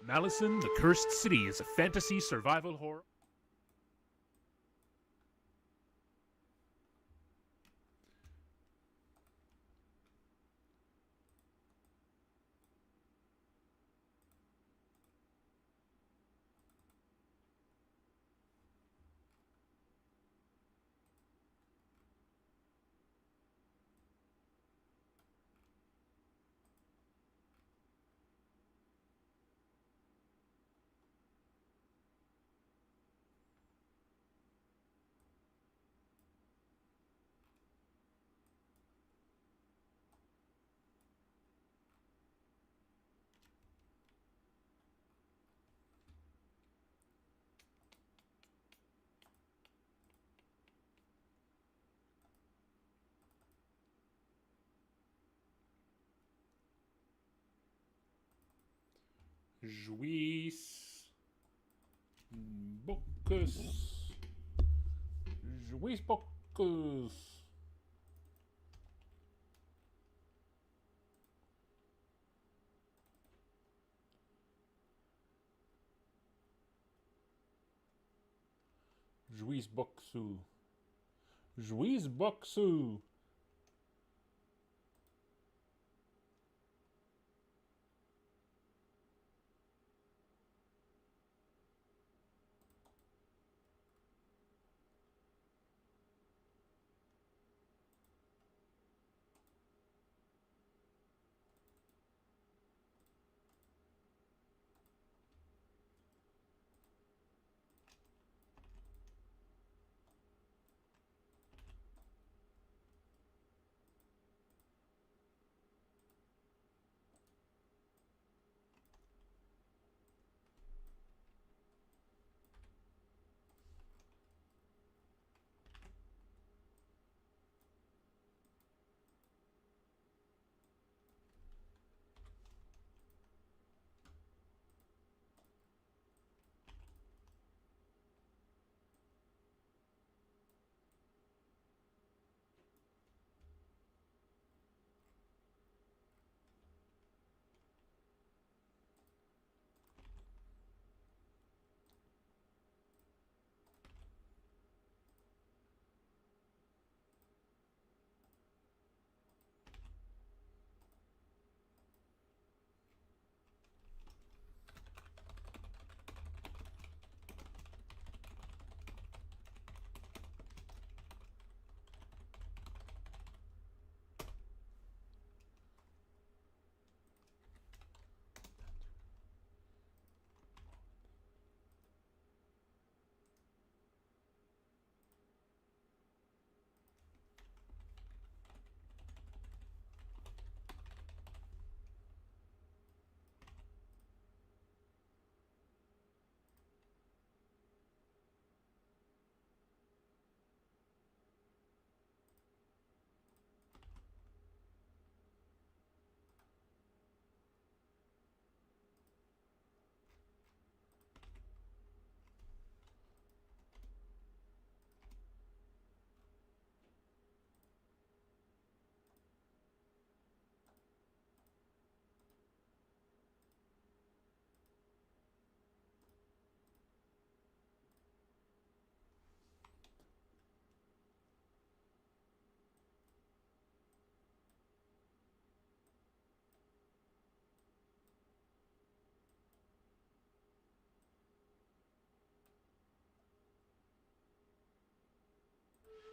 Malison, the Cursed City is a fantasy survival horror. JUICEBOX. JUICEBOX. JUICEBOX. JUICEBOX.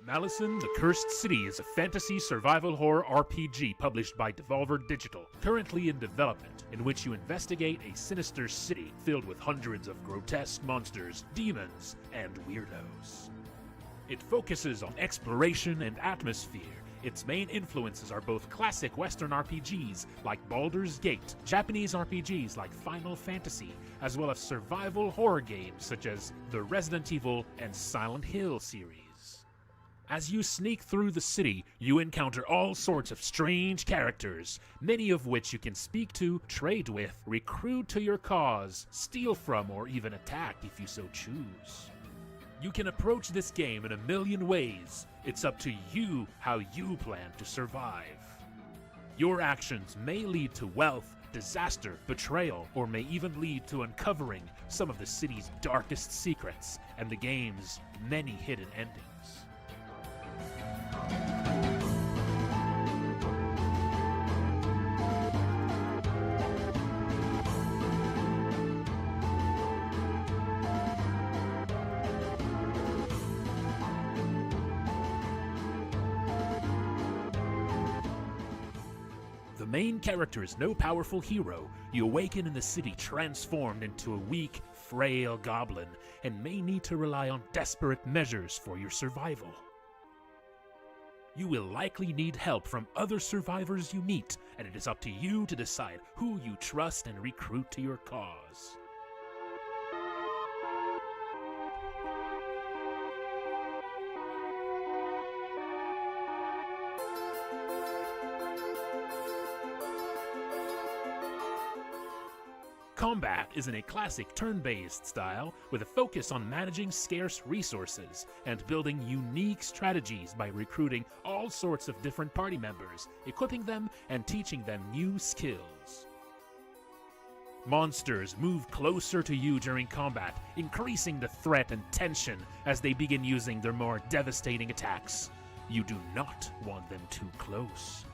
Malison, the Cursed City is a fantasy survival horror RPG published by Devolver Digital, currently in development, in which you investigate a sinister city filled with hundreds of grotesque monsters, demons, and weirdos. It focuses on exploration and atmosphere. Its main influences are both classic Western RPGs like Baldur's Gate, Japanese RPGs like Final Fantasy, as well as survival horror games such as the Resident Evil and Silent Hill series. As you sneak through the city, you encounter all sorts of strange characters, many of which you can speak to, trade with, recruit to your cause, steal from, or even attack if you so choose. You can approach this game in a million ways. It's up to you how you plan to survive. Your actions may lead to wealth, disaster, betrayal, or may even lead to uncovering some of the city's darkest secrets and the game's many hidden endings. The main character is no powerful hero. You awaken in the city transformed into a weak, frail goblin, and may need to rely on desperate measures for your survival. You will likely need help from other survivors you meet, and it is up to you to decide who you trust and recruit to your cause. Combat is in a classic turn-based style with a focus on managing scarce resources and building unique strategies by recruiting all sorts of different party members, equipping them and teaching them new skills. Monsters move closer to you during combat, increasing the threat and tension as they begin using their more devastating attacks. You do not want them too close.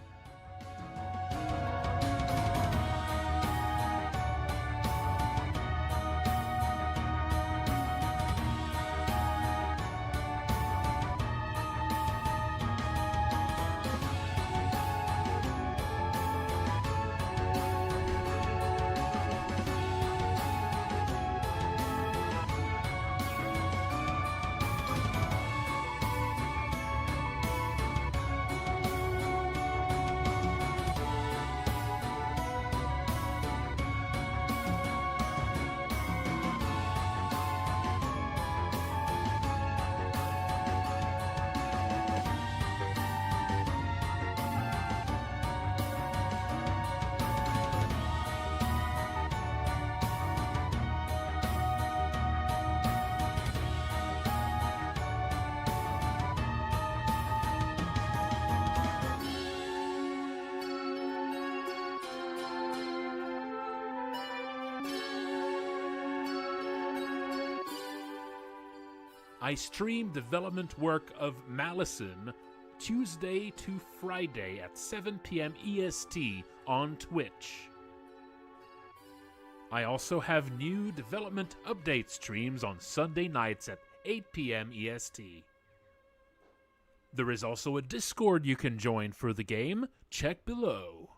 I stream development work of Malison Tuesday to Friday at 7 p.m. EST on Twitch. I also have new development update streams on Sunday nights at 8 p.m. EST. There is also a Discord you can join for the game. Check below.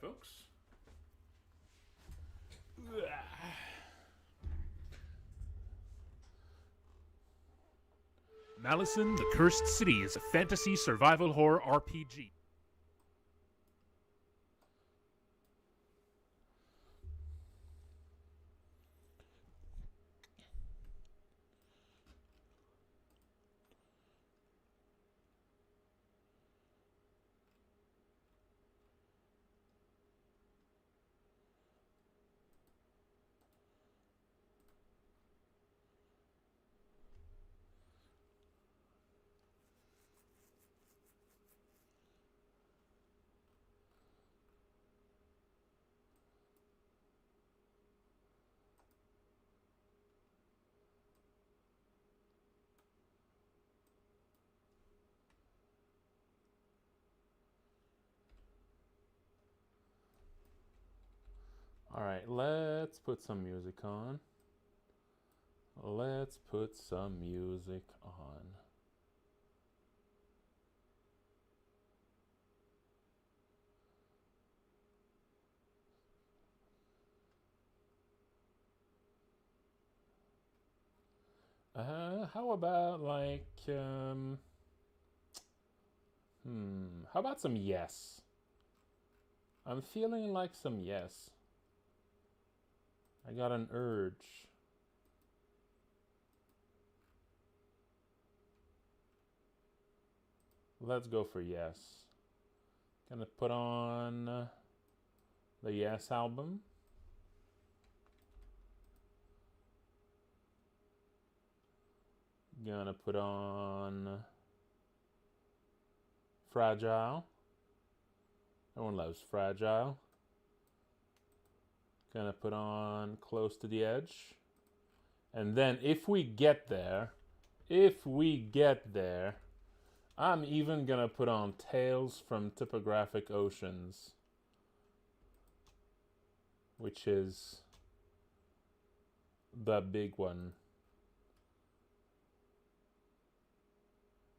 right, folks. Malison, the Cursed City is a fantasy survival horror RPG. All right, let's put some music on. Let's put some music on. How about like, how about some Yes? I'm feeling like some Yes. I got an urge. Let's go for Yes. Gonna put on the Yes album. Gonna put on Fragile. Everyone loves Fragile. Gonna put on Close to the Edge. And then if we get there, I'm even gonna put on Tales from Typographic Oceans, which is the big one.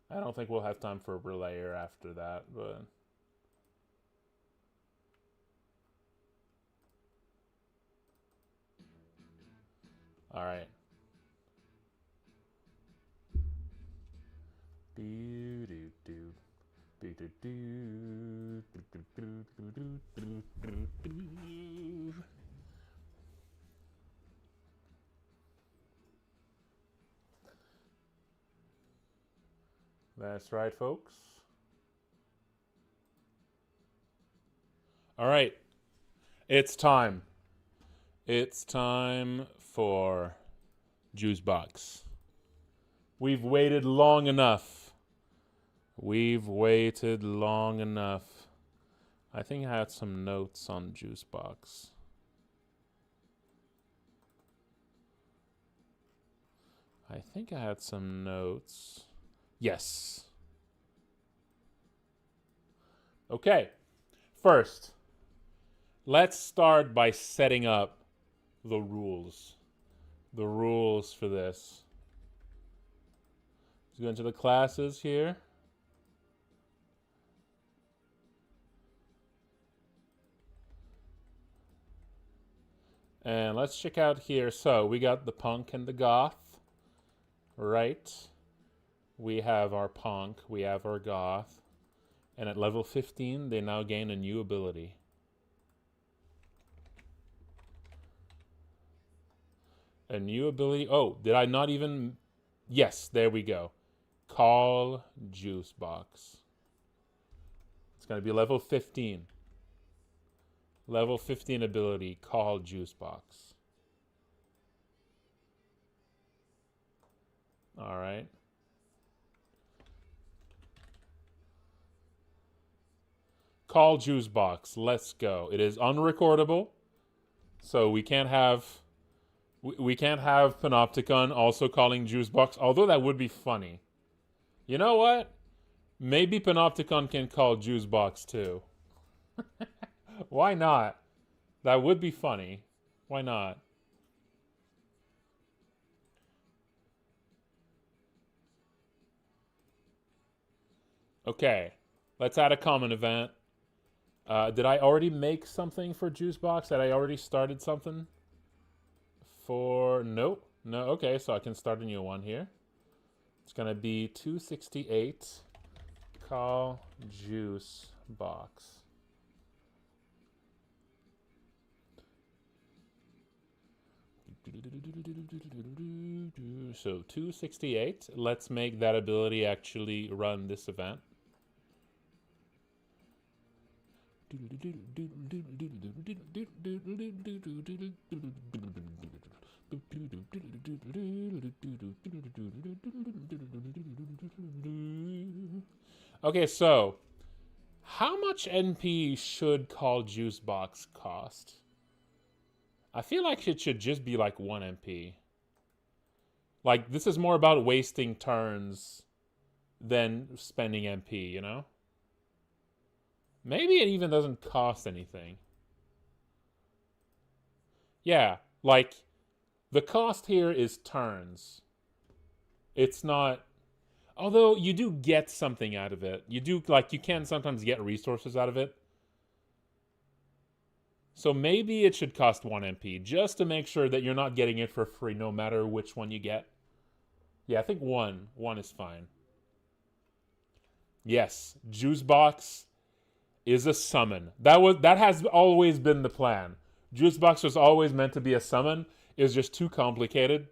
I don't think we'll have time for a relayer after that, but all right. That's right, folks. All right. It's time. It's time for JUICEBOX. We've waited long enough. I think I had some notes on JUICEBOX. Yes. Okay. First, let's start by setting up the rules. The rules for this. Let's go into the classes here. And let's check out here. So we got the punk and the goth, right? We have our punk, we have our goth. And at level 15, they now gain a new ability. A new ability. Oh, did I not even... Yes, there we go. Call JUICEBOX. It's going to be level 15. Level 15 ability, Call JUICEBOX. All right. Call JUICEBOX. Let's go. It is unrecordable, so we can't have Panopticon also calling JUICEBOX. Although that would be funny. You know what? Maybe Panopticon can call JUICEBOX too. Why not? That would be funny. Why not? Okay. Let's add a common event. Did I already make something for JUICEBOX? Had I already started something? Nope. No, okay, so I can start a new one here. It's gonna be 268 call JUICEBOX. So 268. Let's make that ability actually run this event. Okay, so how much NP should call JUICEBOX cost? I feel like it should just be like 1 MP. Like, this is more about wasting turns than spending MP, you know? Maybe it even doesn't cost anything. Yeah, like, the cost here is turns. It's not... Although, you do get something out of it. You do, like, you can sometimes get resources out of it. So maybe it should cost 1 MP, just to make sure that you're not getting it for free no matter which one you get. Yeah, I think 1. 1 is fine. Yes, JUICEBOX is a summon. That has always been the plan. JUICEBOX was always meant to be a summon. It was just too complicated.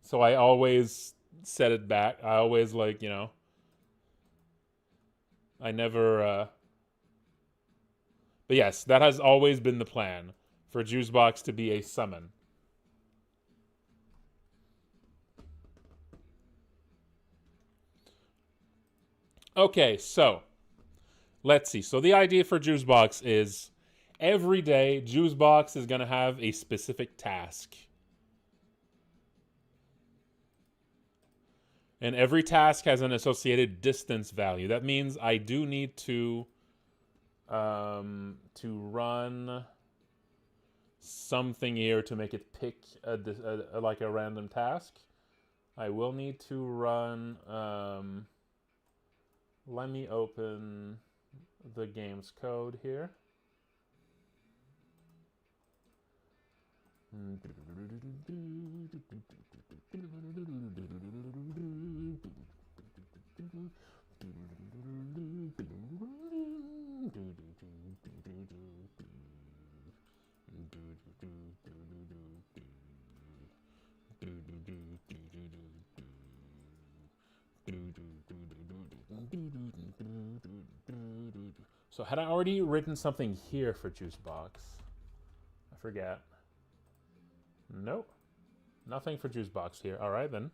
So I always set it back. I always, like, you know, I never... But yes, that has always been the plan, for JUICEBOX to be a summon. Okay, so let's see. So the idea for JUICEBOX is every day JUICEBOX is going to have a specific task. And every task has an associated distance value. That means I do need to run something here to make it pick like a random task. I will need to run... let me open the game's code here. So had I already written something here for JUICEBOX? I forget. Nope. Nothing for JUICEBOX here. All right, then.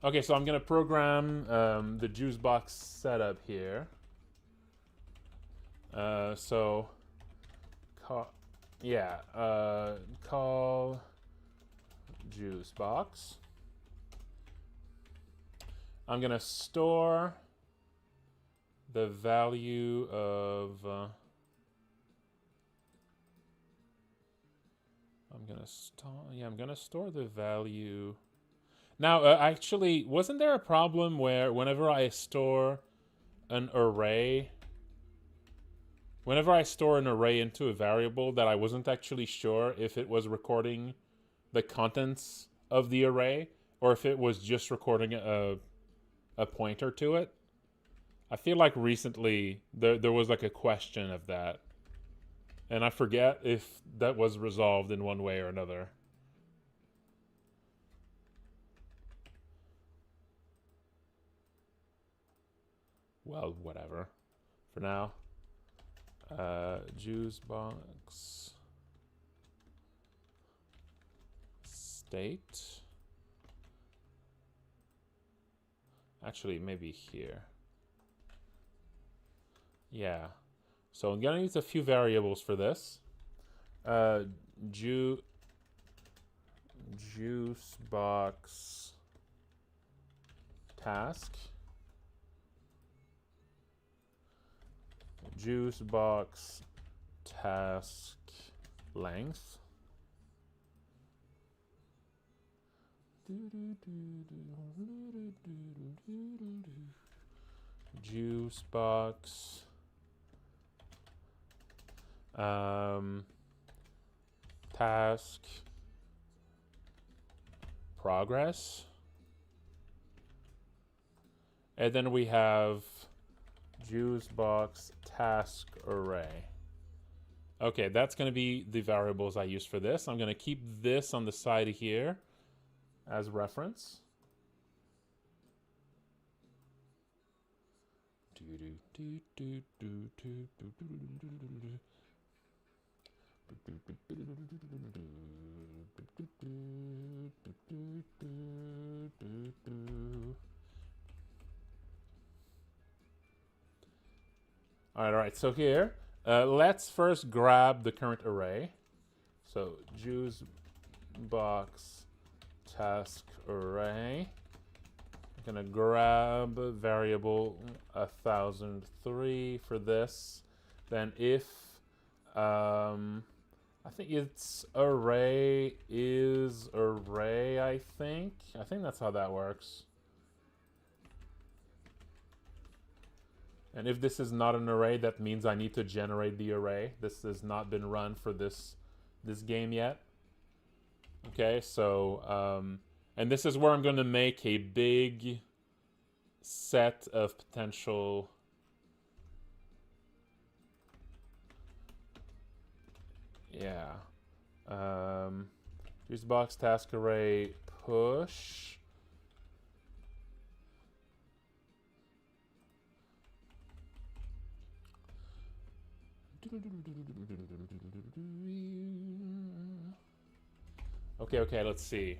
Okay, so I'm going to program the JUICEBOX setup here. So, call JUICEBOX. I'm going to store the value of... I'm going to store the value... Now, actually, wasn't there a problem where whenever I store an array... Whenever I store an array into a variable, that I wasn't actually sure if it was recording the contents of the array or if it was just recording a pointer to it? I feel like recently there was like a question of that. And I forget if that was resolved in one way or another. Well, whatever. For now. JUICEBOX state. Actually, maybe here. Yeah. So I'm gonna use a few variables for this. JUICEBOX task. JUICEBOX task length. JUICEBOX task progress. And then we have JUICEBOX task array. Okay, that's going to be the variables I use for this. I'm going to keep this on the side here as reference. All right, so here, let's first grab the current array. So JUICEBOX task array. I'm gonna grab variable 1003 for this. Then if I think it's array is array, I think that's how that works. And if this is not an array, that means I need to generate the array. This has not been run for this game yet. Okay, so and this is where I'm going to make a big set of potential JUICEBOX task array push. Okay, let's see.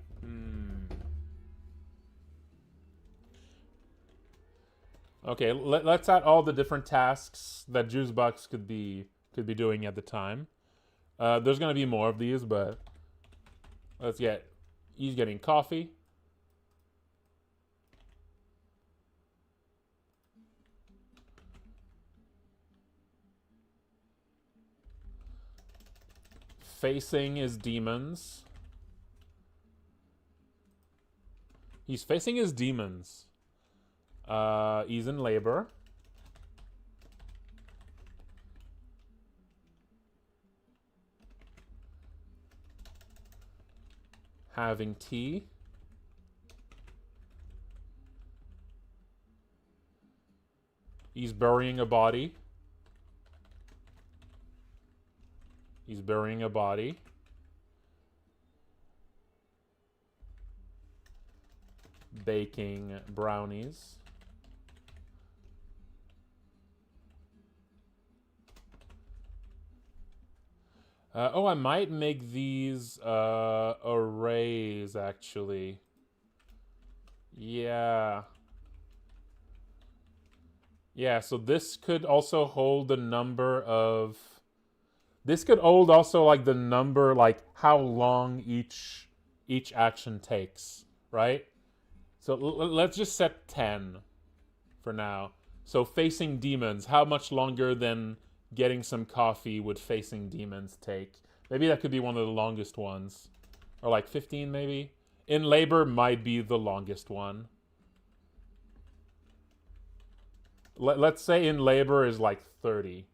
Okay, let's add all the different tasks that JUICEBOX could be doing at the time. There's gonna be more of these, but let's get. He's getting coffee. Facing his demons. He's facing his demons. He's in labor. Having tea. He's burying a body. He's burying a body. Baking brownies. Oh, I might make these arrays, actually. Yeah. Yeah, so this could also hold the number of... This could hold also, like, the number, like, how long each action takes, right? So let's just set 10 for now. So facing demons, how much longer than getting some coffee would facing demons take? Maybe that could be one of the longest ones. Or like 15 maybe? In labor might be the longest one. Let's say in labor is like 30.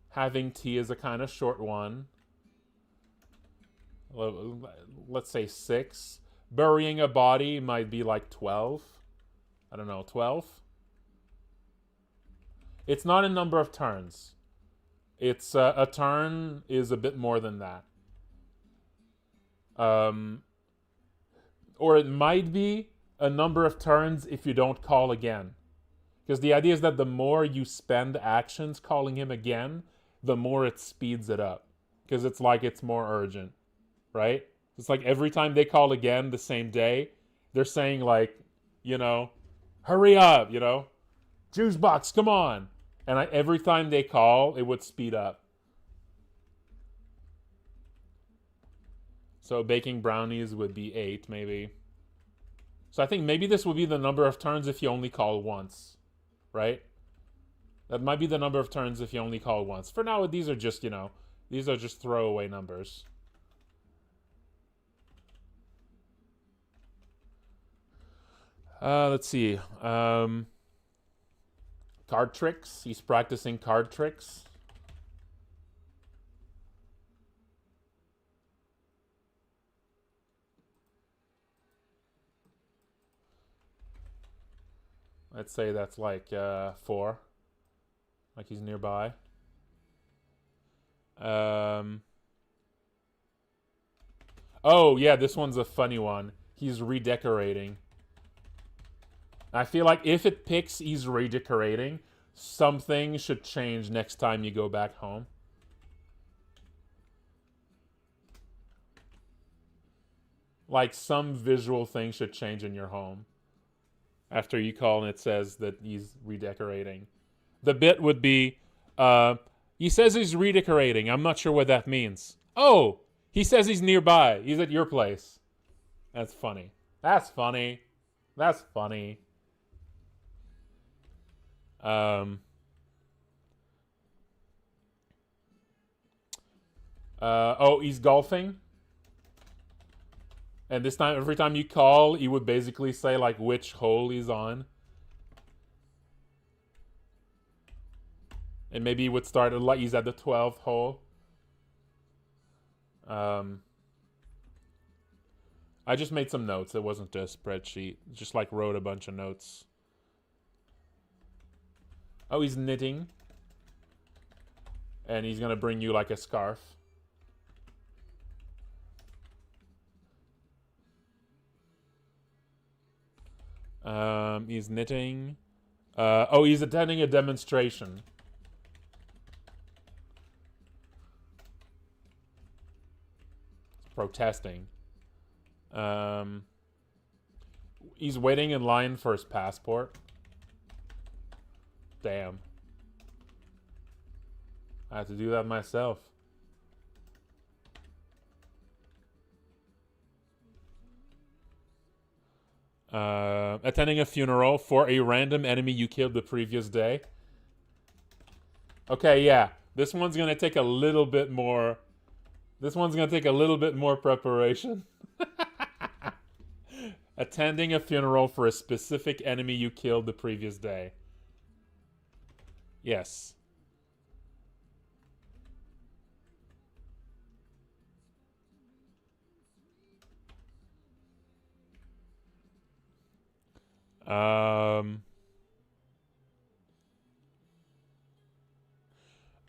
Having tea is a kind of short one. Let's say 6. Burying a body might be like 12. I don't know, 12? It's not a number of turns. It's a turn is a bit more than that. Or it might be a number of turns if you don't call again. Because the idea is that the more you spend actions calling him again, the more it speeds it up. Because it's like it's more urgent, right? It's like every time they call again the same day, they're saying like, you know, hurry up, you know, JUICEBOX, come on. And every time they call, it would speed up. So baking brownies would be 8 maybe. So I think maybe this would be the number of turns if you only call once, right? That might be the number of turns if you only call once. For now, these are just, these are just throwaway numbers. Let's see. Card tricks. He's practicing card tricks. Let's say that's like 4. Like he's nearby. Oh, yeah, this one's a funny one. He's redecorating. I feel like if it picks he's redecorating, something should change next time you go back home. Like some visual thing should change in your home after you call and it says that he's redecorating. The bit would be, he says he's redecorating. I'm not sure what that means. Oh, he says he's nearby. He's at your place. That's funny. That's funny. That's funny. Oh, he's golfing. And this time, every time you call, he would basically say, like, which hole he's on. And maybe he would start, like, he's at the 12th hole. I just made some notes. It wasn't a spreadsheet. Just, like, wrote a bunch of notes. Oh, he's knitting. And he's going to bring you, like, a scarf. He's knitting. Oh, he's attending a demonstration. Protesting. He's waiting in line for his passport. Damn. I have to do that myself. Attending a funeral for a random enemy you killed the previous day. Okay, yeah. This one's going to take a little bit more... This one's going to take a little bit more preparation. Attending a funeral for a specific enemy you killed the previous day. Yes.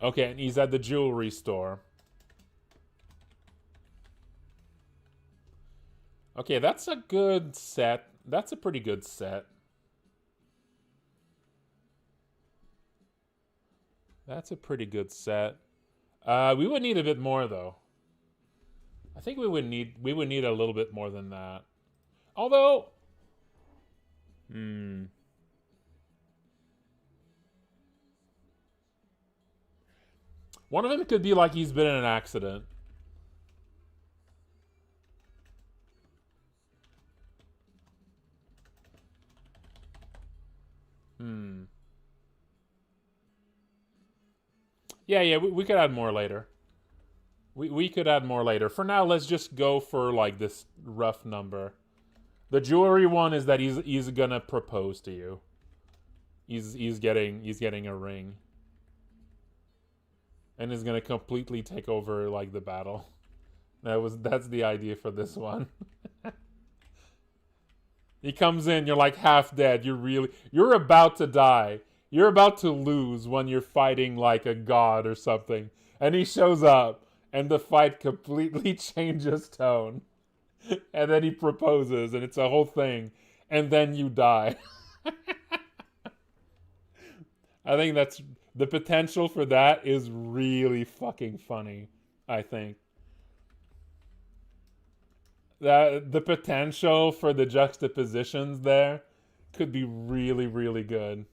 Okay, and he's at the jewelry store. Okay, that's a good set. That's a pretty good set. That's a pretty good set. We would need a bit more though. I think we would need a little bit more than that. Although one of them could be like he's been in an accident. Yeah, we could add more later. We could add more later. For now, let's just go for like this rough number. The jewelry one is that he's gonna propose to you. He's getting a ring. And is gonna completely take over like the battle. That's the idea for this one. He comes in, you're like half dead. You're about to die. You're about to lose when you're fighting like a god or something. And he shows up and the fight completely changes tone. And then he proposes and it's a whole thing. And then you die. I think that's the potential for that is really fucking funny, I think. The potential for the juxtapositions there could be really, really good.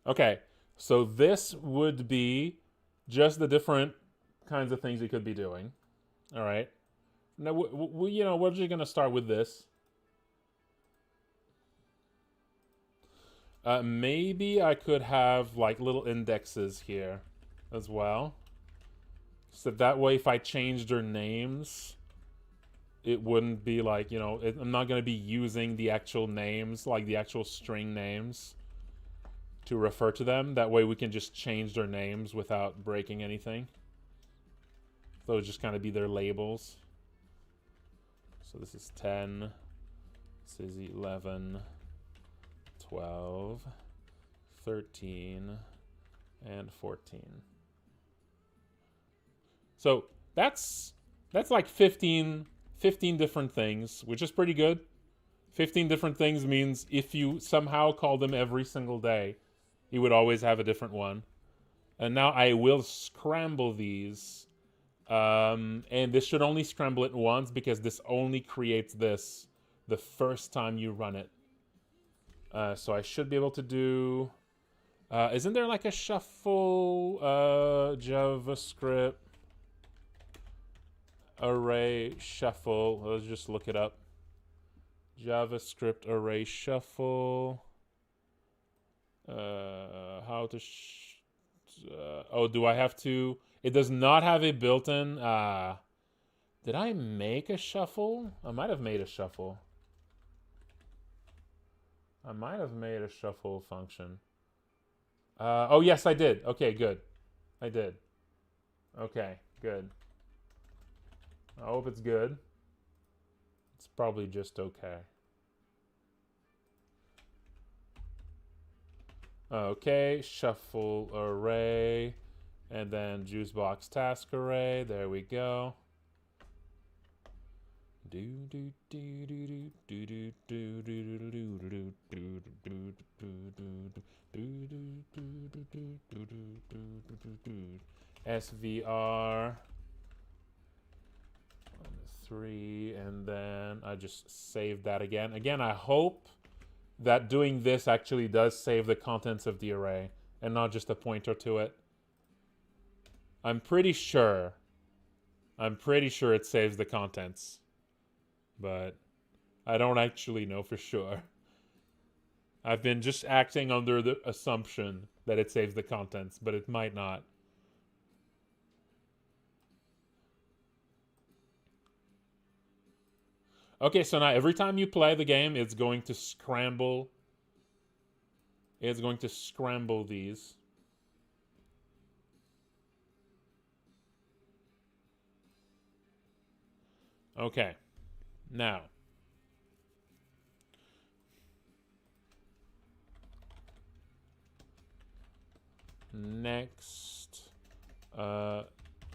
Okay, so this would be just the different kinds of things you could be doing. All right. Now, we're just going to start with this. Maybe I could have like little indexes here as well. So that way if I changed their names, it wouldn't be like, I'm not going to be using the actual names, like the actual string names to refer to them. That way we can just change their names without breaking anything. So it's just kind of be their labels. So this is 10. This is 11. 12, 13, and 14. So that's like 15 different things, which is pretty good. 15 different things means if you somehow call them every single day, you would always have a different one. And now I will scramble these. And this should only scramble it once because this only creates this the first time you run it. So I should be able to do... isn't there like a shuffle JavaScript array shuffle? Let's just look it up. JavaScript array shuffle. How to... oh, do I have to... It does not have a built-in... did I make a shuffle? I might have made a shuffle. I might have made a shuffle function. Oh, yes, I did. Okay, good. I did. Okay, good. I hope it's good. It's probably just okay. Okay, shuffle array. And then JUICEBOX task array. There we go. SVR 3, and then I just saved that again. Again, I hope that doing this actually does save the contents of the array and not just a pointer to it. I'm pretty sure it saves the contents. But I don't actually know for sure. I've been just acting under the assumption that it saves the contents, but it might not. Okay, so now every time you play the game, it's going to scramble. It's going to scramble these. Okay. Now, next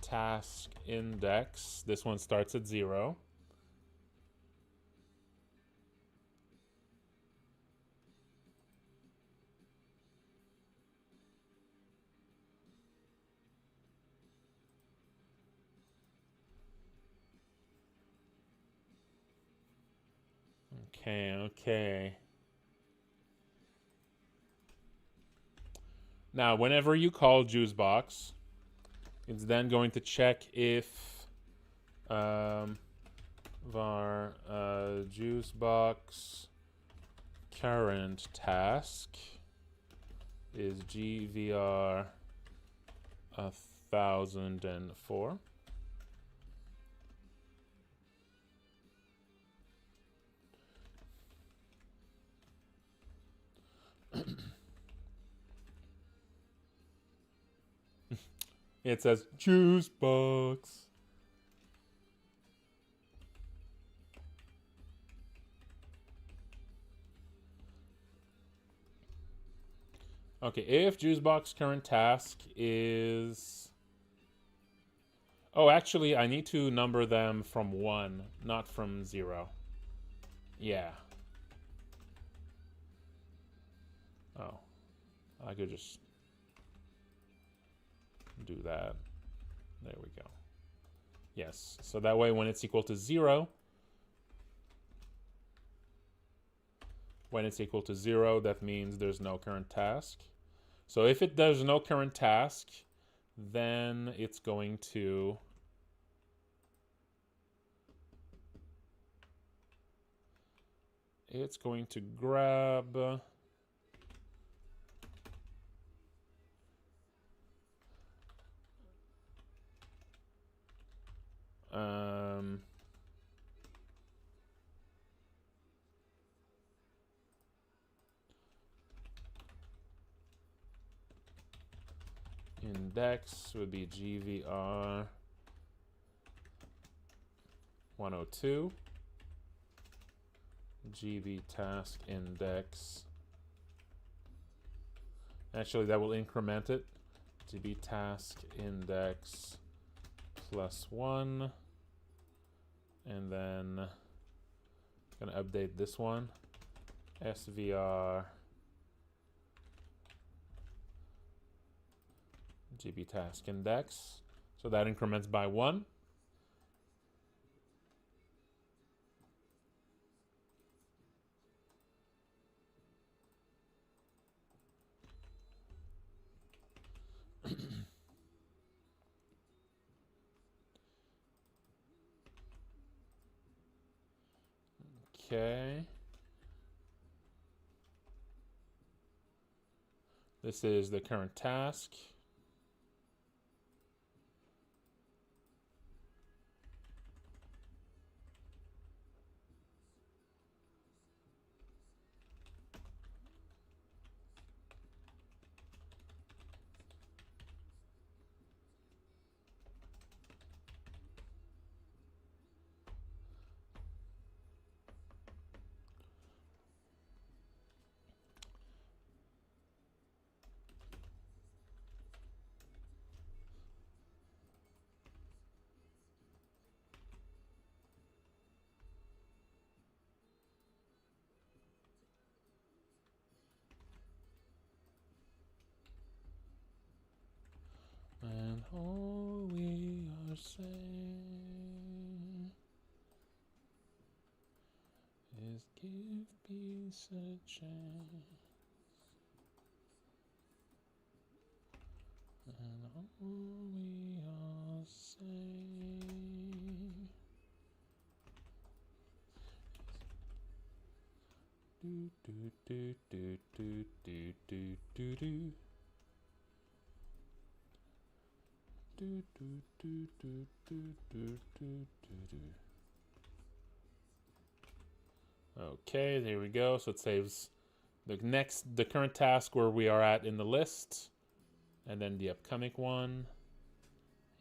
task index. This one starts at 0. Okay. Now, whenever you call JUICEBOX, it's then going to check if var JUICEBOX current task is GVR 1004. It says JUICEBOX. Okay, if JUICEBOX current task is... Oh, actually, I need to number them from 1, not from 0. Yeah. Oh. I could just do that. There we go. Yes. So that way when it's equal to 0, that means there's no current task. So if there's no current task, then it's going to it's going to grab index would be GVR 102. GB task index. Actually, that will increment it. GB task index +1. And then gonna update this one. SVR GB task index. So that increments by 1. Okay. This is the current task. And all we are saying is give peace a chance. And all we are saying do do do do do do do do do. Do, do, do, do, do, do, do, do. Okay, there we go. So it saves the current task where we are at in the list, and then the upcoming one.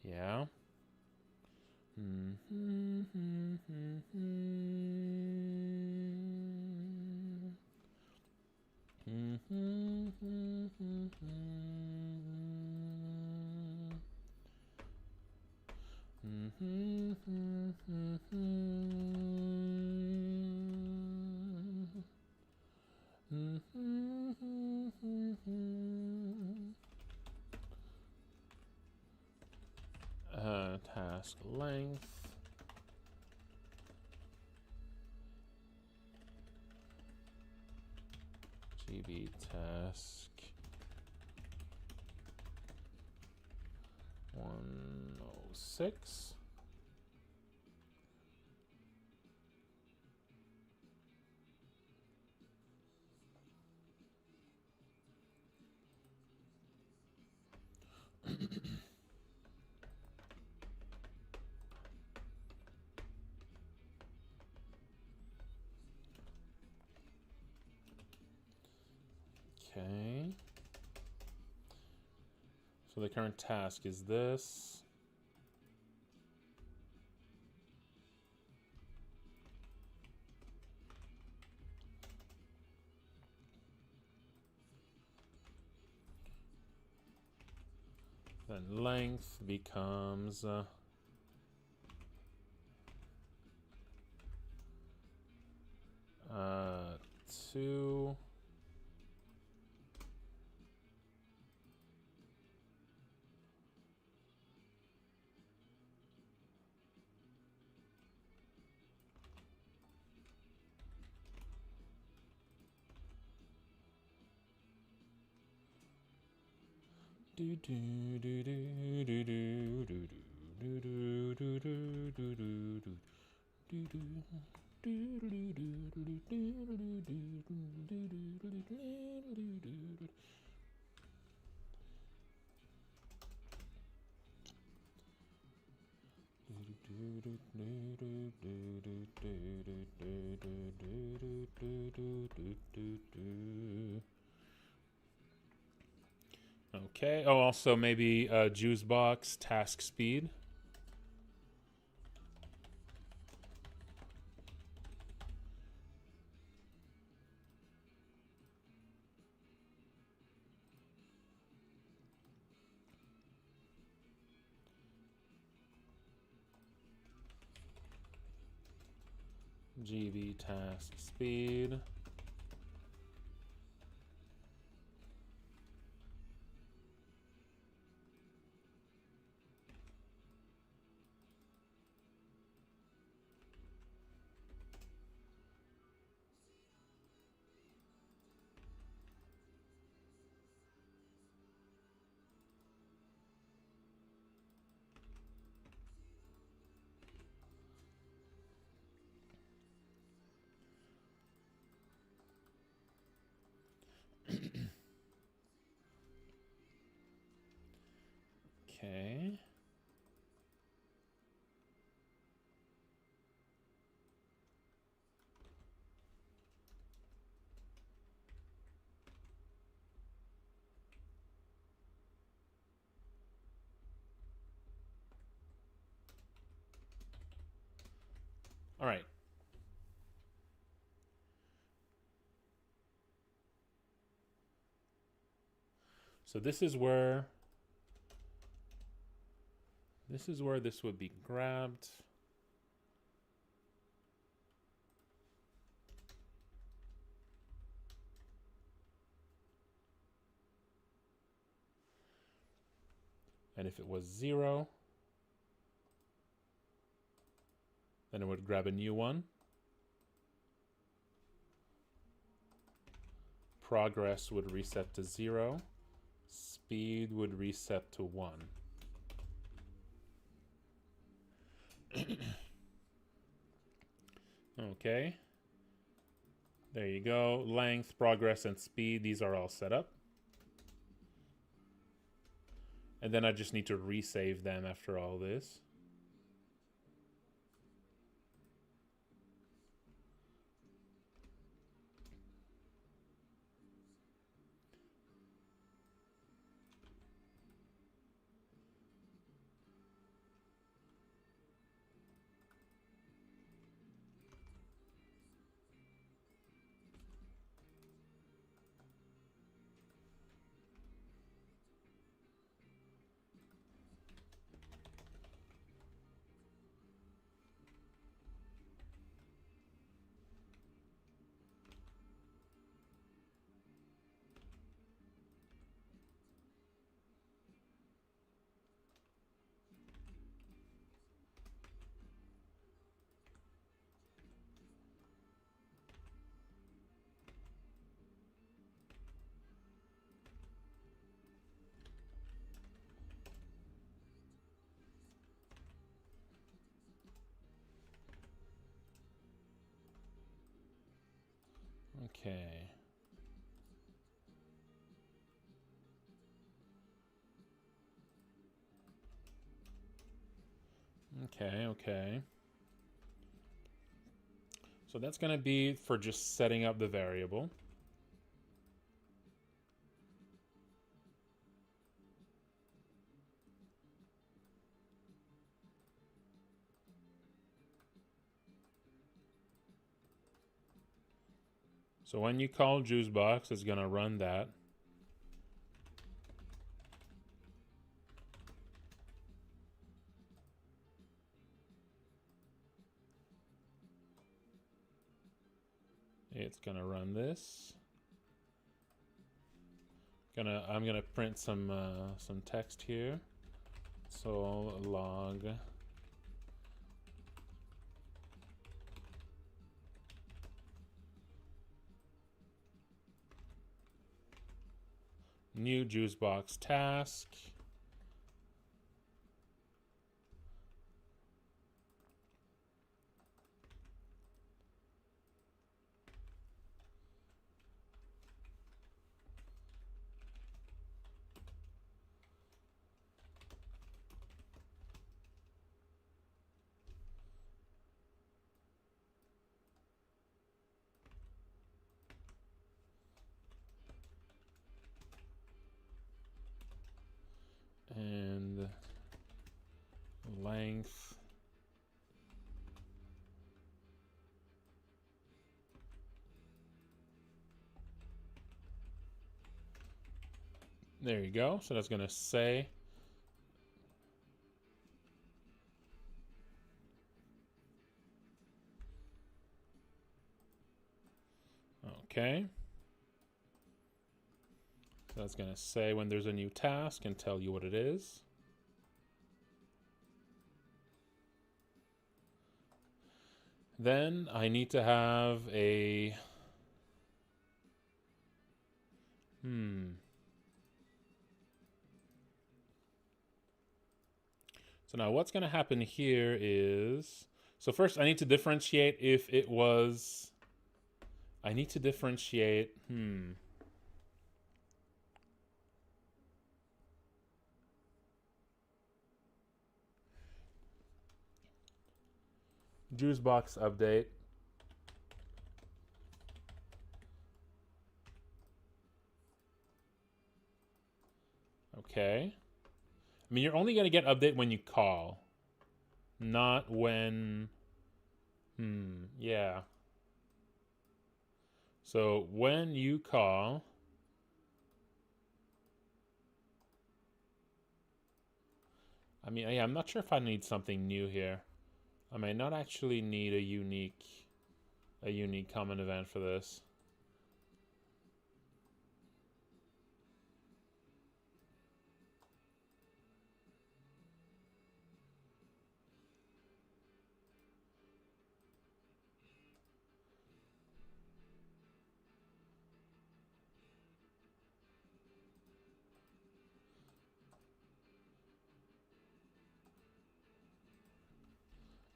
Yeah. Task length. GB task 106. Okay. So the current task is this. Then length becomes 2. Do do do do do do do do do do do do do do do. Okay. Oh, also maybe JUICEBOX task speed. GB task speed. Okay. All right. So this is where this would be grabbed. And if it was 0, then it would grab a new one. Progress would reset to 0. Speed would reset to 1. Okay. There you go. Length, progress, and speed. These are all set up. And then I just need to resave them after all this. Okay. Okay. So that's going to be for just setting up the variable. So when you call JUICEBOX, it's going to run that. It's gonna run this. I'm gonna print some text here. So log new JUICEBOX task. length. There you go. So that's going to say. Okay. So that's going to say when there's a new task and tell you what it is. Then I need to have a... So now what's going to happen here is... So first I need to differentiate if it was... I need to differentiate... JUICEBOX update. Okay. I mean, you're only going to get update when you call. Not when... yeah. So when you call... I mean, yeah, I'm not sure if I need something new here. I may not actually need a unique common event for this.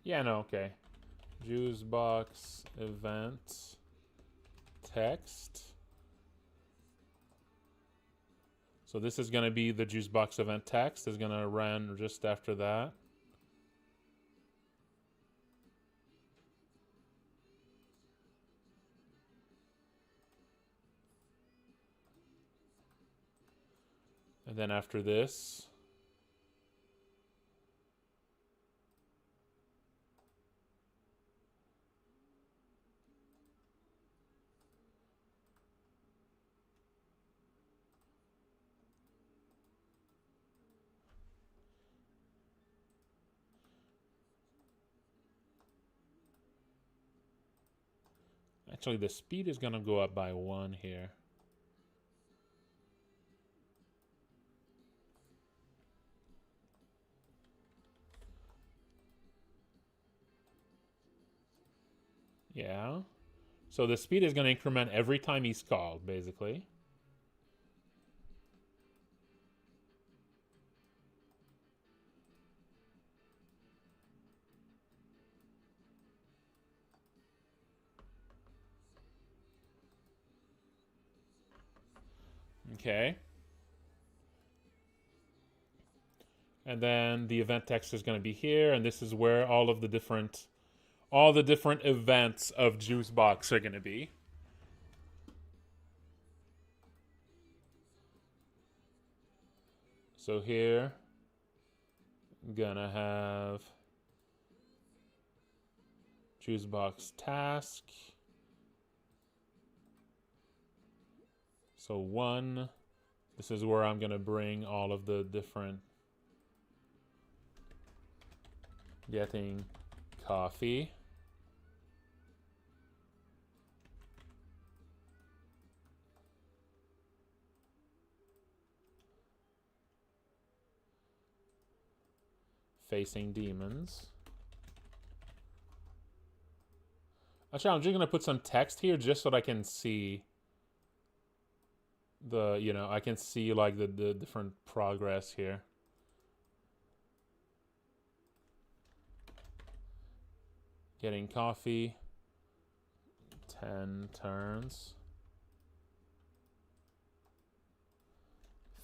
Yeah, no, okay. JUICEBOX event text. So this is going to be the JUICEBOX event text. Is going to run just after that. And then after this, actually the speed is going to go up by 1 here. Yeah. So the speed is going to increment every time he's called, basically. Okay. And then the event text is going to be here, and this is where all the different events of JUICEBOX are going to be. So here, I'm going to have JUICEBOX task. So 1, this is where I'm going to bring all of the different getting coffee. Facing demons. Actually, I'm just going to put some text here just so that I can see the, I can see like the different progress here. Getting coffee, 10 turns.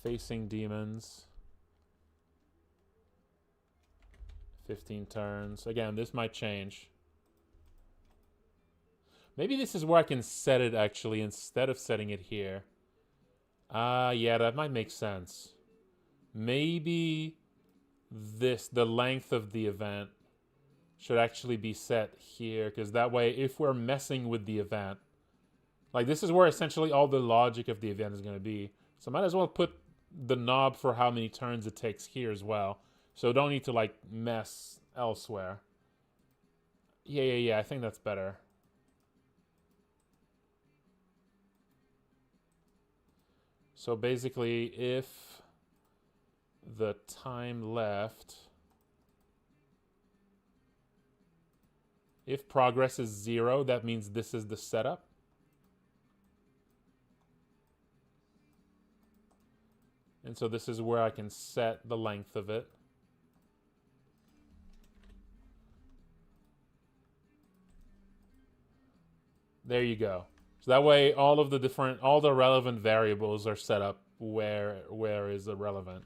Facing demons, 15 turns. Again, this might change. Maybe this is where I can set it actually instead of setting it here. Yeah, that might make sense. Maybe the length of the event should actually be set here, because that way, if we're messing with the event, like this is where essentially all the logic of the event is going to be. So might as well put the knob for how many turns it takes here as well. So don't need to like mess elsewhere. Yeah, I think that's better. So basically, if the time left, if progress is 0, that means this is the setup. And so this is where I can set the length of it. There you go. So that way all the relevant variables are set up where is irrelevant.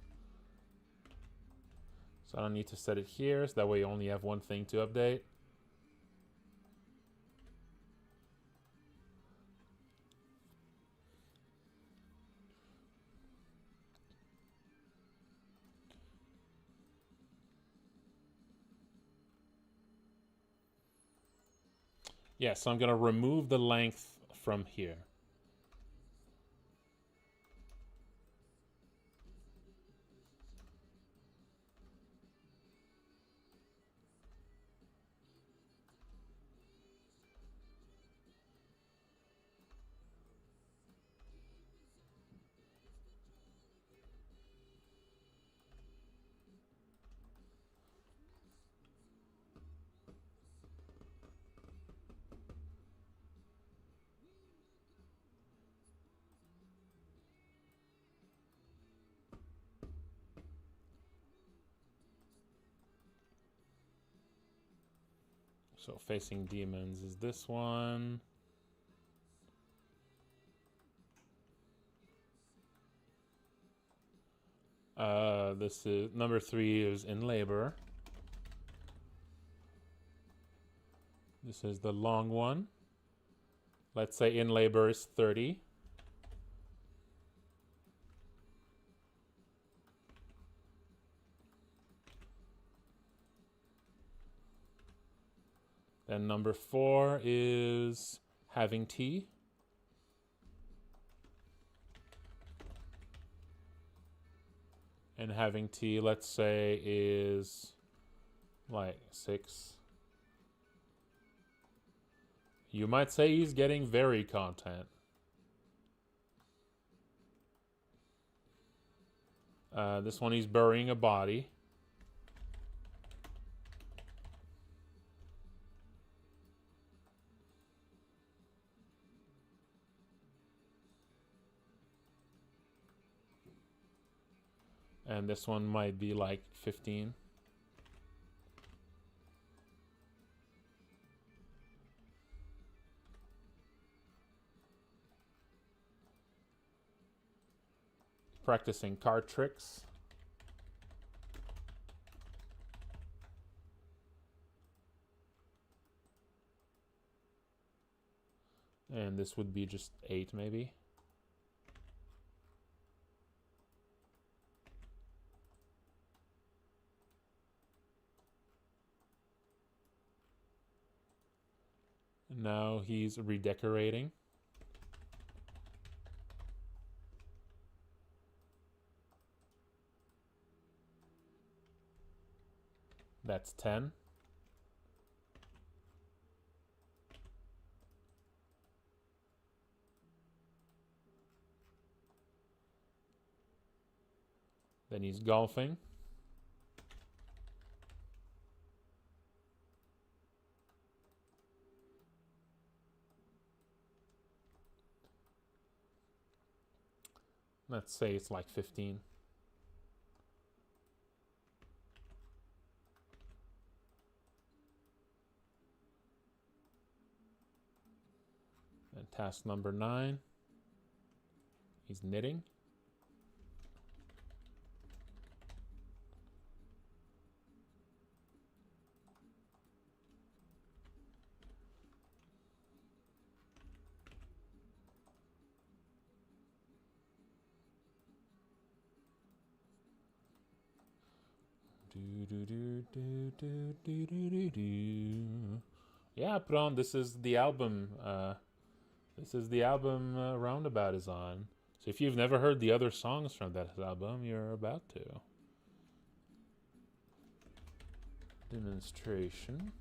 So I don't need to set it here, so that way you only have one thing to update. Yeah, so I'm going to remove the length from here. So facing demons is this one. This is number 3 is in labor. This is the long one. Let's say in labor is 30. Then number 4 is having tea. And having tea, let's say, is like 6. You might say he's getting very content. This one, he's burying a body. And this one might be like 15. Practicing card tricks. And this would be just 8 maybe. Now he's redecorating. That's 10. Then he's golfing. Let's say it's like 15. And task number 9. He's knitting. Yeah, put on. This is the album. This is the album Roundabout is on. So if you've never heard the other songs from that album, you're about to. Demonstration.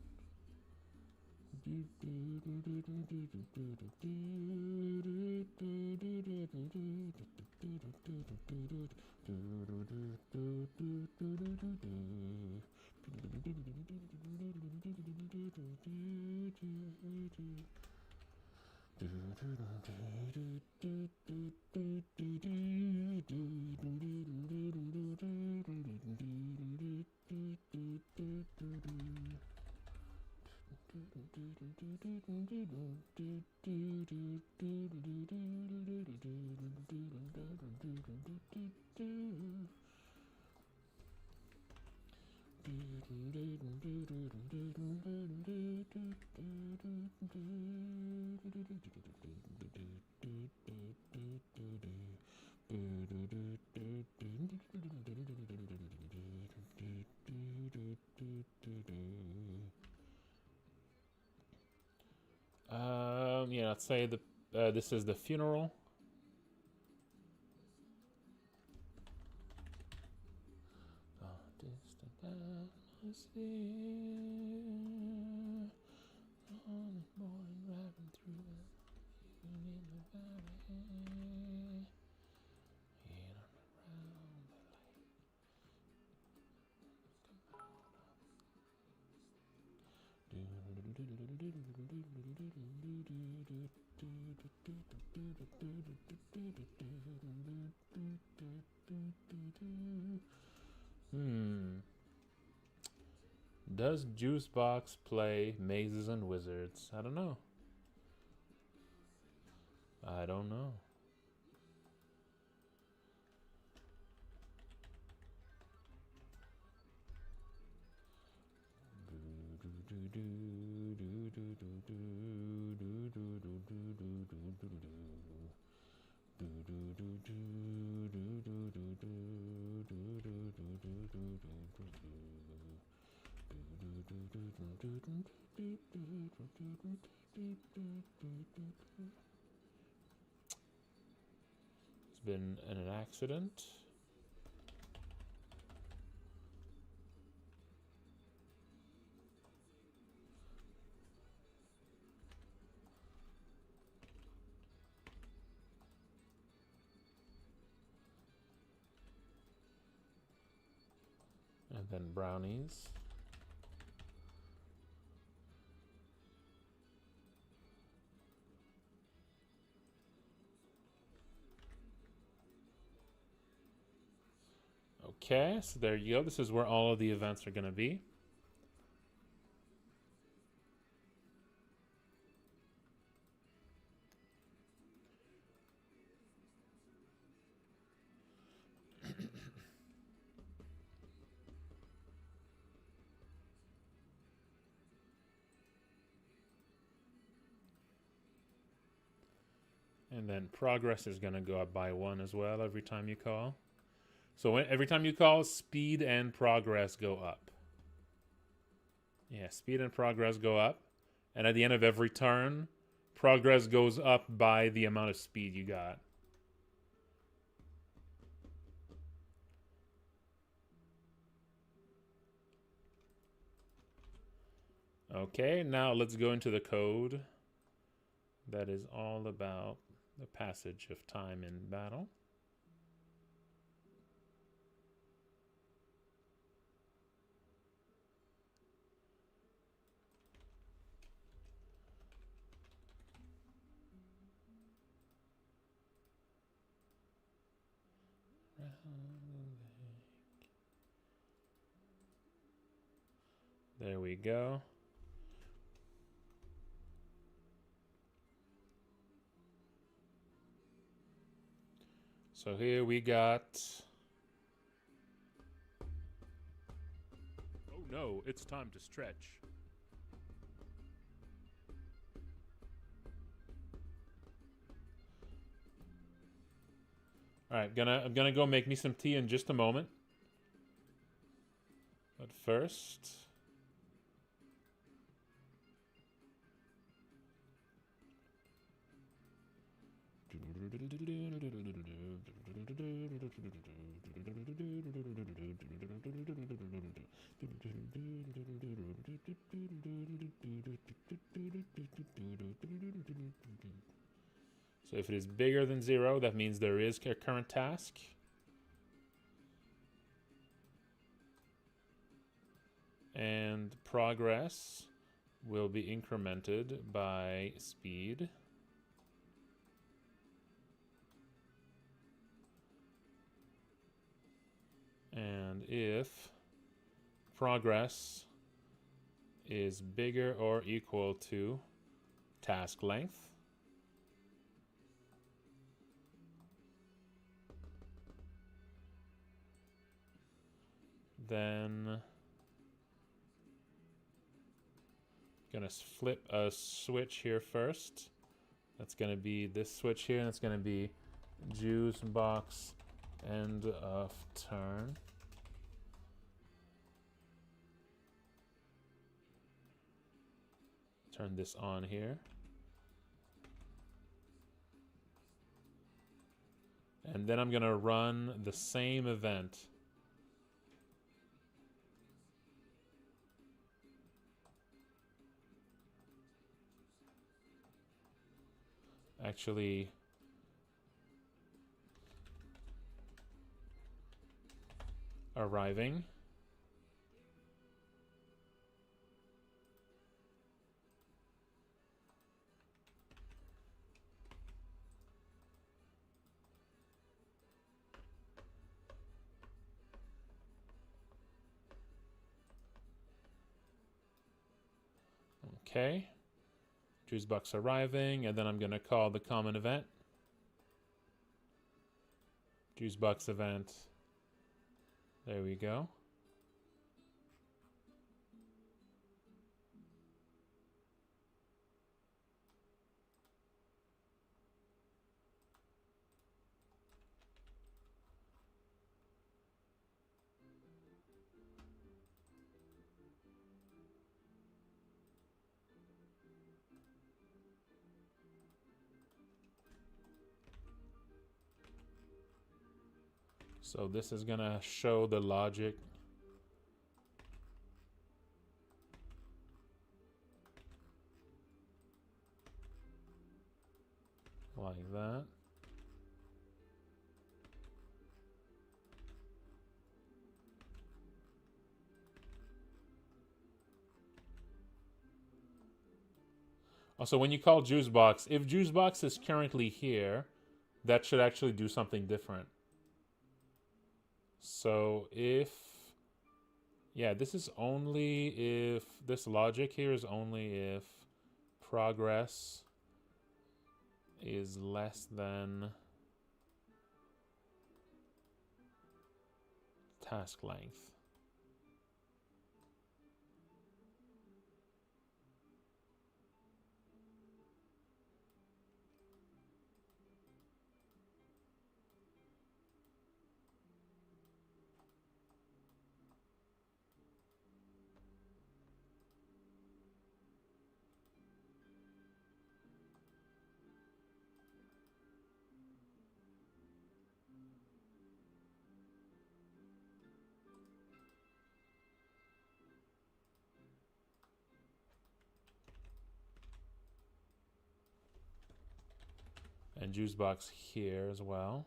Yeah, let's say this is the funeral. Does JUICEBOX play Mazes and Wizards? I don't know. I don't know. It's been an accident. And then brownies. Okay, so there you go. This is where all of the events are going to be. And then progress is going to go up by 1 as well every time you call. So every time you call, speed and progress go up. Yeah, speed and progress go up. And at the end of every turn, progress goes up by the amount of speed you got. Okay, now let's go into the code that is all about the passage of time in battle. There we go. So here we got... Oh no, it's time to stretch. All right, I'm gonna go make me some tea in just a moment. But first, so if it is bigger than 0, that means there is a current task. And progress will be incremented by speed. And if progress is bigger or equal to task length, then gonna flip a switch here first. That's gonna be this switch here, and it's gonna be JUICEBOX end of turn. Turn this on here. And then I'm gonna run the same event. Actually, arriving. Okay. JUICEBOX arriving, and then I'm going to call the common event. JUICEBOX event. There we go. So this is gonna show the logic. Like that. Also, when you call JUICEBOX, if JUICEBOX is currently here, that should actually do something different. So if, yeah, this is only if, this logic here is only if progress is less than task length. And JUICEBOX here as well.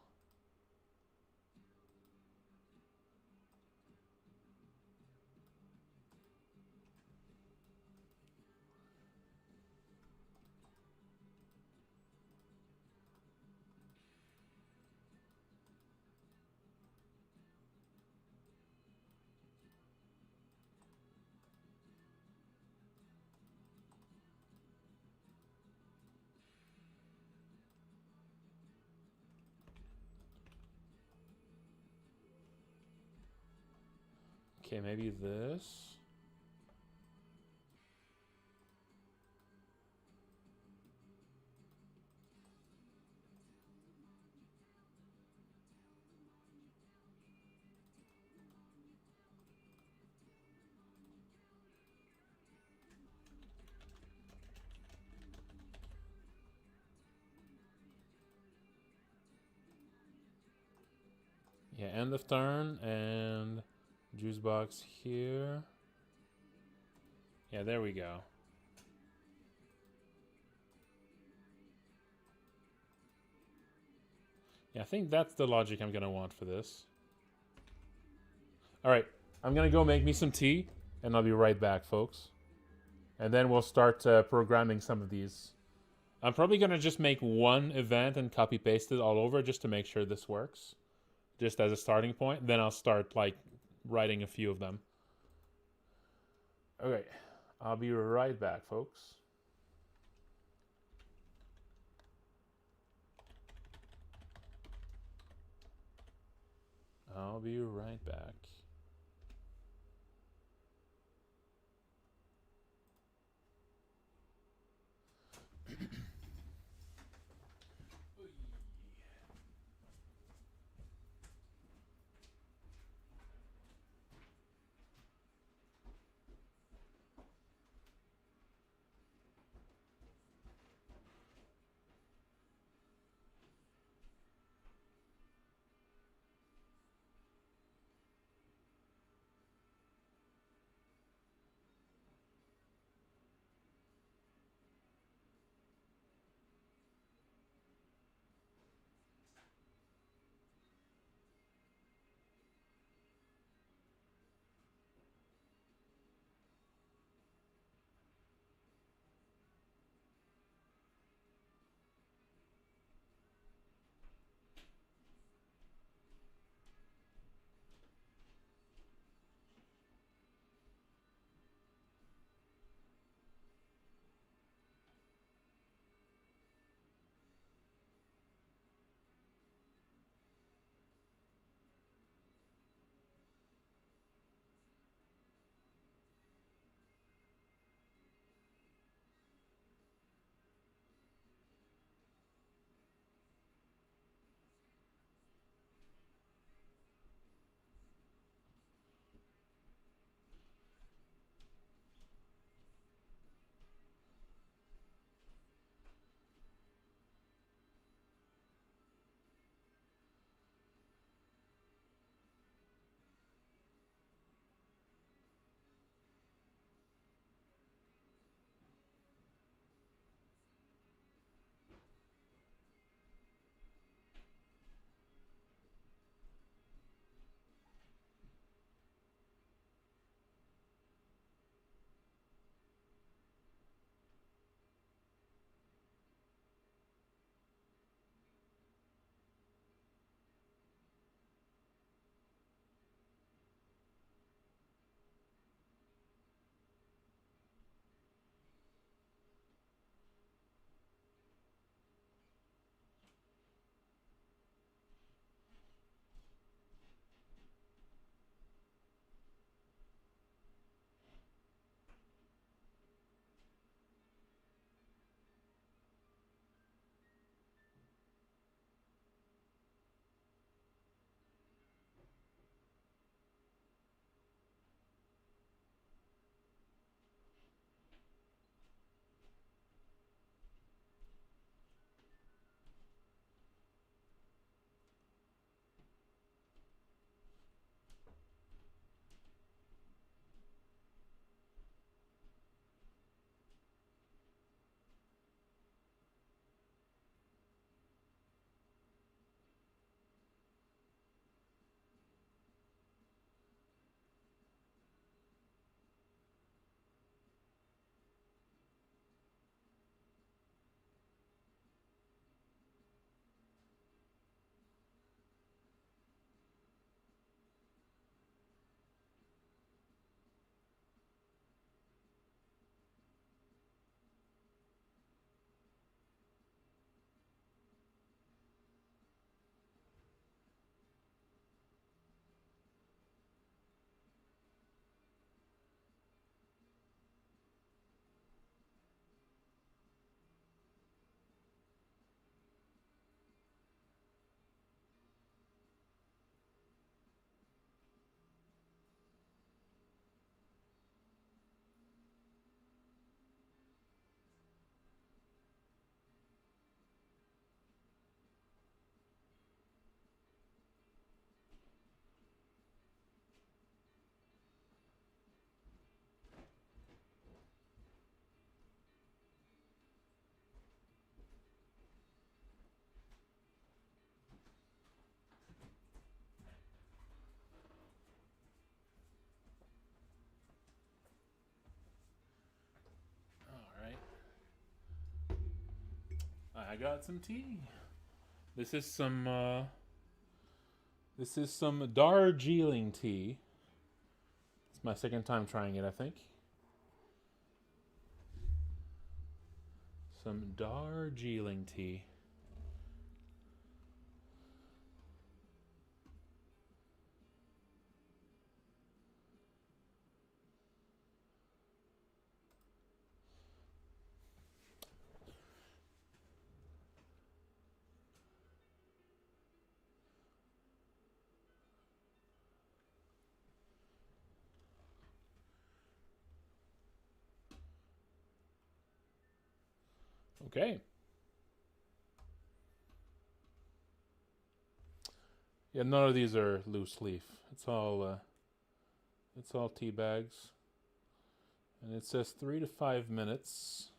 Okay, maybe this. Yeah, end of turn and juice box here. Yeah, there we go. Yeah, I think that's the logic I'm gonna want for this. All right, I'm gonna go make me some tea, and I'll be right back, folks. And then we'll start programming some of these. I'm probably gonna just make one event and copy paste it all over just to make sure this works, just as a starting point. Then I'll start like writing a few of them. Okay, I'll be right back, folks. I'll be right back. I got some tea. This is some Darjeeling tea. It's my second time trying it, I think. Some Darjeeling tea. Okay. Yeah, none of these are loose leaf. It's all tea bags. And it says 3 to 5 minutes.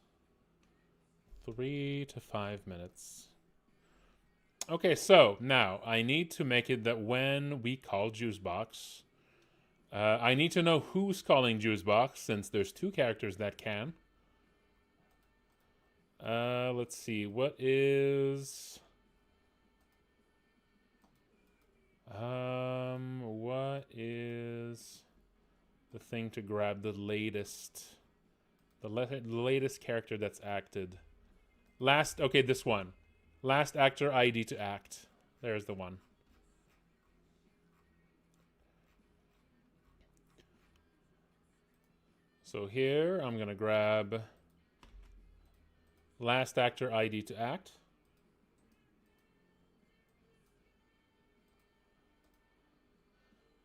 3 to 5 minutes. Okay, so now I need to make it that when we call JUICEBOX, I need to know who's calling JUICEBOX since there's 2 characters that can. Let's see. What is the thing to grab the latest character that's acted? Okay, this one. Last actor ID to act. There's the one. So here I'm going to grab last actor ID to act.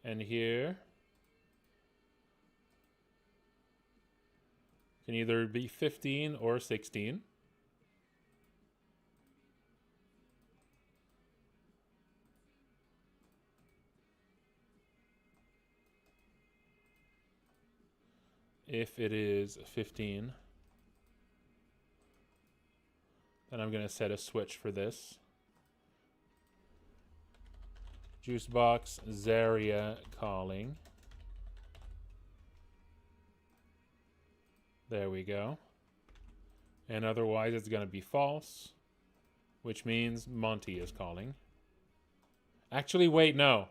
And here can either be 15 or 16. If it is 15, then I'm going to set a switch for this. JUICEBOX Zarya calling. There we go. And otherwise it's going to be false, which means Monty is calling. Actually, wait, no.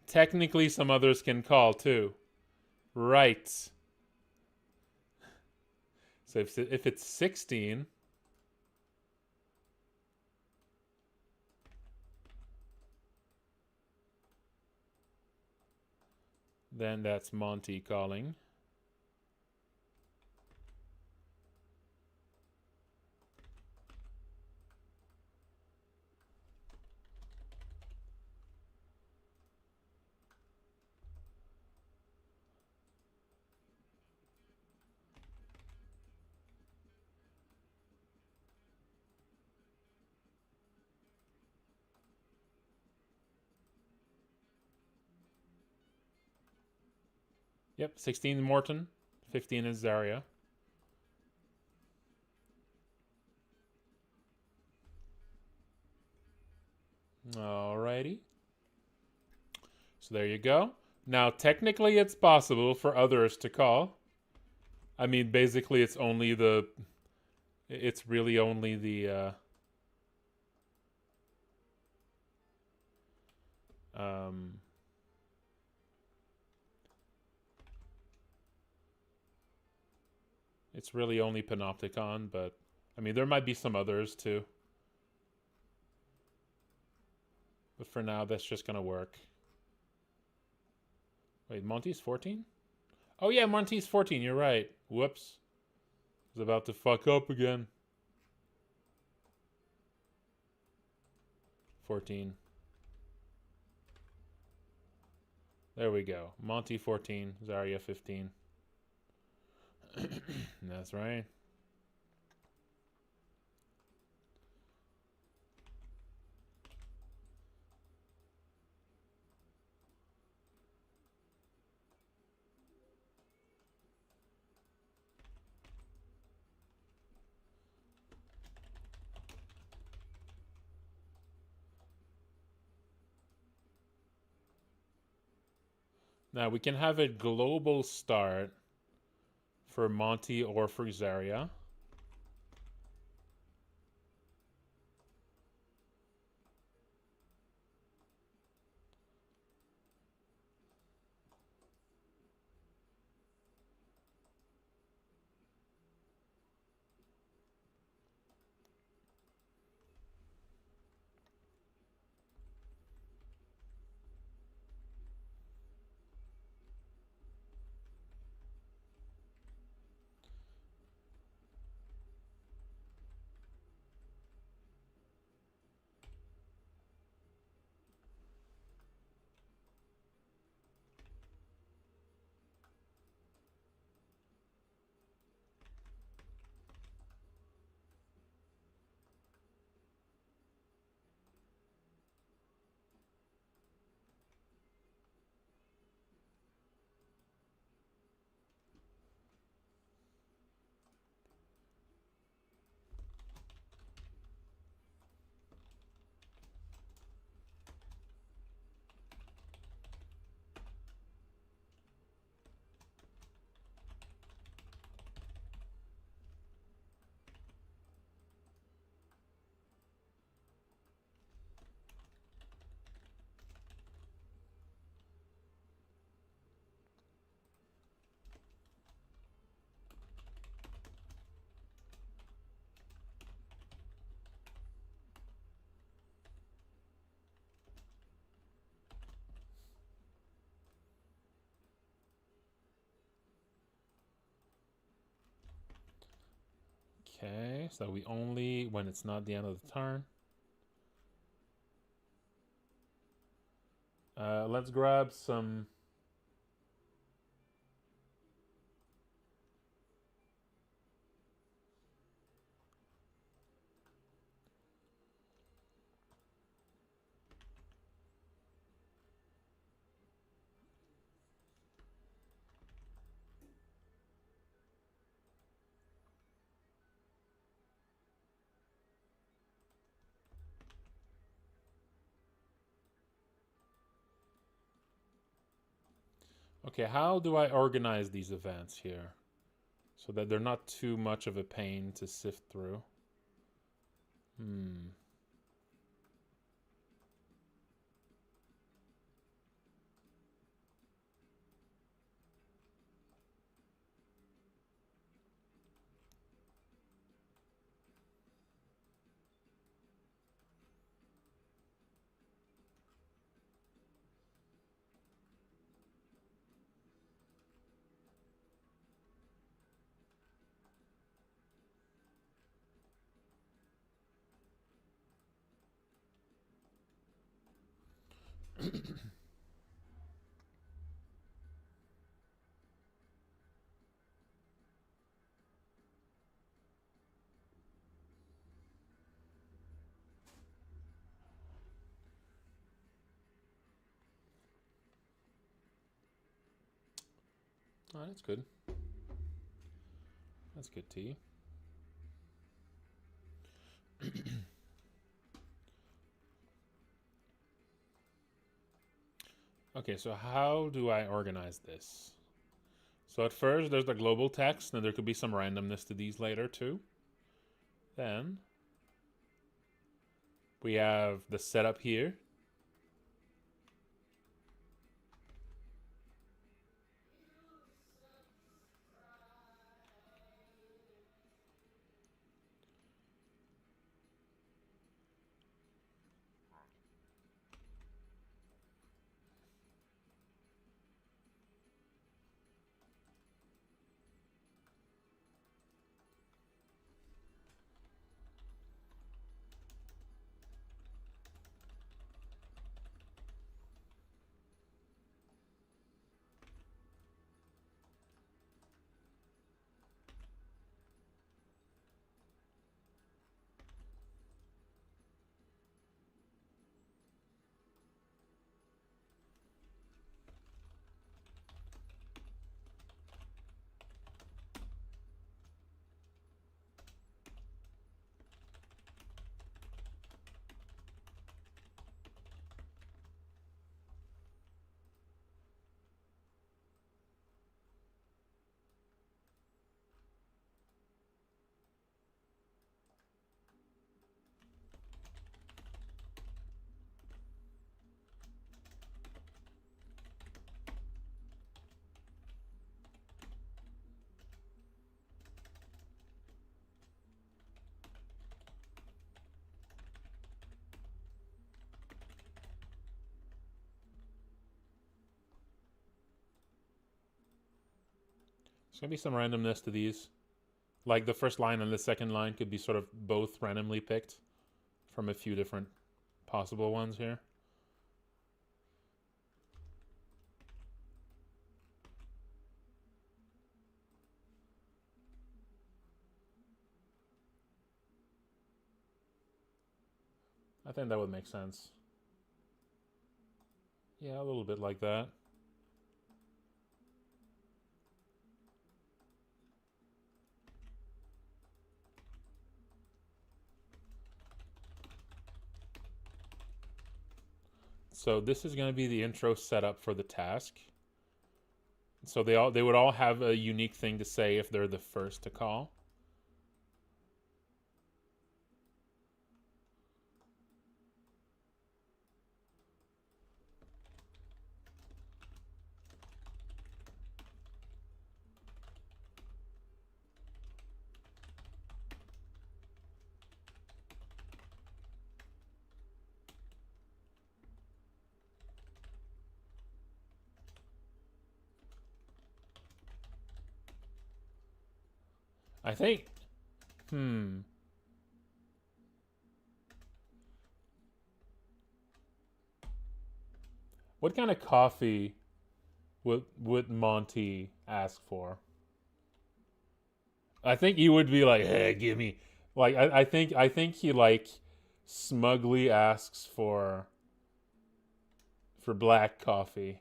Technically, some others can call too. Right. So if it's 16, then that's Monty calling. Yep, 16 Morton, 15 is Zarya. Alrighty. So there you go. Now, technically, it's possible for others to call. I mean, basically, it's really only the, it's really only Panopticon, but, I mean, there might be some others, too. But for now, that's just gonna work. Wait, Monty's 14? Oh yeah, Monty's 14, you're right. Whoops. I was about to fuck up again. 14. There we go. Monty 14, Zarya 15. That's right. Now we can have a global start for Monty or for Zarya. Okay, so we only when it's not the end of the turn. Let's grab some. Okay, how do I organize these events here so that they're not too much of a pain to sift through? Hmm. Oh, that's good. That's good tea. Okay, so how do I organize this? So at first, there's the global text, and there could be some randomness to these later too. Then we have the setup here. There's going to be some randomness to these. Like the first line and the second line could be sort of both randomly picked from a few different possible ones here. I think that would make sense. Yeah, a little bit like that. So this is going to be the intro setup for the task. So they would all have a unique thing to say if they're the first to call. I think, what kind of coffee would Monty ask for? I think he would be like, "Hey, give me." Like I think he like smugly asks for black coffee.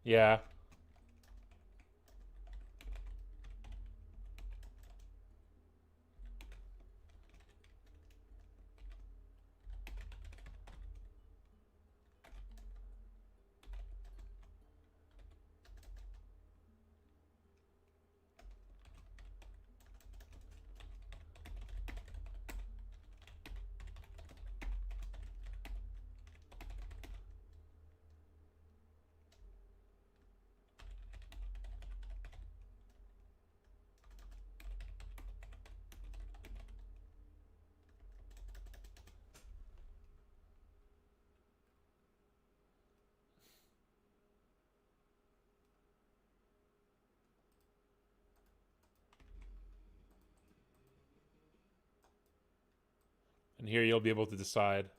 Yeah. And here you'll be able to decide.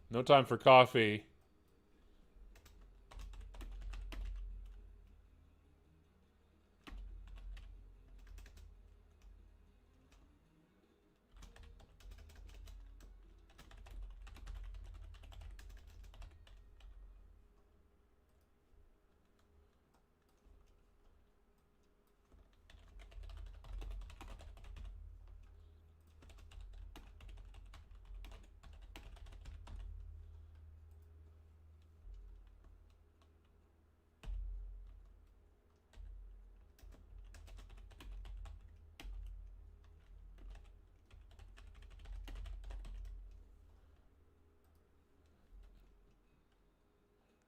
No time for coffee.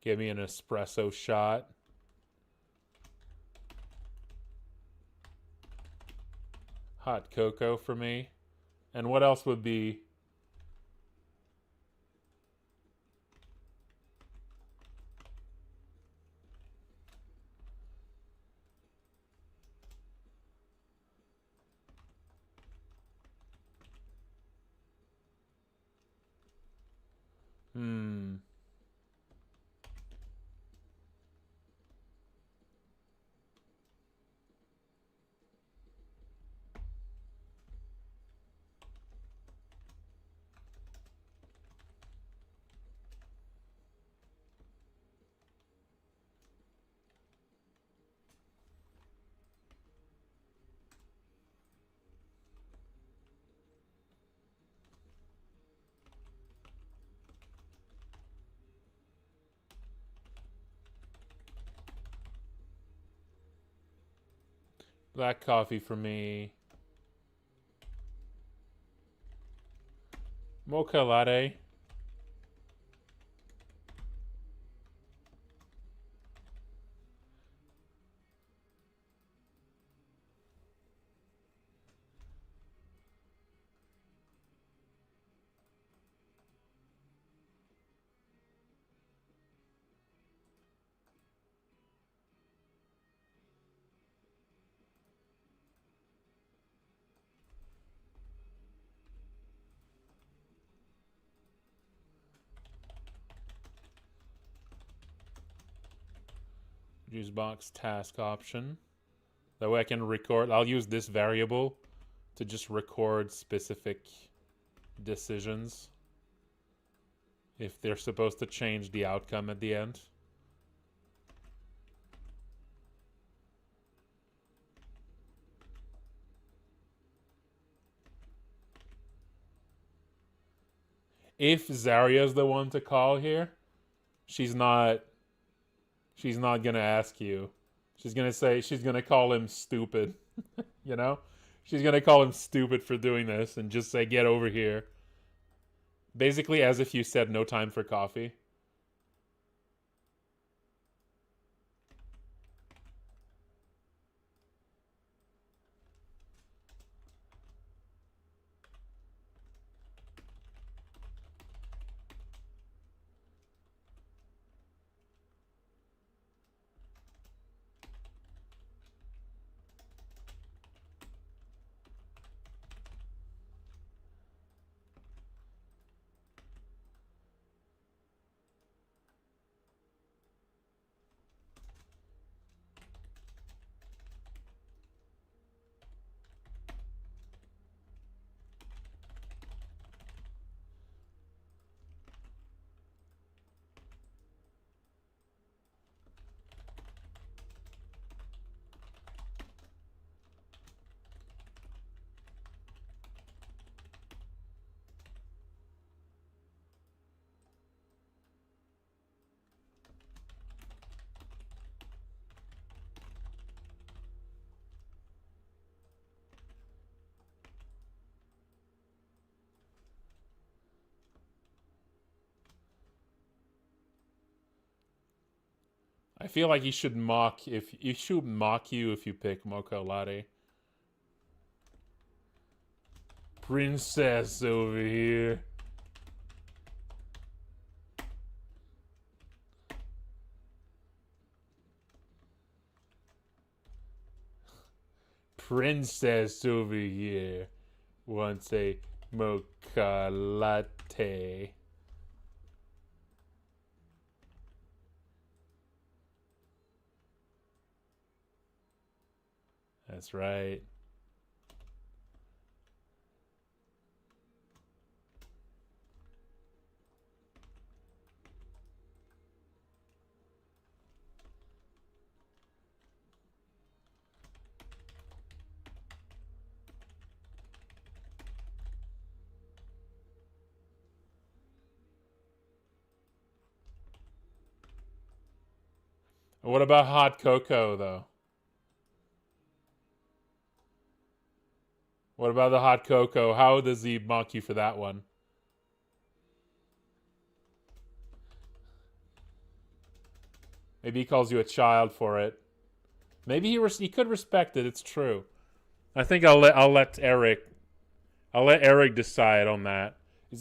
Give me an espresso shot. Hot cocoa for me. And what else would be? Black coffee for me. Mocha latte. JUICEBOX task option. That way I can record. I'll use this variable to just record specific decisions if they're supposed to change the outcome at the end. If Zarya's the one to call here, she's not gonna ask you. She's gonna call him stupid. You know? She's gonna call him stupid for doing this and just say, get over here. Basically as if you said no time for coffee. I feel like he should mock you if you pick Mocha Latte. Princess over here. Princess over here wants a mocha latte. That's right. What about hot cocoa, though? What about the hot cocoa? How does he mock you for that one? Maybe he calls you a child for it. Maybe he could respect it. It's true. I think I'll let Eric decide on that.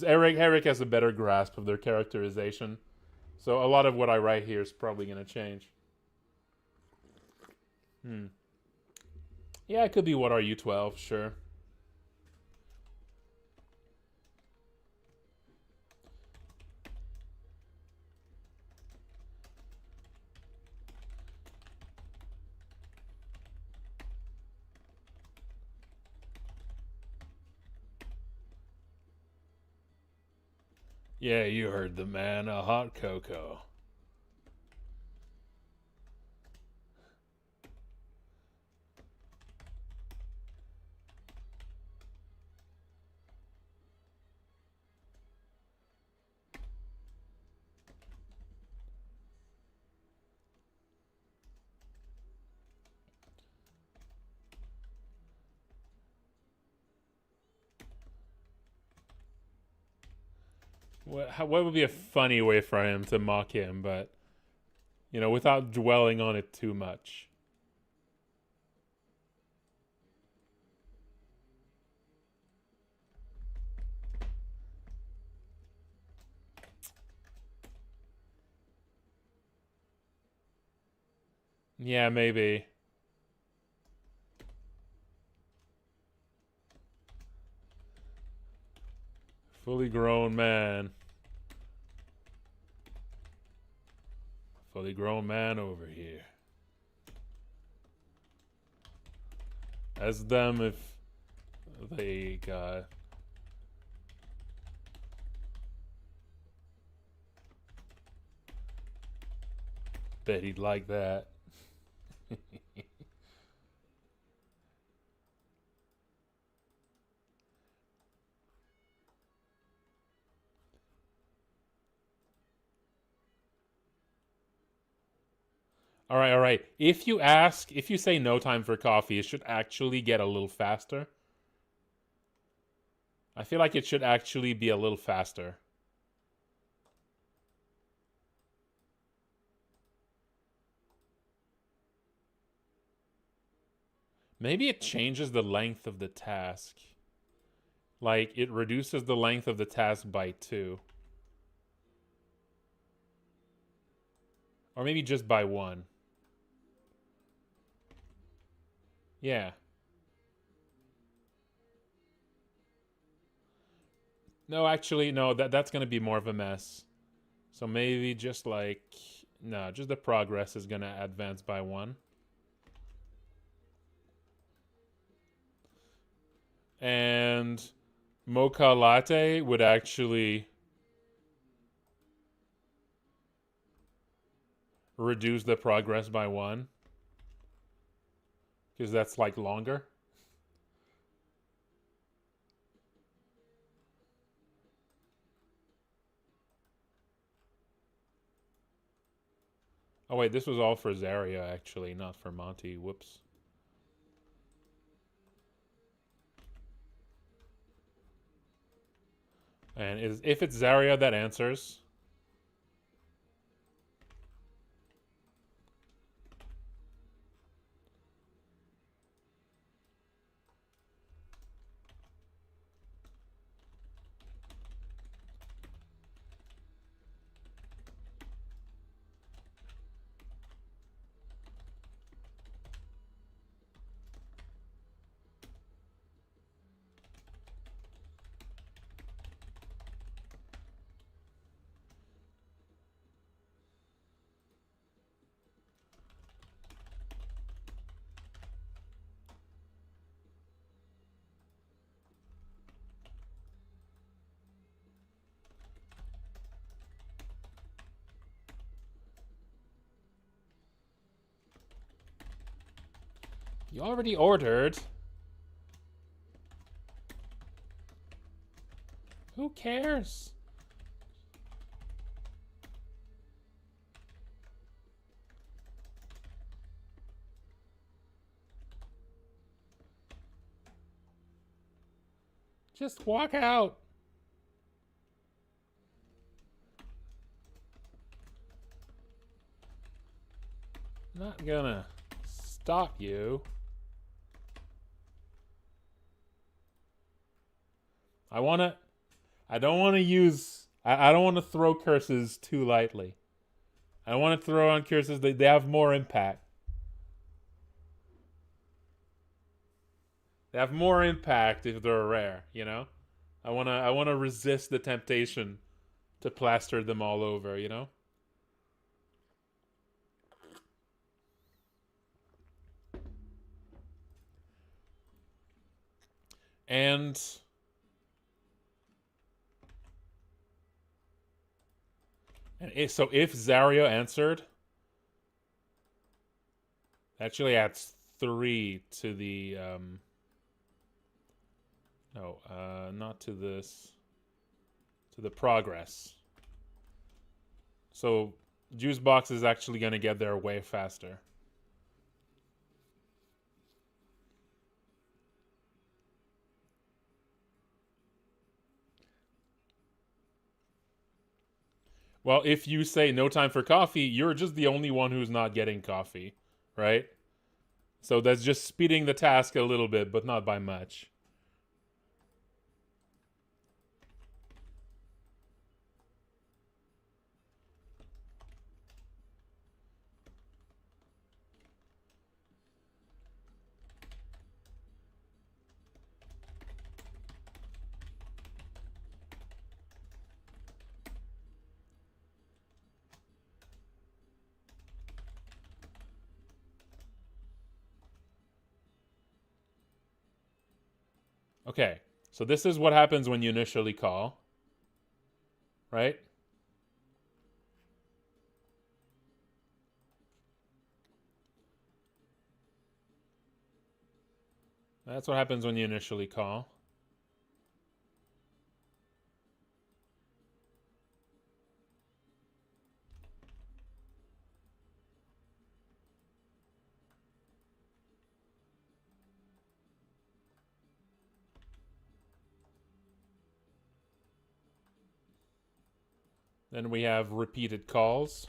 Eric has a better grasp of their characterization, so a lot of what I write here is probably going to change. Yeah, it could be what are you 12, sure. Yeah, you heard the man, a hot cocoa. What would be a funny way for him to mock him, but, you know, without dwelling on it too much? Yeah, maybe. Fully grown man. Fully grown man over here. Ask them if they got... Bet he'd like that. All right, all right. If you say no time for coffee, it should actually get a little faster. I feel like it should actually be a little faster. Maybe it changes the length of the task. Like, it reduces the length of the task by 2. Or maybe just by 1. Yeah. No, actually, no, that's going to be more of a mess. So maybe just like... No, just the progress is going to advance by 1. And mocha latte would actually reduce the progress by 1. Because that's like longer. Oh wait, this was all for Zaria actually, not for Monty. Whoops. And if it's Zaria that answers... You already ordered. Who cares? Just walk out. Not gonna stop you. I don't want to use... I don't want to throw curses too lightly. I want to throw on curses that they have more impact. They have more impact if they're rare, you know? I want to resist the temptation to plaster them all over, you know? And so if Zario answered, actually adds 3 to the no, not to this, to the progress. So JUICEBOX is actually going to get there way faster. Well, if you say no time for coffee, you're just the only one who's not getting coffee, right? So that's just speeding the task a little bit, but not by much. Okay, so this is what happens when you initially call, right? That's what happens when you initially call. Then we have repeated calls.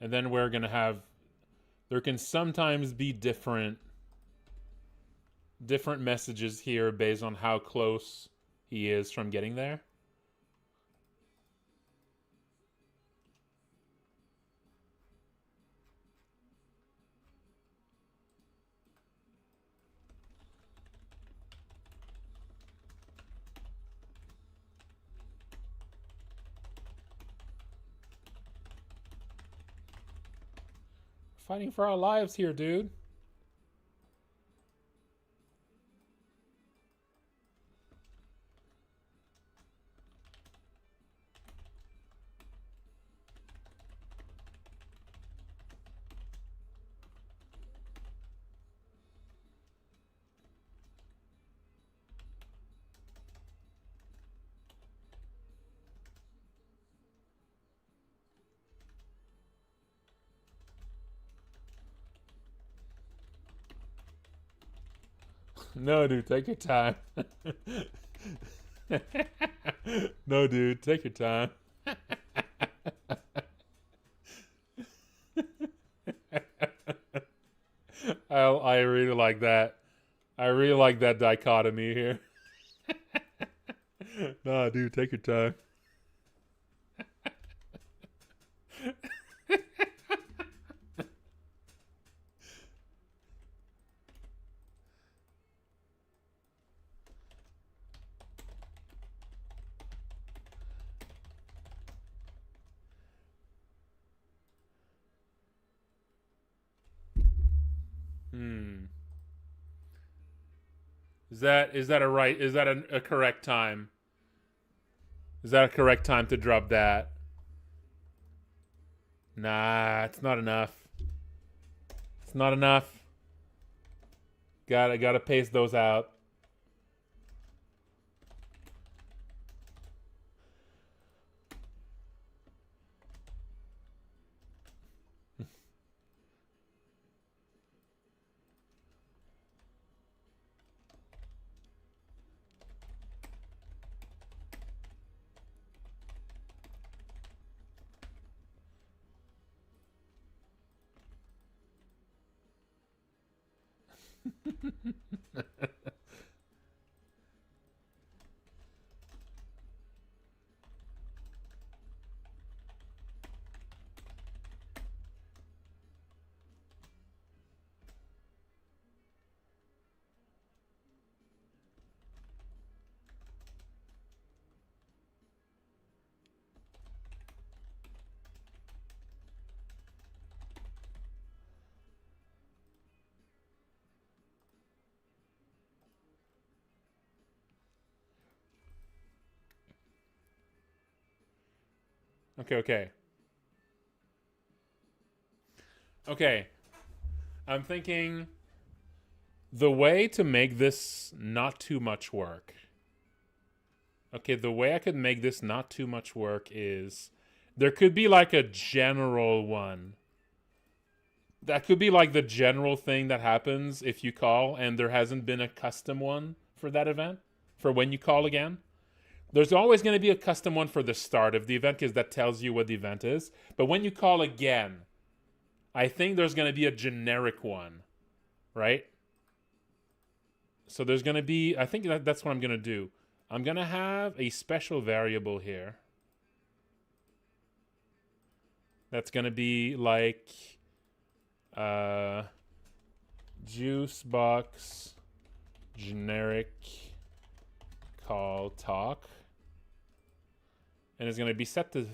And then we're going to have, there can sometimes be different messages here based on how close he is from getting there. Fighting for our lives here, dude. No, dude, take your time. No, dude, take your time. I really like that. I really like that dichotomy here. Nah, dude, take your time. Is that a correct time? Is that a correct time to drop that? Nah, it's not enough. It's not enough. Gotta pace those out. Okay. Okay. I'm thinking the way to make this not too much work. Okay, the way I could make this not too much work is there could be like a general one. That could be like the general thing that happens if you call and there hasn't been a custom one for that event, for when you call again. There's always going to be a custom one for the start of the event because that tells you what the event is. But when you call again, I think there's going to be a generic one, right? So there's going to be, I think that's what I'm going to do. I'm going to have a special variable here. That's going to be like JUICEBOX generic call talk. And it's going to be set to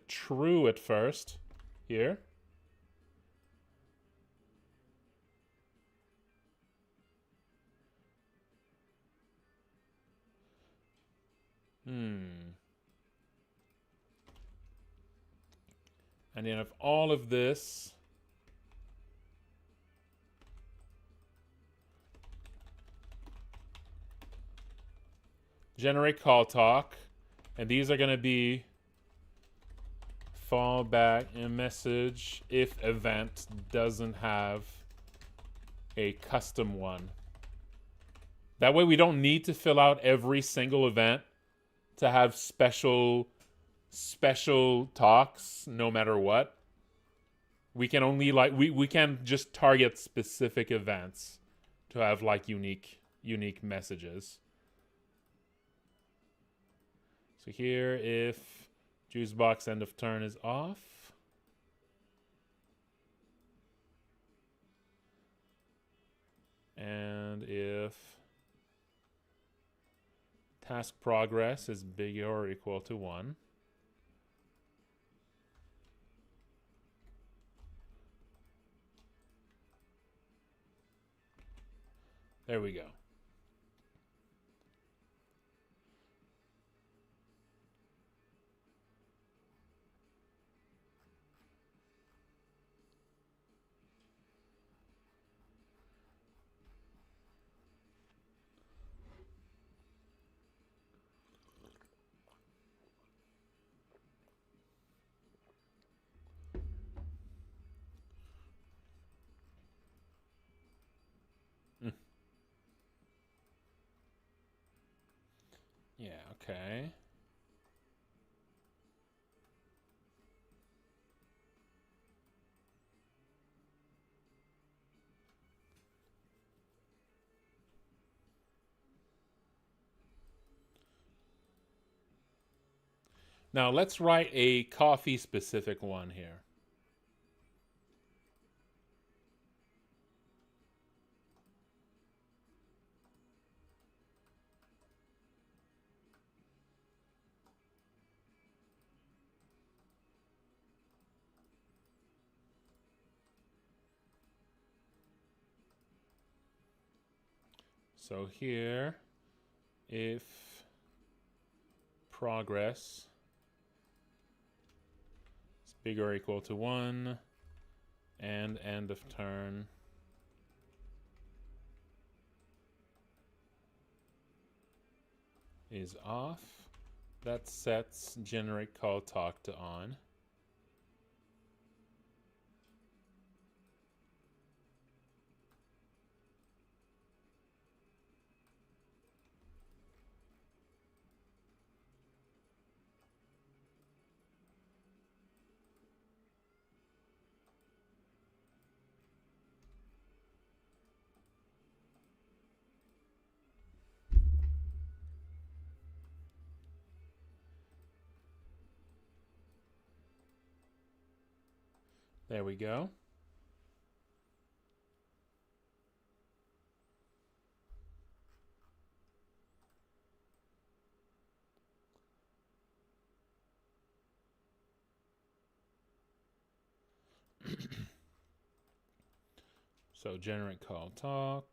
true at first here. And then if all of this generate call talk, and these are going to be fallback and message if event doesn't have a custom one. That way we don't need to fill out every single event to have special talks no matter what. We can only we can just target specific events to have like unique messages. So here, if JUICEBOX end of turn is off, and if task progress is bigger or equal to 1, there we go. Yeah, okay. Now let's write a coffee specific one here. So here, if progress is bigger or equal to 1 and end of turn is off, that sets generate call talk to on. There we go. So generate call talk,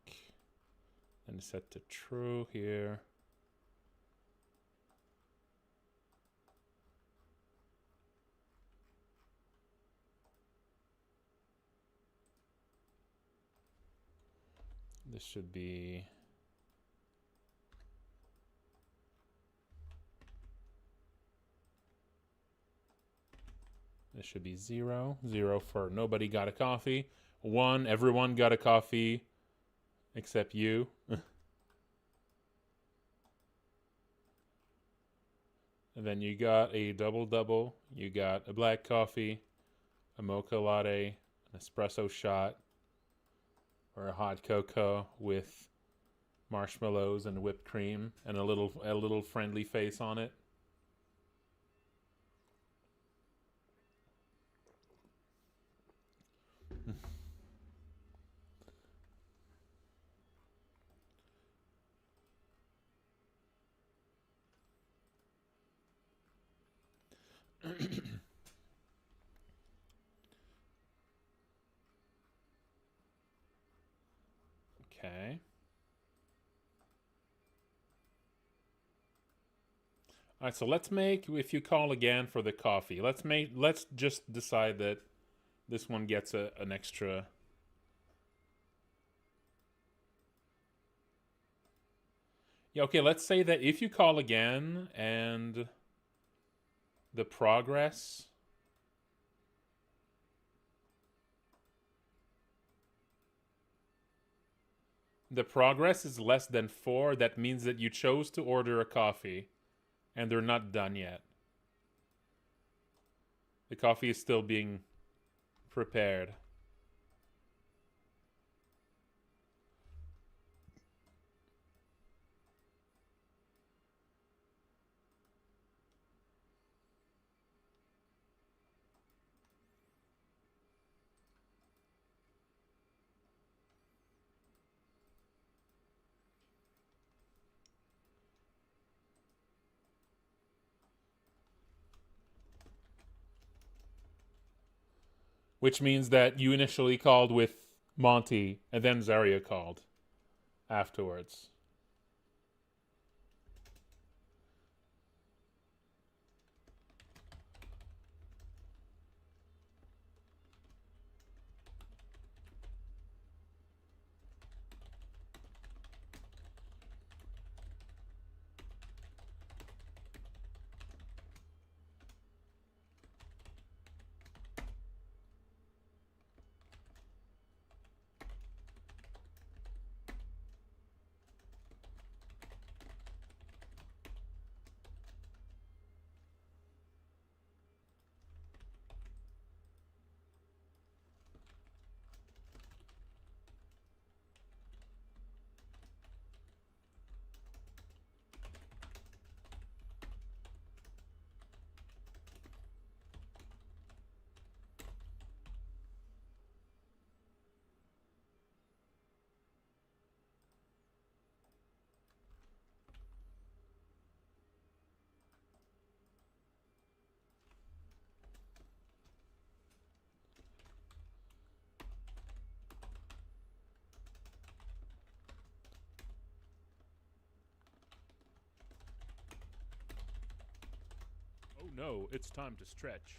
and set to true here. This should be zero. 0 for nobody got a coffee. 1, everyone got a coffee except you. And then you got a double. You got a black coffee, a mocha latte, an espresso shot, or a hot cocoa with marshmallows and whipped cream and a little friendly face on it. Okay. All right, so let's make, if you call again for the coffee, let's just decide that this one gets an extra. Yeah, okay, let's say that if you call again and the progress is less than 4, that means that you chose to order a coffee and they're not done yet. The coffee is still being prepared. Which means that you initially called with Monty and then Zarya called afterwards. Oh no, it's time to stretch.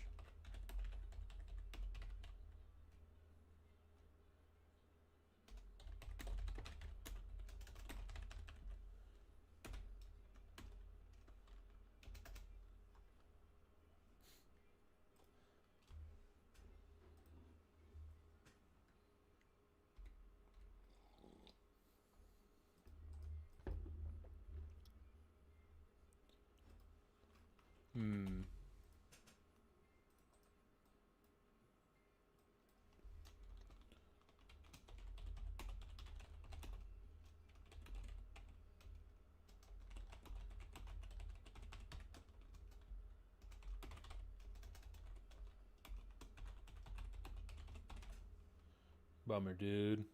Hmm. Bummer, dude.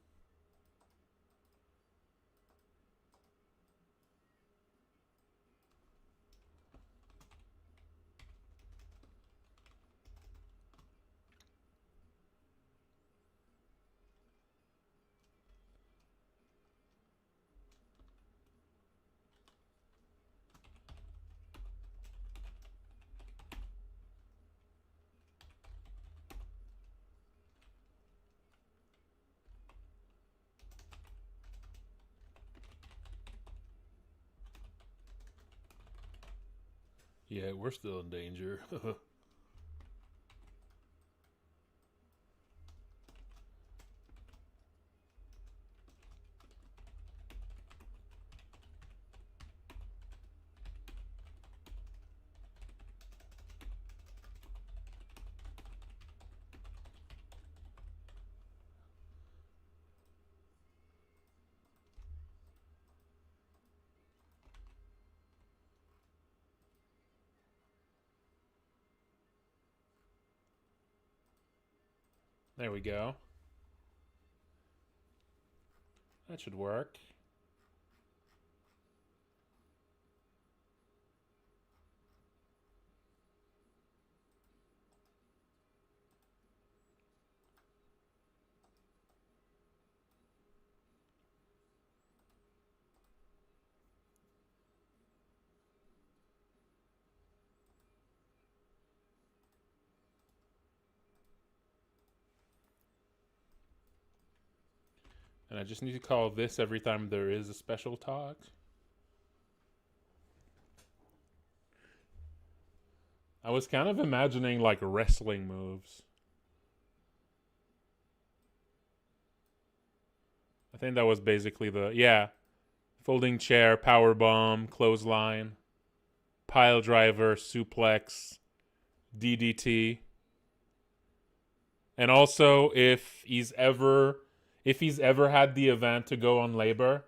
Yeah, we're still in danger. There we go. That should work. And I just need to call this every time there is a special talk. I was kind of imagining like wrestling moves. I think that was basically folding chair, power bomb, clothesline, pile driver, suplex, DDT. And also if he's ever had the event to go on labor,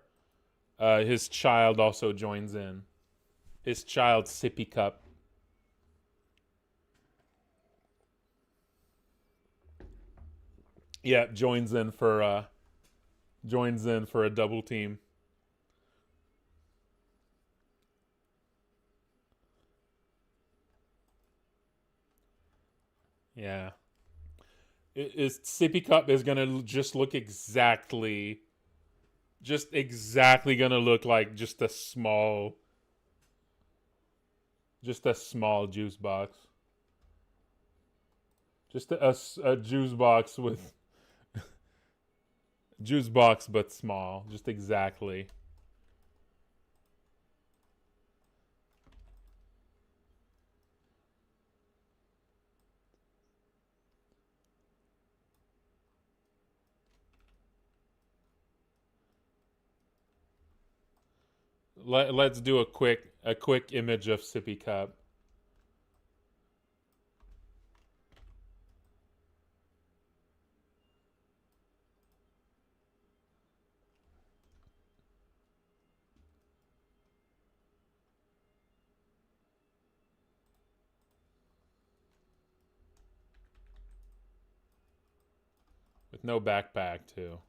his child also joins in. His child Sippy Cup. Yeah, joins in for a double team. Yeah. Sippy Cup is gonna just look exactly gonna look like just a small juice box. Just a juice box with juice box but small. Just exactly. Let's do a quick image of Sippy Cup. With no backpack too.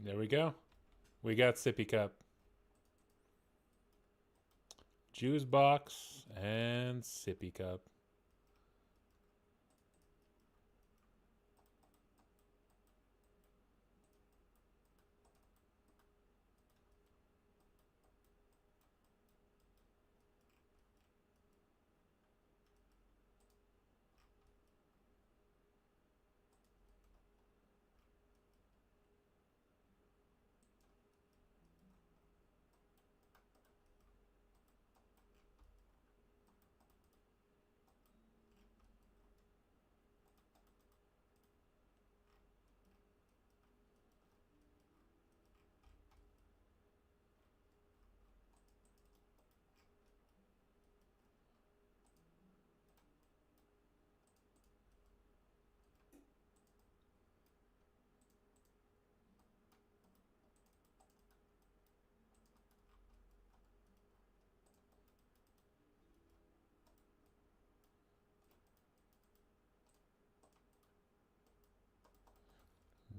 There we go. We got Sippy Cup. Juice Box and Sippy Cup.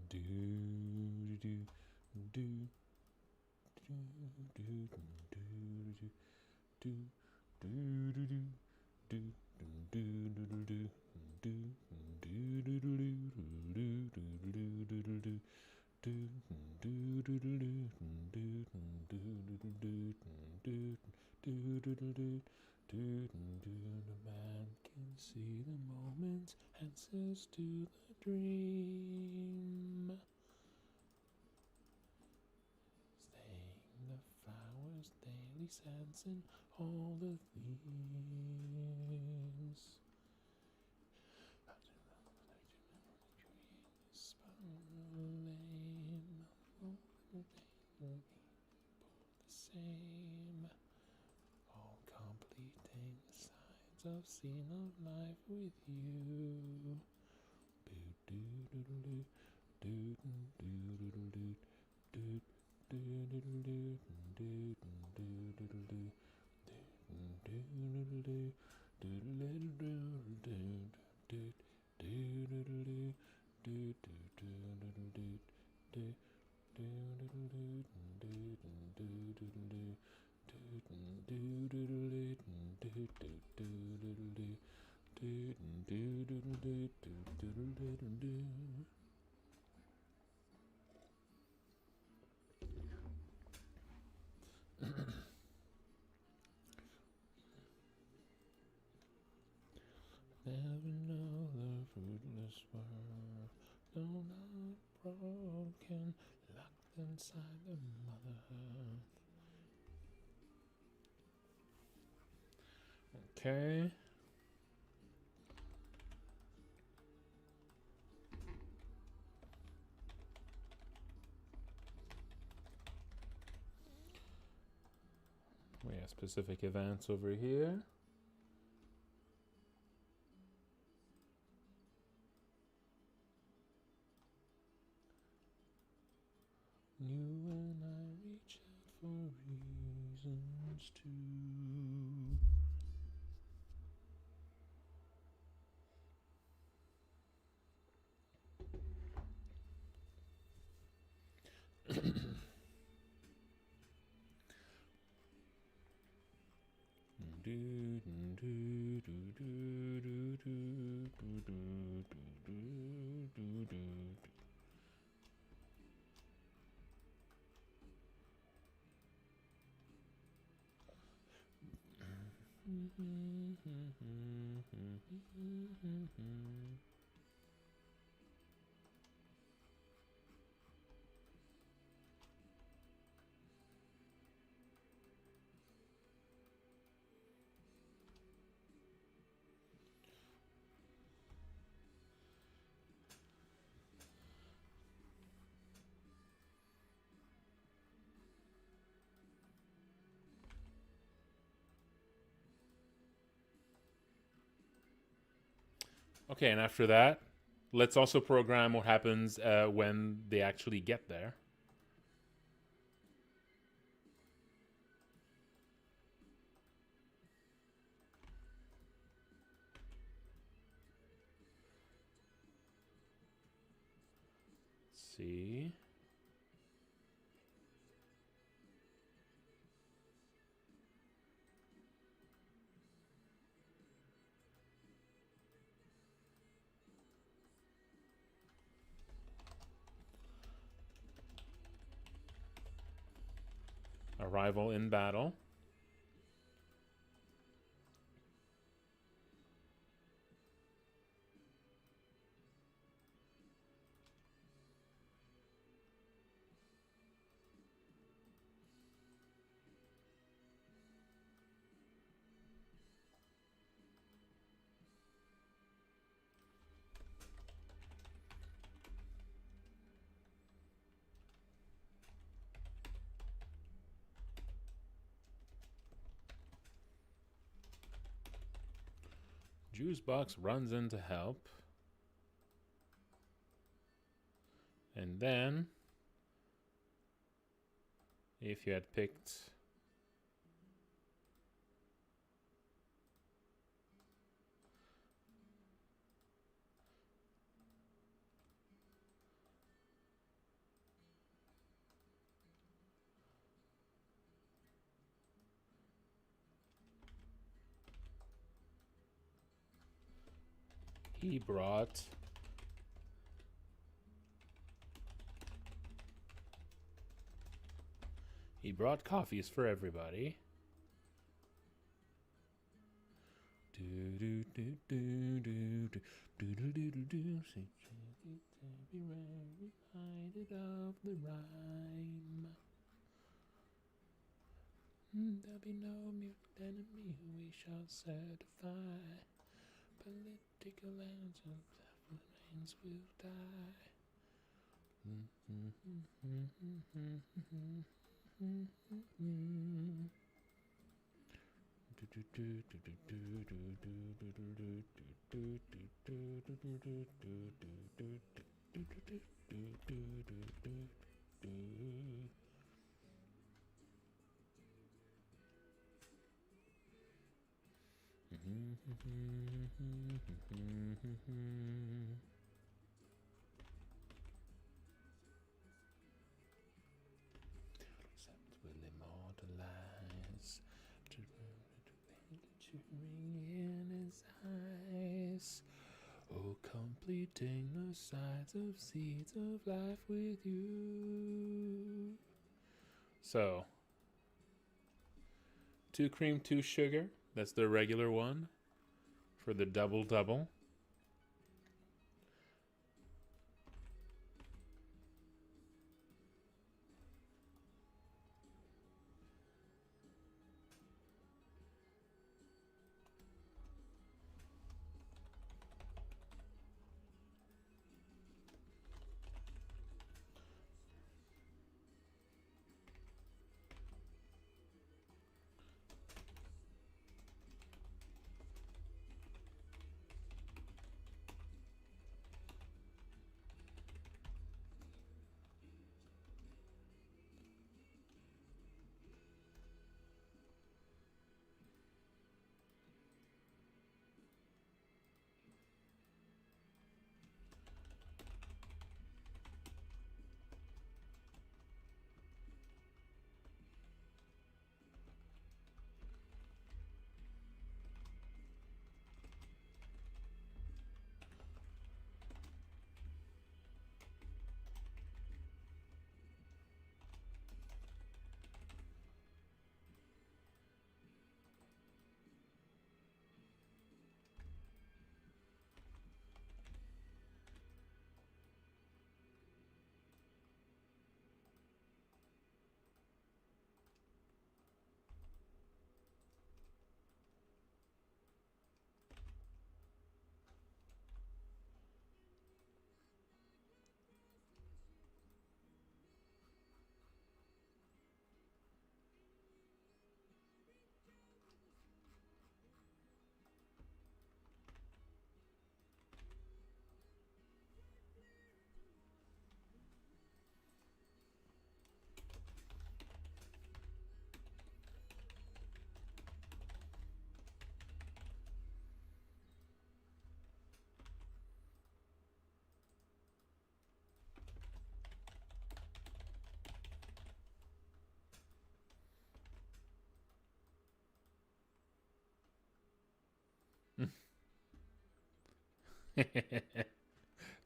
Do do do do do do the man can see the moments, answers to the dream. Staying the flowers, daily sensing all the themes. The same, all completing the sides of scene of life with you. Never know the fruitless world, though not broken, locked inside the mother earth. Okay. We have specific events over here. You and I reach out for reasons to. Okay, and after that, let's also program what happens when they actually get there. Let's see. Arrival in battle. JUICEBOX runs in to help. And then, if you had picked he brought coffees for everybody. Reminded of the rhyme. There'll be no mutant enemy who we shall certify. Political answers, remains will die. Will immortalize to ring in his eyes. Oh, completing the sides of seeds of life with you. So, 2 cream, 2 sugar. That's the regular one for the double.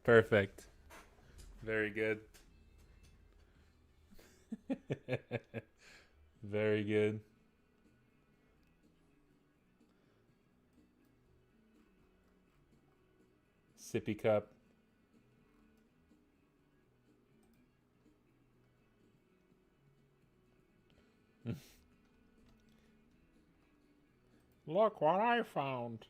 Perfect. Very good. Very good. Sippy cup. Look what I found.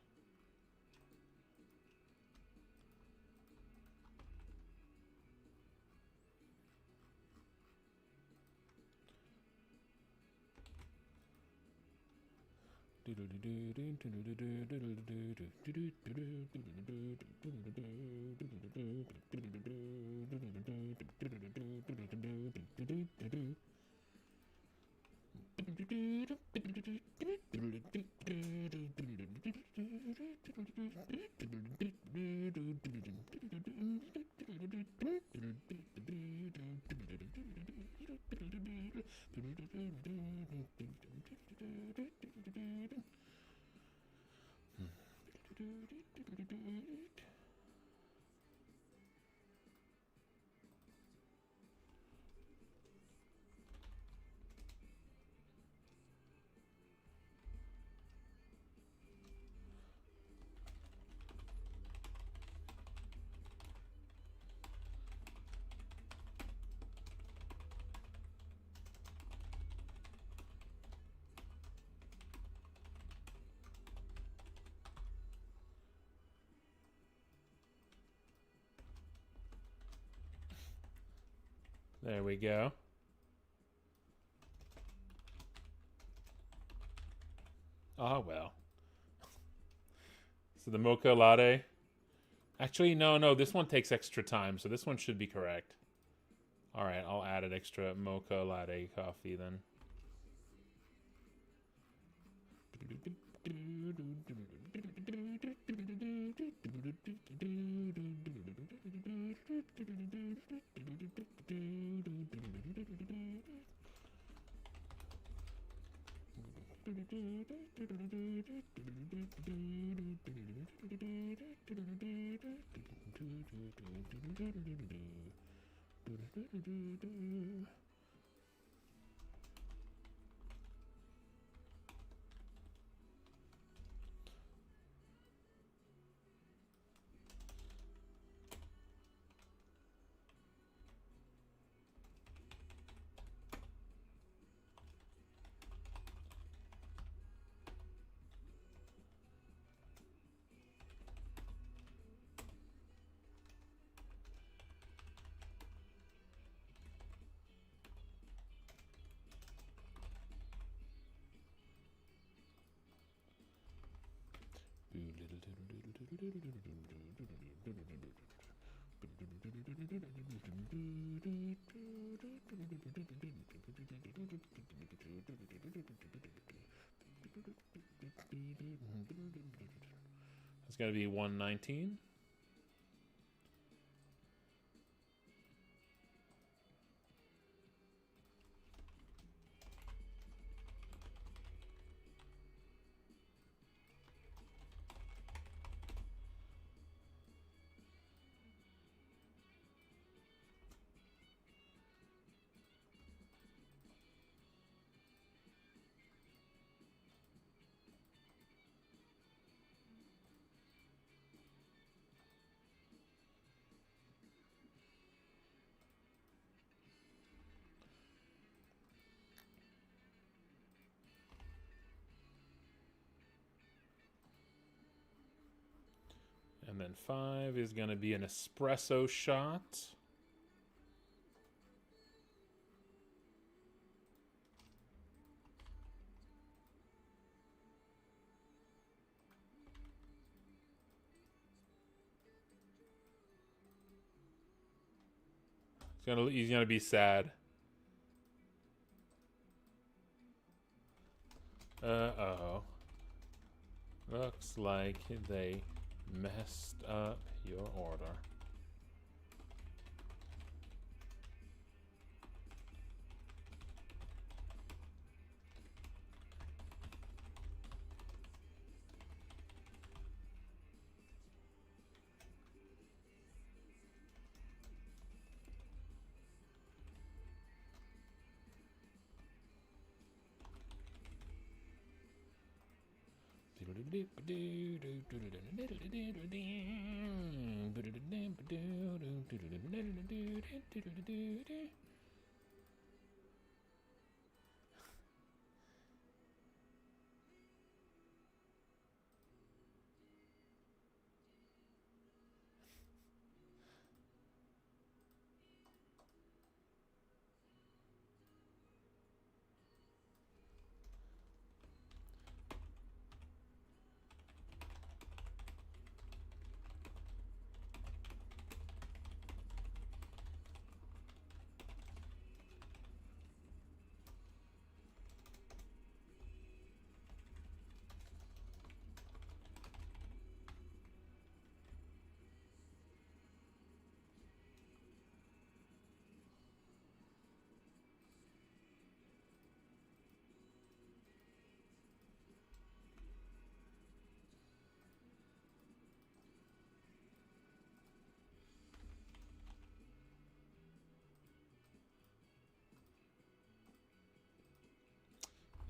There we go. Oh, well. So the mocha latte. Actually, no. This one takes extra time, so this one should be correct. All right, I'll add an extra mocha latte coffee then. It's going to be 119. And then 5 is going to be an espresso shot. He's gonna be sad. Uh-oh. Looks like they messed up your order.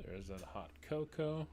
There's that hot cocoa.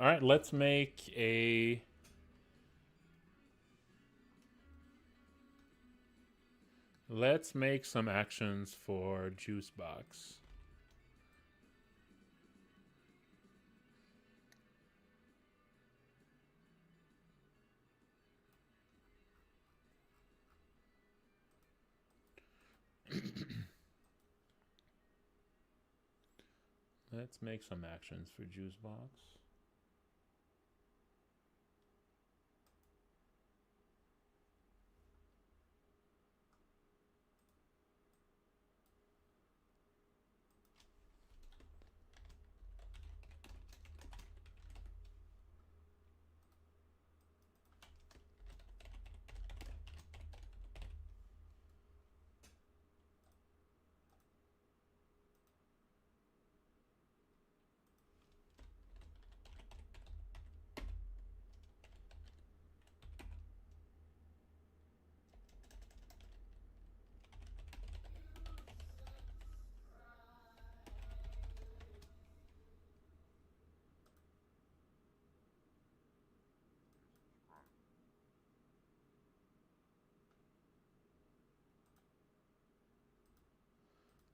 All right, let's make a... Let's make some actions for JUICEBOX. Let's make some actions for JUICEBOX.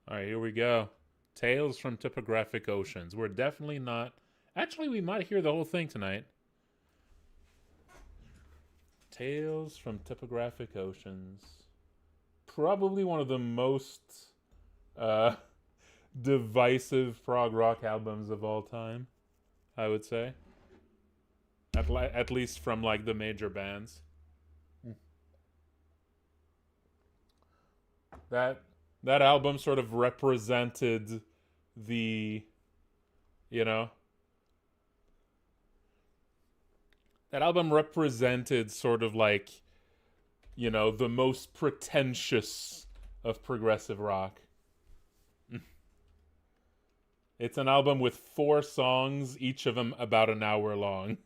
All right, here we go. Tales from Topographic Oceans. We're definitely not... Actually, we might hear the whole thing tonight. Tales from Topographic Oceans. Probably one of the most divisive prog rock albums of all time, I would say. At least from like the major bands. That album sort of represented the, you know, that album represented sort of like, you know, the most pretentious of progressive rock. It's an album with 4 songs, each of them about an hour long.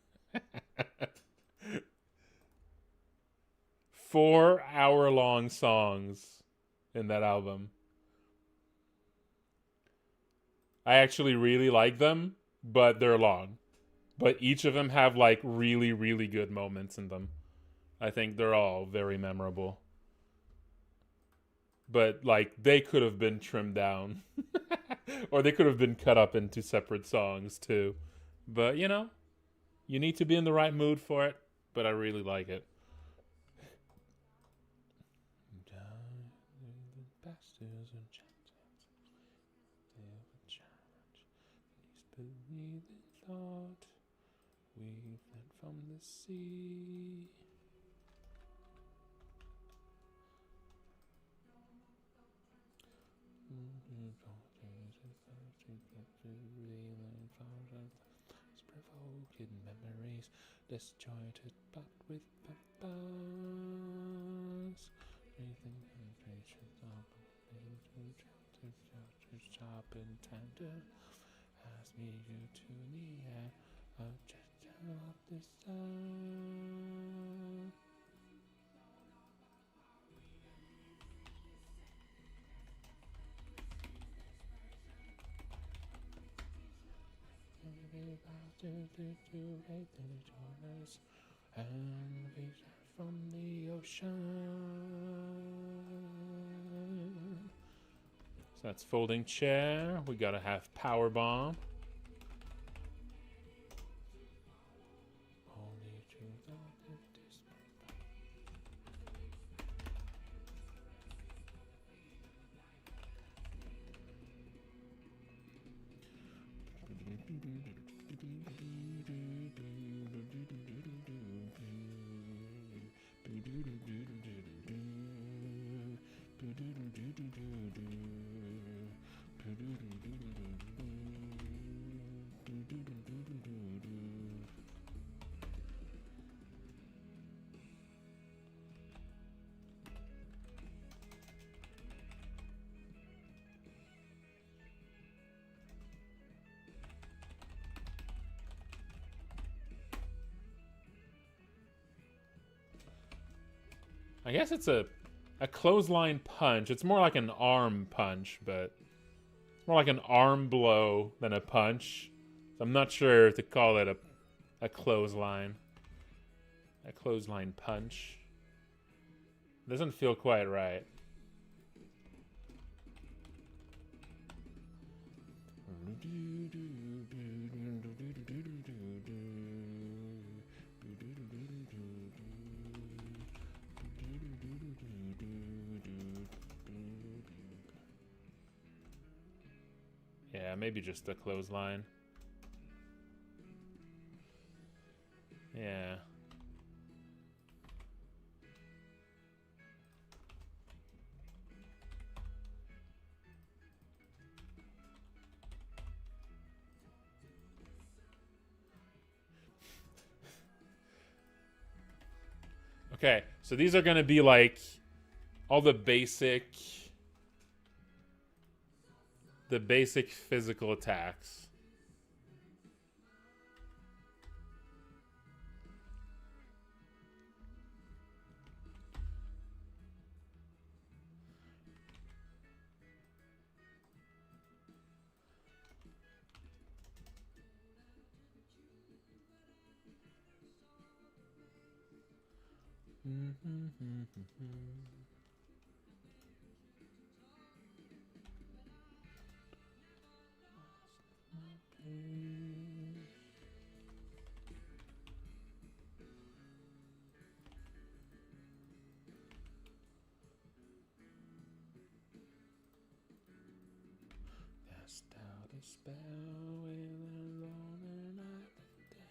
4-hour-long songs in that album. I actually really like them, but they're long. But each of them have like really, really good moments in them. I think they're all very memorable. But like they could have been trimmed down. Or they could have been cut up into separate songs too. But you know, you need to be in the right mood for it. But I really like it. We fled from the sea. Provoking memories, disjointed but with purpose. Breathing penetration, sharp and tender. As we go to the air, of the sun. And we from the ocean. So that's folding chair. We gotta have power bomb. I guess it's a clothesline punch. It's more like an arm punch, but it's more like an arm blow than a punch. So I'm not sure to call it a clothesline. A clothesline punch. Doesn't feel quite right. Yeah, maybe just a clothesline. Yeah. Okay, so these are gonna be like all the basic physical attacks. Cast out a spell with a lonely night of day.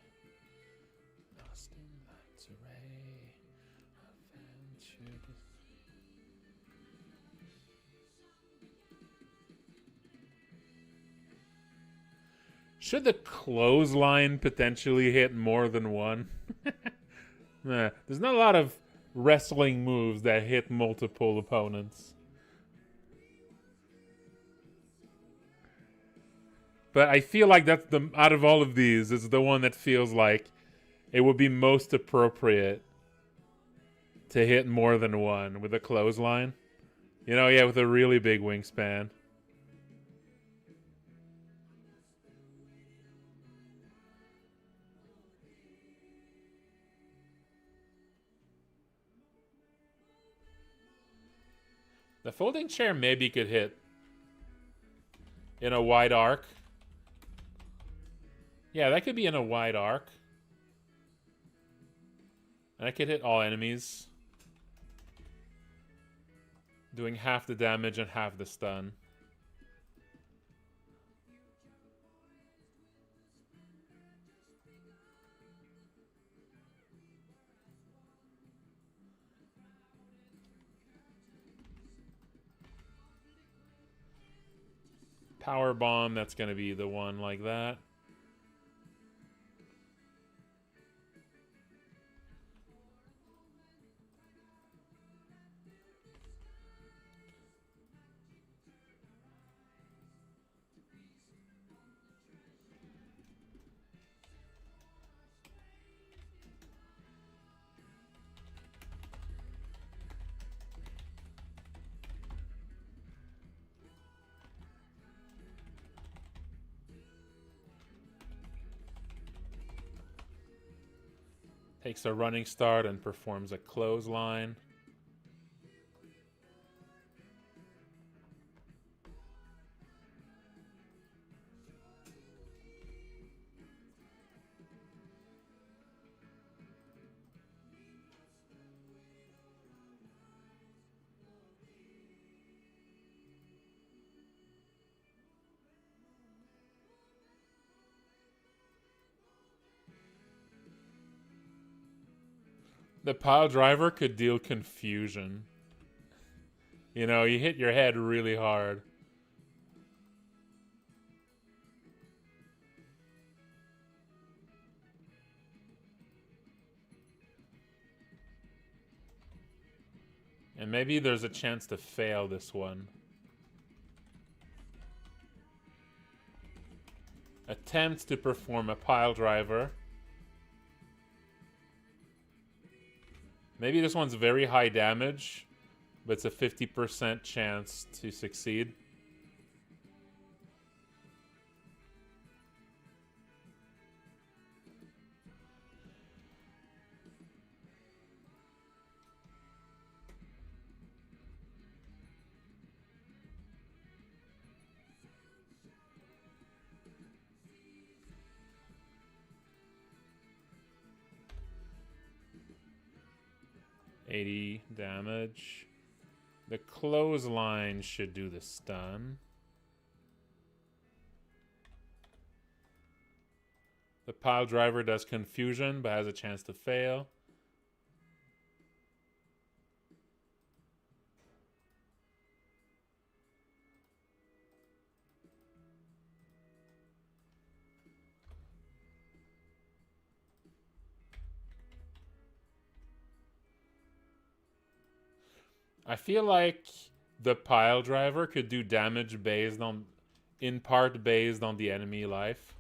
Lost in light's array, I ventured Should the clothesline potentially hit more than one? There's not a lot of wrestling moves that hit multiple opponents. But I feel like that's the out of all of these, is the one that feels like it would be most appropriate to hit more than one with a clothesline. You know, yeah, with a really big wingspan. The folding chair maybe could hit in a wide arc. Yeah, that could be in a wide arc. And I could hit all enemies, doing half the damage and half the stun. Power bomb, that's going to be the one like that. Takes a running start and performs a clothesline. The pile driver could deal confusion. You know, you hit your head really hard. And maybe there's a chance to fail this one. Attempts to perform a pile driver. Maybe this one's very high damage, but it's a 50% chance to succeed. $80 damage. The clothesline should do the stun. The pile driver does confusion, but has a chance to fail. I feel like the pile driver could do damage based on, in part based on the enemy life.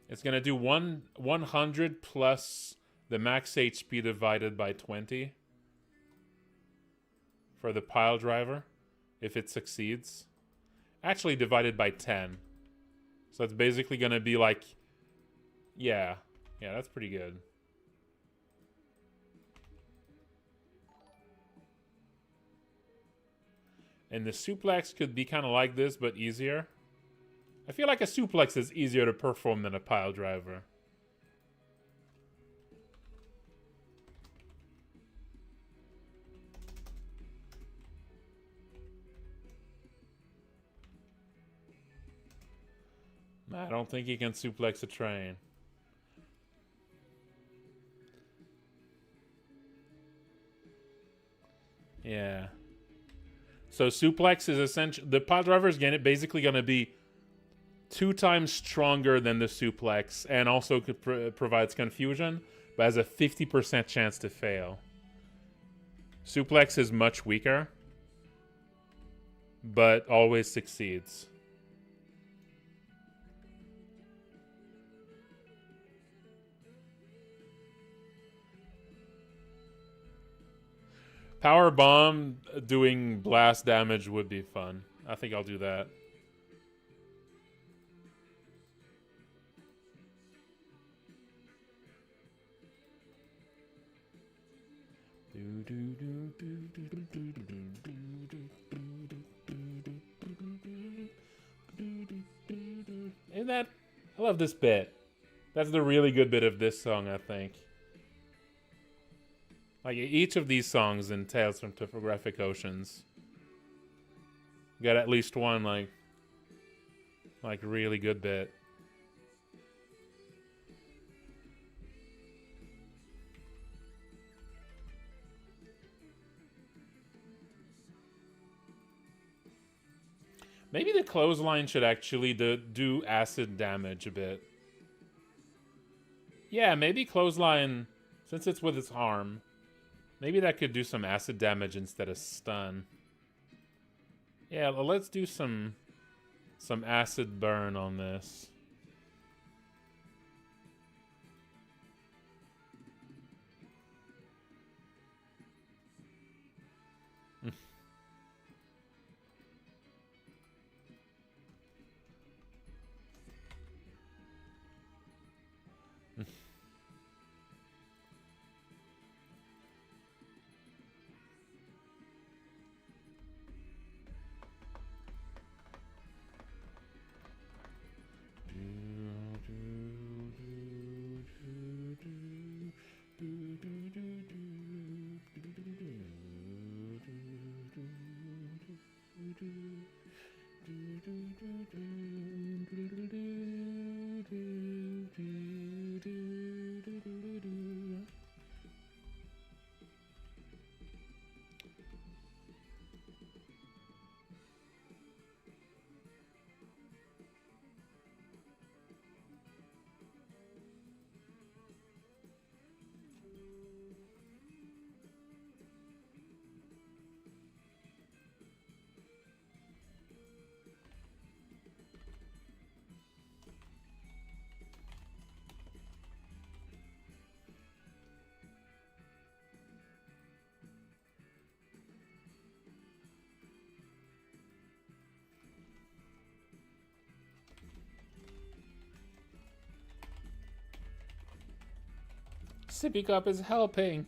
It's going to do 100 plus the max HP divided by 20 for the pile driver, if it succeeds. Actually divided by 10. So it's basically going to be like, yeah, that's pretty good. And the suplex could be kind of like this, but easier. I feel like a suplex is easier to perform than a pile driver. I don't think he can suplex a train. Yeah. So suplex is essentially... The pile driver is basically going to be 2 times stronger than the suplex and also provides confusion, but has a 50% chance to fail. Suplex is much weaker, but always succeeds. Power bomb doing blast damage would be fun. I think I'll do that. Ain't that? I love this bit. That's the really good bit of this song, I think. Like, each of these songs in Tales from Topographic Oceans got at least one, like really good bit. Maybe the clothesline should actually do acid damage a bit. Yeah, maybe clothesline, since it's with its arm, maybe that could do some acid damage instead of stun. Yeah, well, let's do some acid burn on this. Sippy Cup is helping.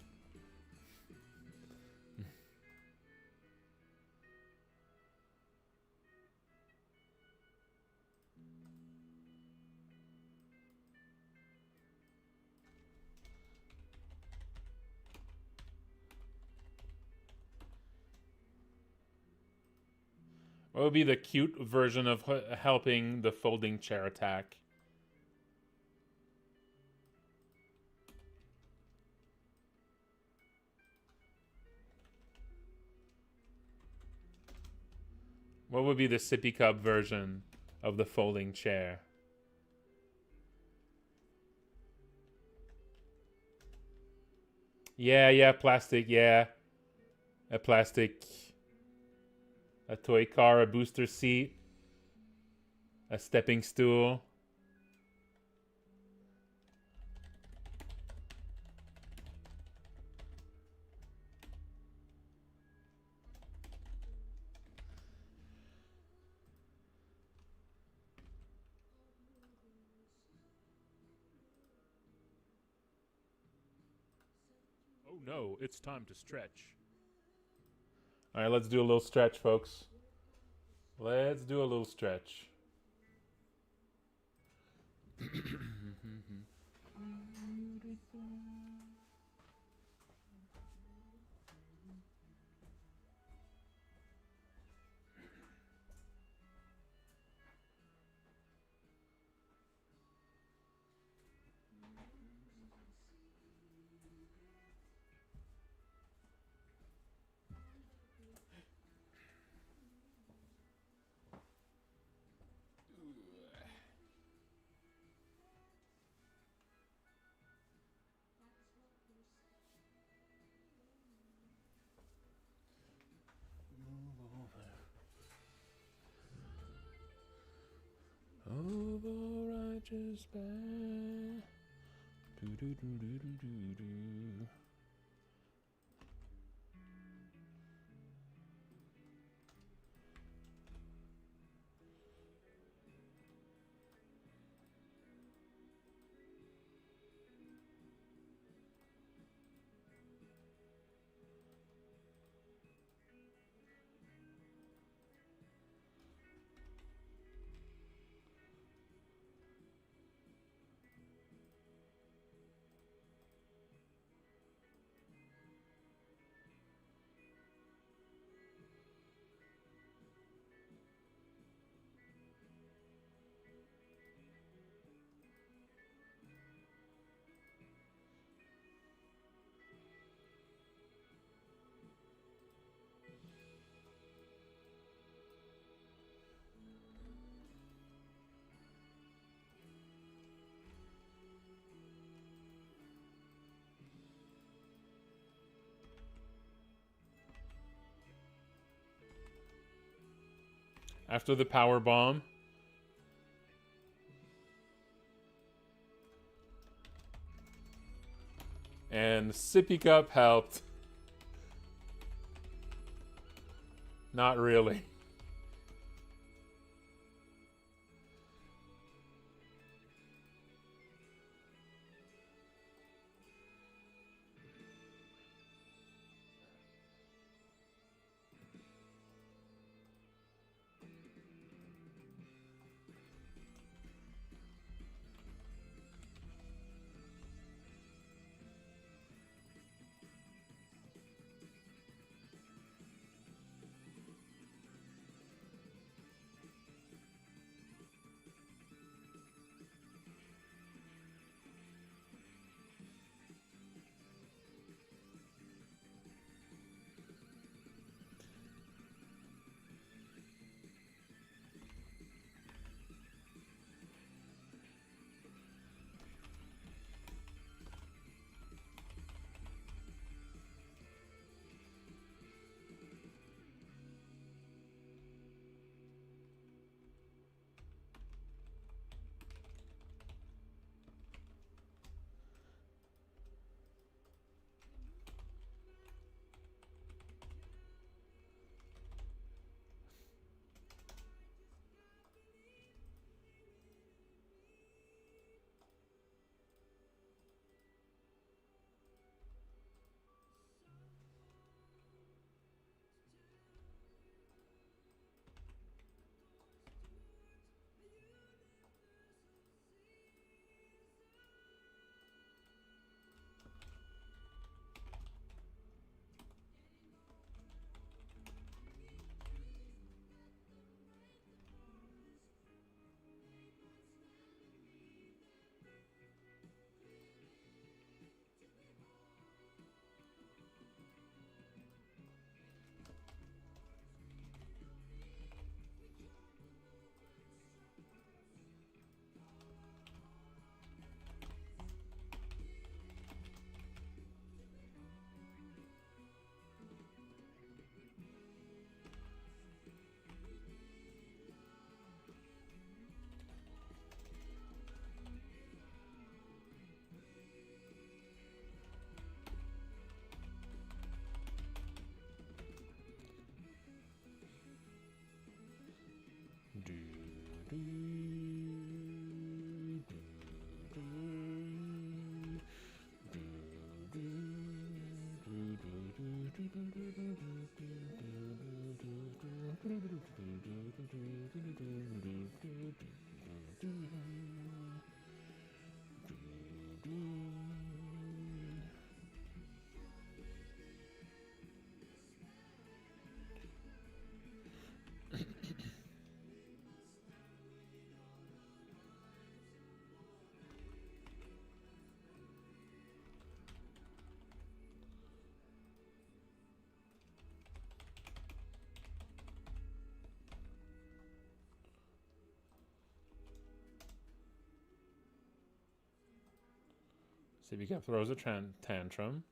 What would be the cute version of helping the folding chair attack? What would be the sippy cup version of the folding chair? Yeah, plastic, yeah. A plastic, a toy car, a booster seat, a stepping stool. Oh no, it's time to stretch. All right, let's do a little stretch, folks. Let's do a little stretch. Over righteous path. Do. After the power bomb. And sippy cup helped. Not really. Sippy Cup throws a tantrum.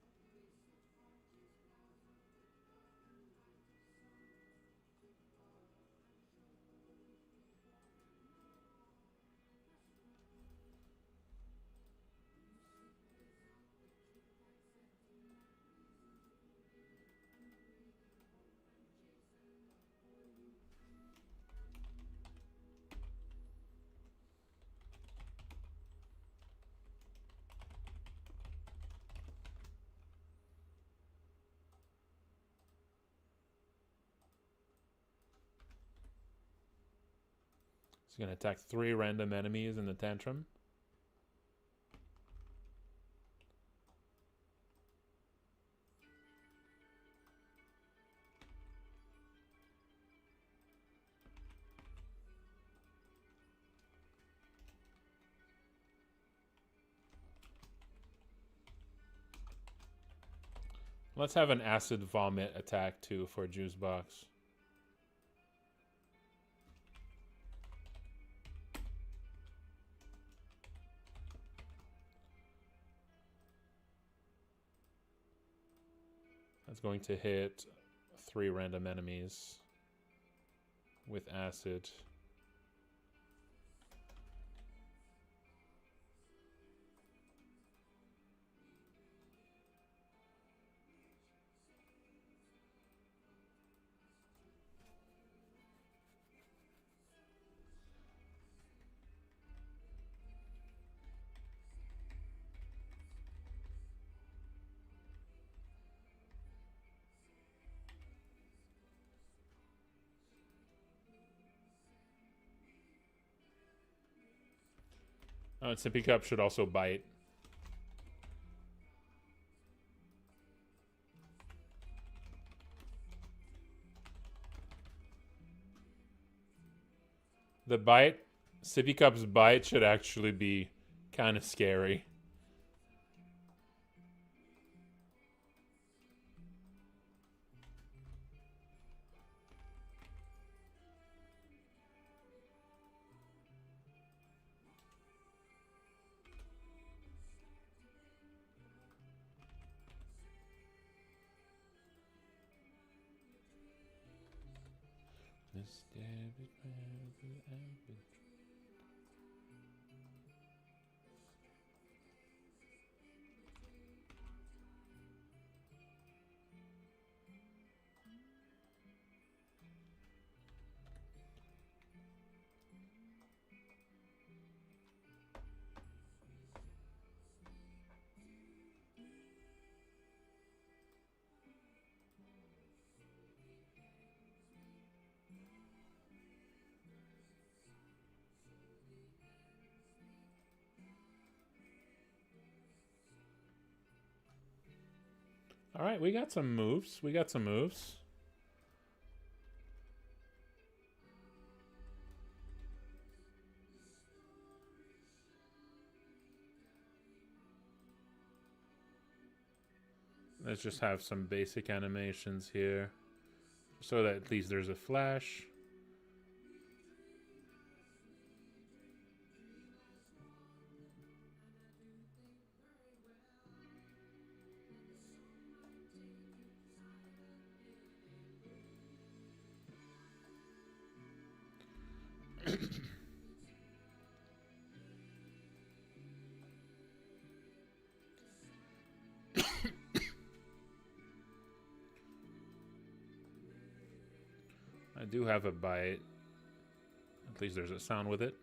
He's going to attack 3 random enemies in the tantrum. Let's have an acid vomit attack too for JUICEBOX. That's going to hit 3 random enemies with acid. Oh, Sippy Cup should also bite. The bite, Sippy Cup's bite should actually be kind of scary. All right, we got some moves. Let's just have some basic animations here so that at least there's a flash. I do have a bite. At least there's a sound with it.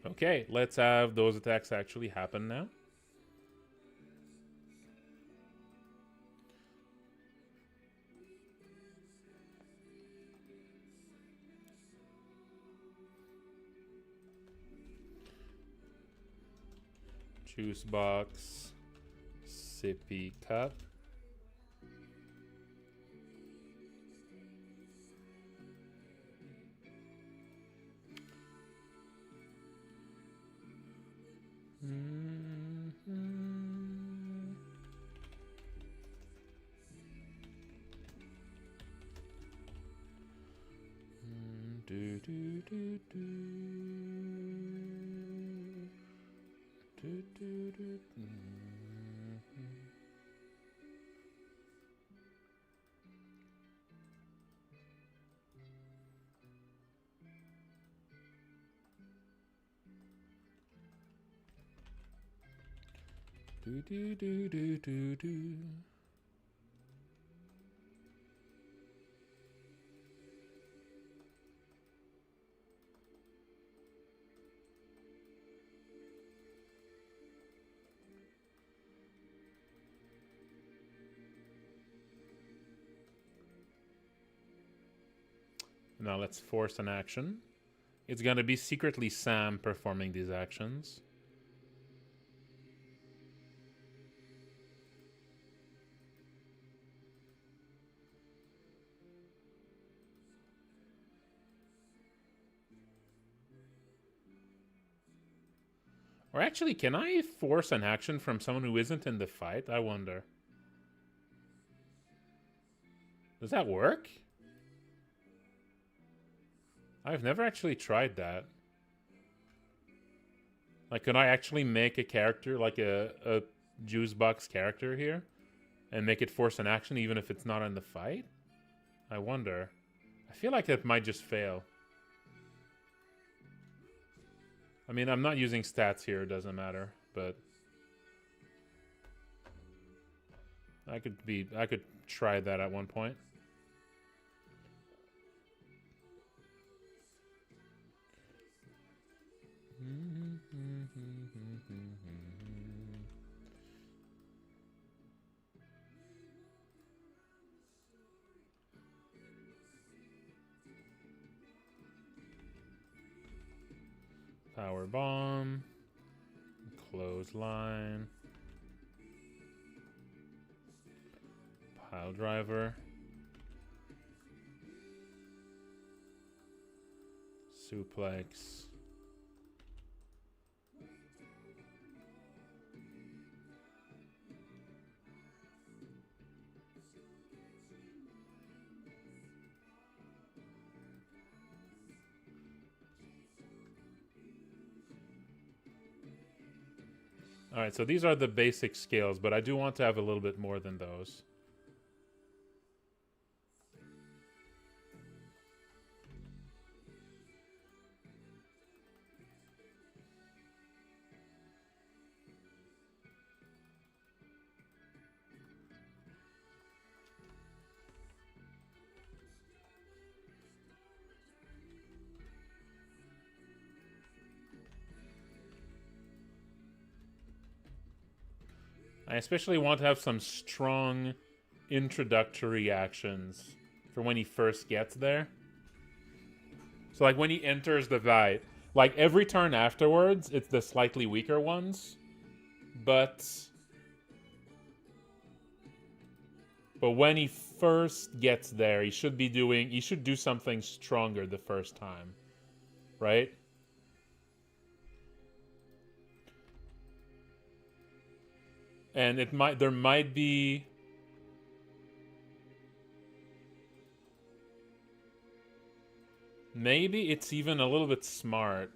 Okay, let's have those attacks actually happen now. JUICEBOX, Sippy Cup. Do, do, do, do. Do, do, do, do. Do, do, do, do, do, do. Now let's force an action. It's going to be secretly Sam performing these actions. Or actually, can I force an action from someone who isn't in the fight? I wonder. Does that work? I've never actually tried that. Like, could I actually make a character, like a JUICEBOX character here? And make it force an action even if it's not in the fight? I wonder. I feel like it might just fail. I mean, I'm not using stats here, it doesn't matter, but I could try that at one point. Power bomb, clothesline, pile driver, suplex, Alright, so these are the basic skills, but I do want to have a little bit more than those. I especially want to have some strong introductory actions for when he first gets there. So like when he enters the fight, like every turn afterwards, it's the slightly weaker ones. But when he first gets there, he should do something stronger the first time. Right? And there might be maybe it's even a little bit smart.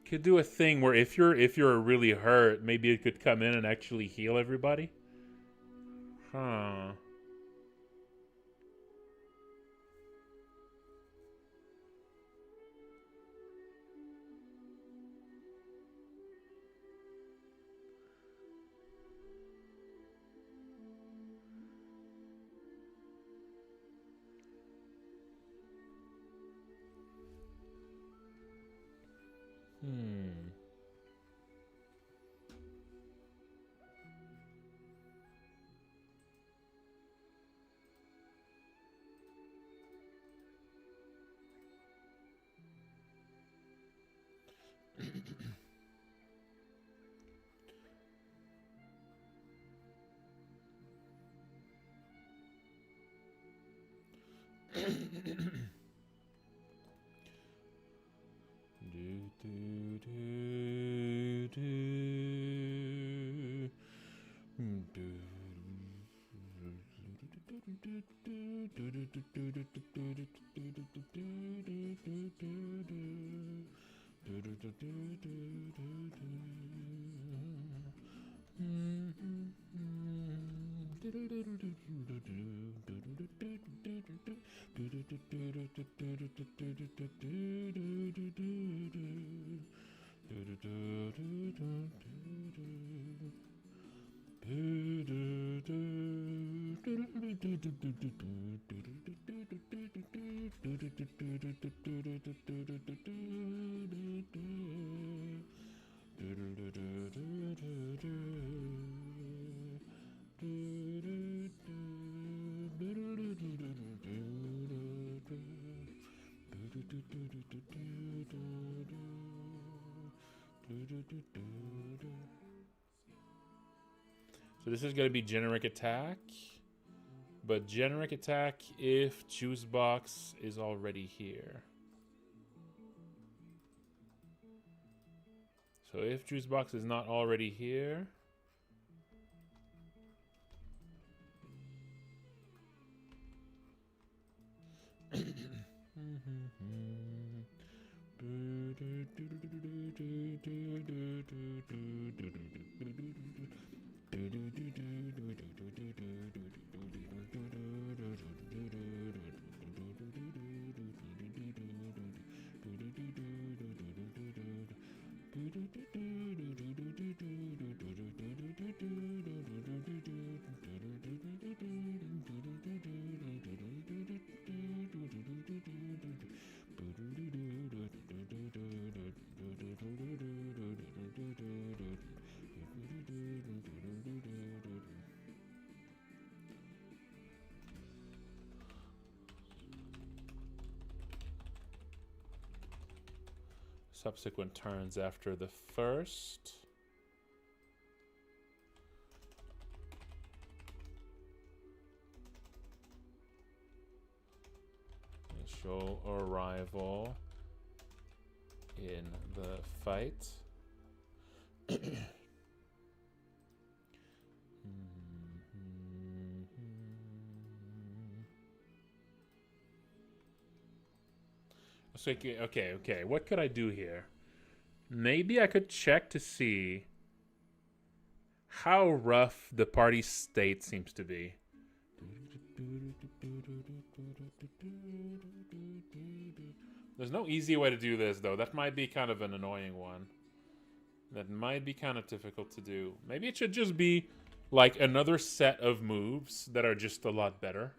Could do a thing where if you're really hurt, maybe it could come in and actually heal everybody. Huh. So this is going to be generic attack. But generic attack if JUICEBOX is already here. So if JUICEBOX is not already here... Subsequent turns after the first. Initial arrival in the fight. Okay. What could I do here? Maybe I could check to see how rough the party state seems to be. There's no easy way to do this, though. That might be kind of an annoying one. That might be kind of difficult to do. Maybe it should just be like another set of moves that are just a lot better.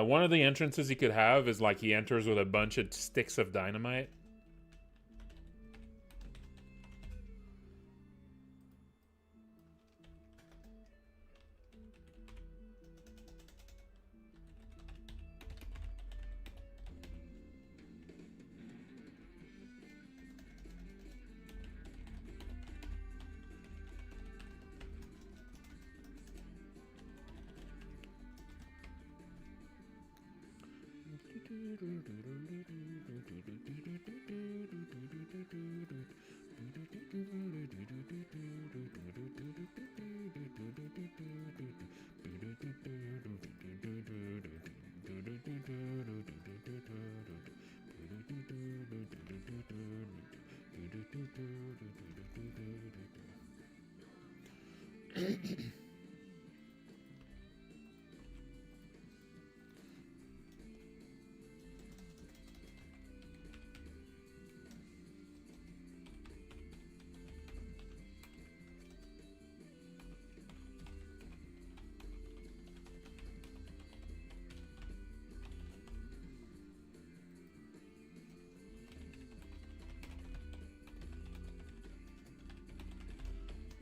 One of the entrances he could have is like he enters with a bunch of sticks of dynamite.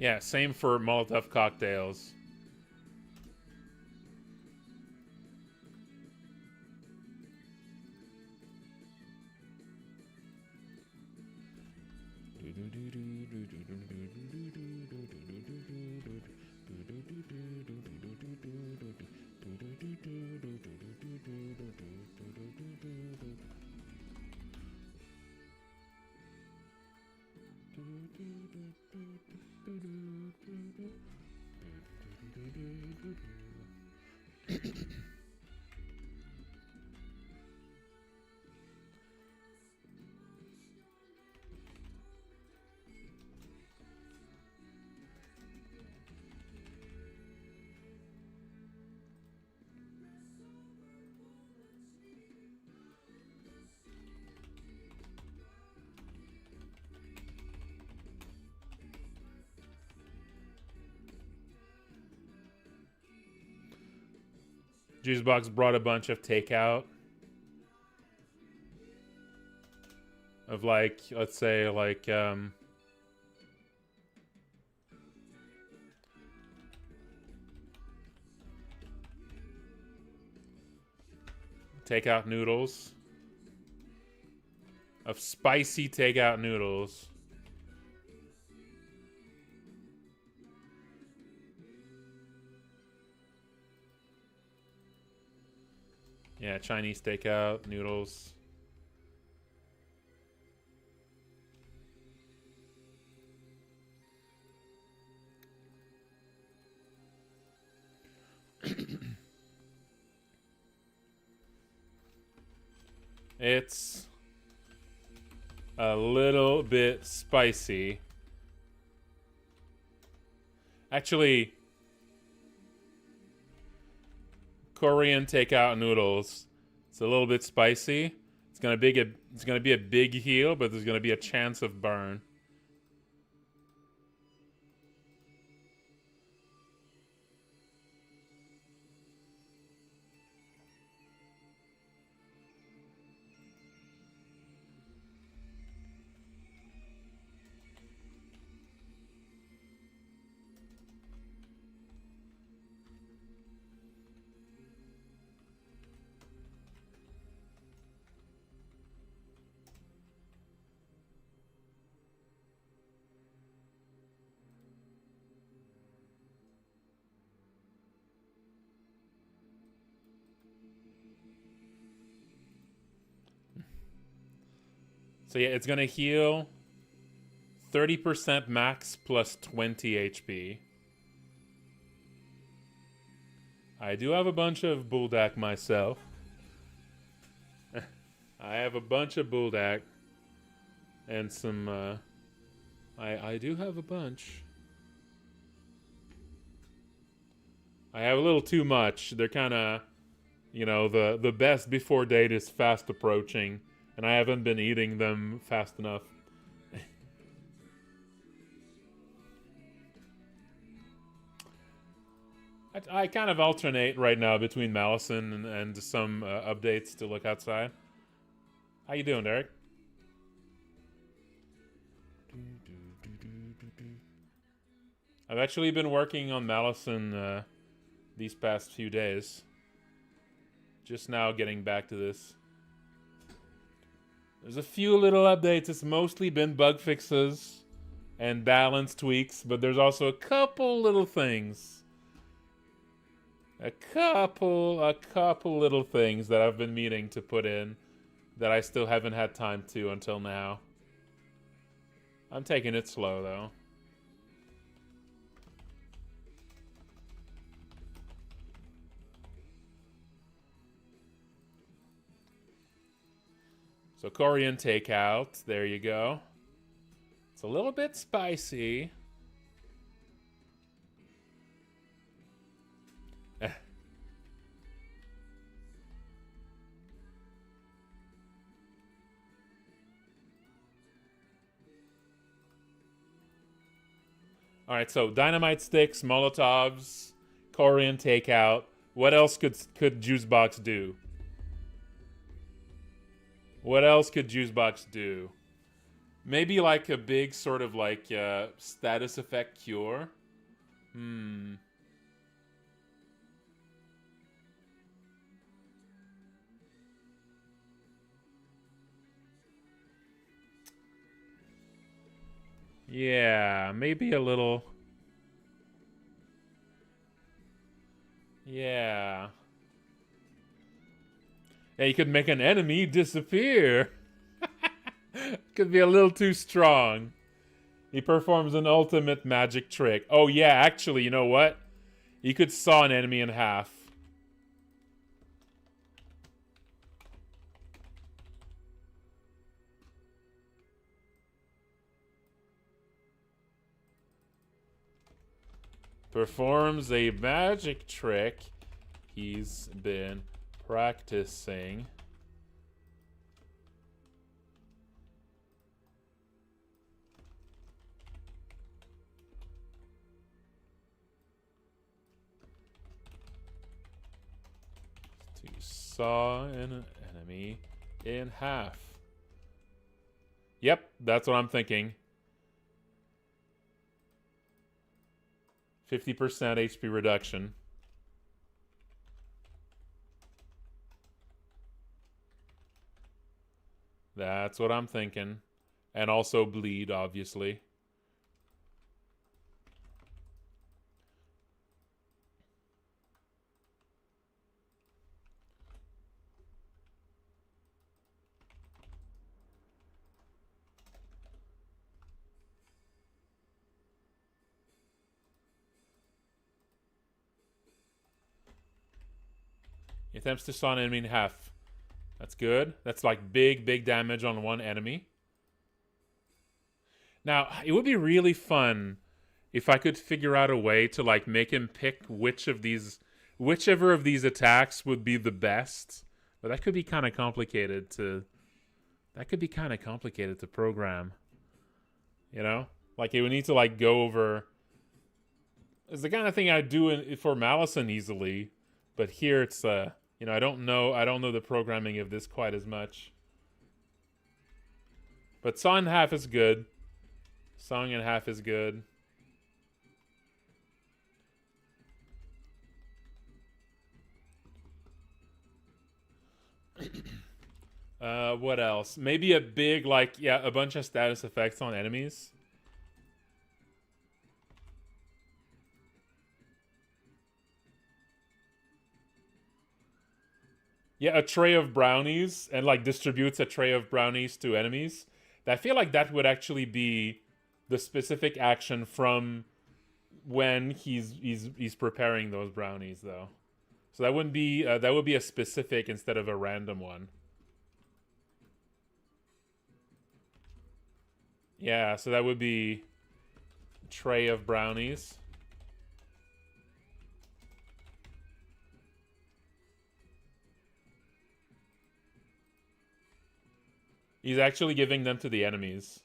Yeah, same for Molotov cocktails. JUICEBOX brought a bunch of takeout of like, let's say like takeout noodles, of spicy takeout noodles. Yeah, Chinese takeout noodles. It's a little bit spicy. Actually, Korean takeout noodles. It's a little bit spicy. It's gonna be a big heal, but there's gonna be a chance of burn. So yeah, it's gonna heal 30% max plus 20 HP. I do have a bunch of Buldak myself. I have a bunch of Buldak and some I do have a bunch. I have a little too much. They're kind of, you know, the best before date is fast approaching, and I haven't been eating them fast enough. I kind of alternate right now between Malison and some updates to look outside. How you doing, Derek? I've actually been working on Malison these past few days. Just now getting back to this. There's a few little updates. It's mostly been bug fixes and balance tweaks, but there's also a couple little things. A couple little things that I've been meaning to put in that I still haven't had time to until now. I'm taking it slow, though. So Korean takeout, there you go. It's a little bit spicy. All right, so dynamite sticks, Molotovs, Korean takeout. What else could JUICEBOX do? What else could JUICEBOX do? Maybe like a big sort of like status effect cure? Yeah, maybe a little. Yeah. Yeah, you could make an enemy disappear. Could be a little too strong. He performs an ultimate magic trick. Oh yeah, actually, you know what? He could saw an enemy in half. Performs a magic trick he's been practicing. To saw an enemy in half. Yep, that's what I'm thinking. 50% HP reduction. That's what I'm thinking. And also bleed, obviously. He attempts to saw an enemy in half. That's good. That's like big damage on one enemy. Now, it would be really fun if I could figure out a way to like make him pick whichever of these attacks would be the best. But that could be kind of complicated to program. You know? Like it would need to like go over. It's the kind of thing I'd do for Malison easily, but here it's you know, I don't know the programming of this quite as much. But saw in half is good. Sawing in half is good. What else? Maybe a big, like, yeah, a bunch of status effects on enemies. Yeah, a tray of brownies, and like distributes a tray of brownies to enemies. I feel like that would actually be the specific action from when he's preparing those brownies, though. So that would be a specific instead of a random one. Yeah, so that would be tray of brownies. He's actually giving them to the enemies.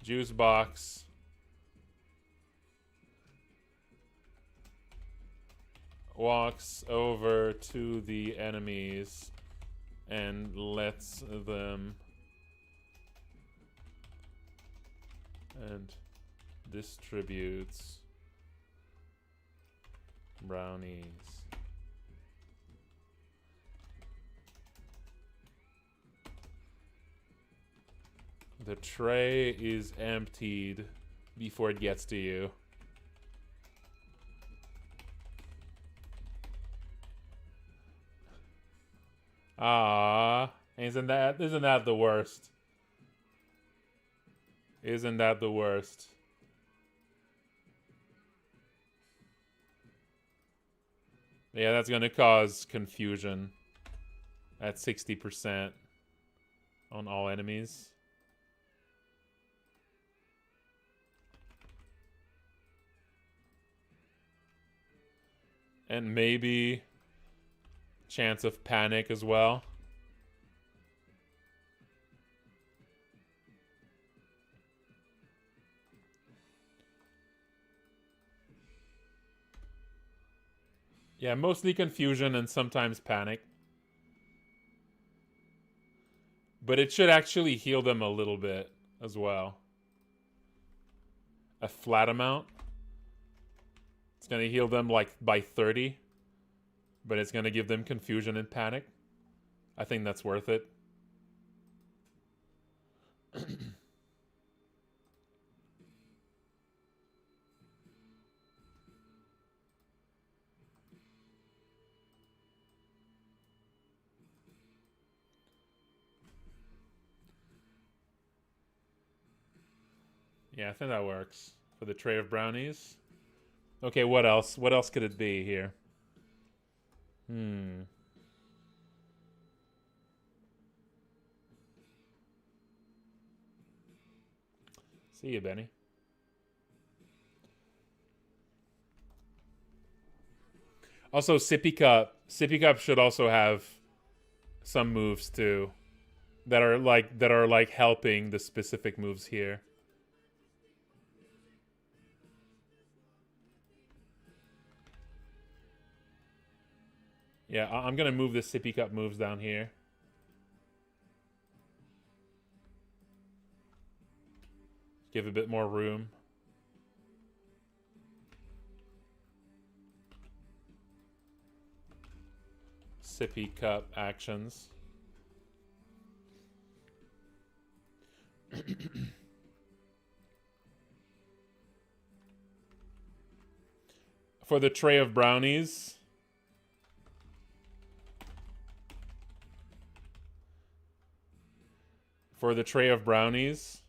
Juice box. Walks over to the enemies and lets them and distributes brownies. The tray is emptied before it gets to you. Ah, isn't that the worst? Isn't that the worst? Yeah, that's gonna cause confusion at 60% on all enemies. And maybe chance of panic as well. Yeah, mostly confusion and sometimes panic. But it should actually heal them a little bit as well. A flat amount. It's going to heal them like by 30. But it's going to give them confusion and panic. I think that's worth it. Yeah, I think that works. For the tray of brownies. Okay, what else? What else could it be here? See you, Benny. Also, Sippy Cup. Sippy Cup should also have some moves too, that are like helping the specific moves here. Yeah, I'm gonna move the Sippy Cup moves down here. Give a bit more room. Sippy Cup actions. For the tray of brownies. For the tray of brownies.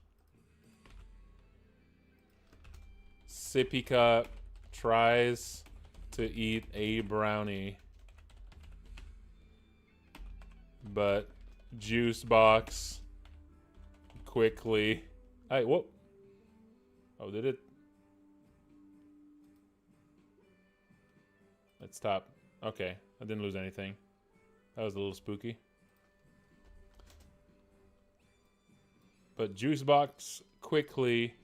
Sippy Cup tries to eat a brownie. But JUICEBOX quickly. Hey, whoop. Oh, did it? Let's stop. Okay, I didn't lose anything. That was a little spooky. But JUICEBOX quickly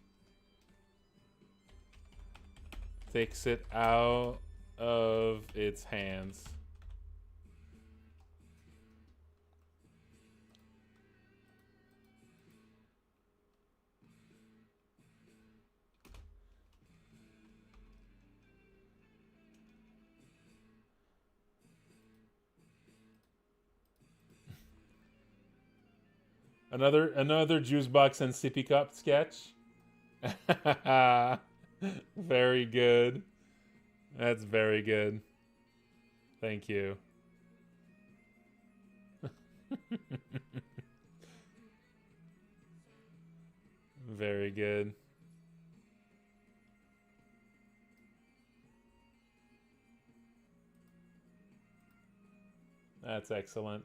takes it out of its hands. Another JUICEBOX and Sippy Cup sketch. Very good. That's very good. Thank you. Very good. That's excellent.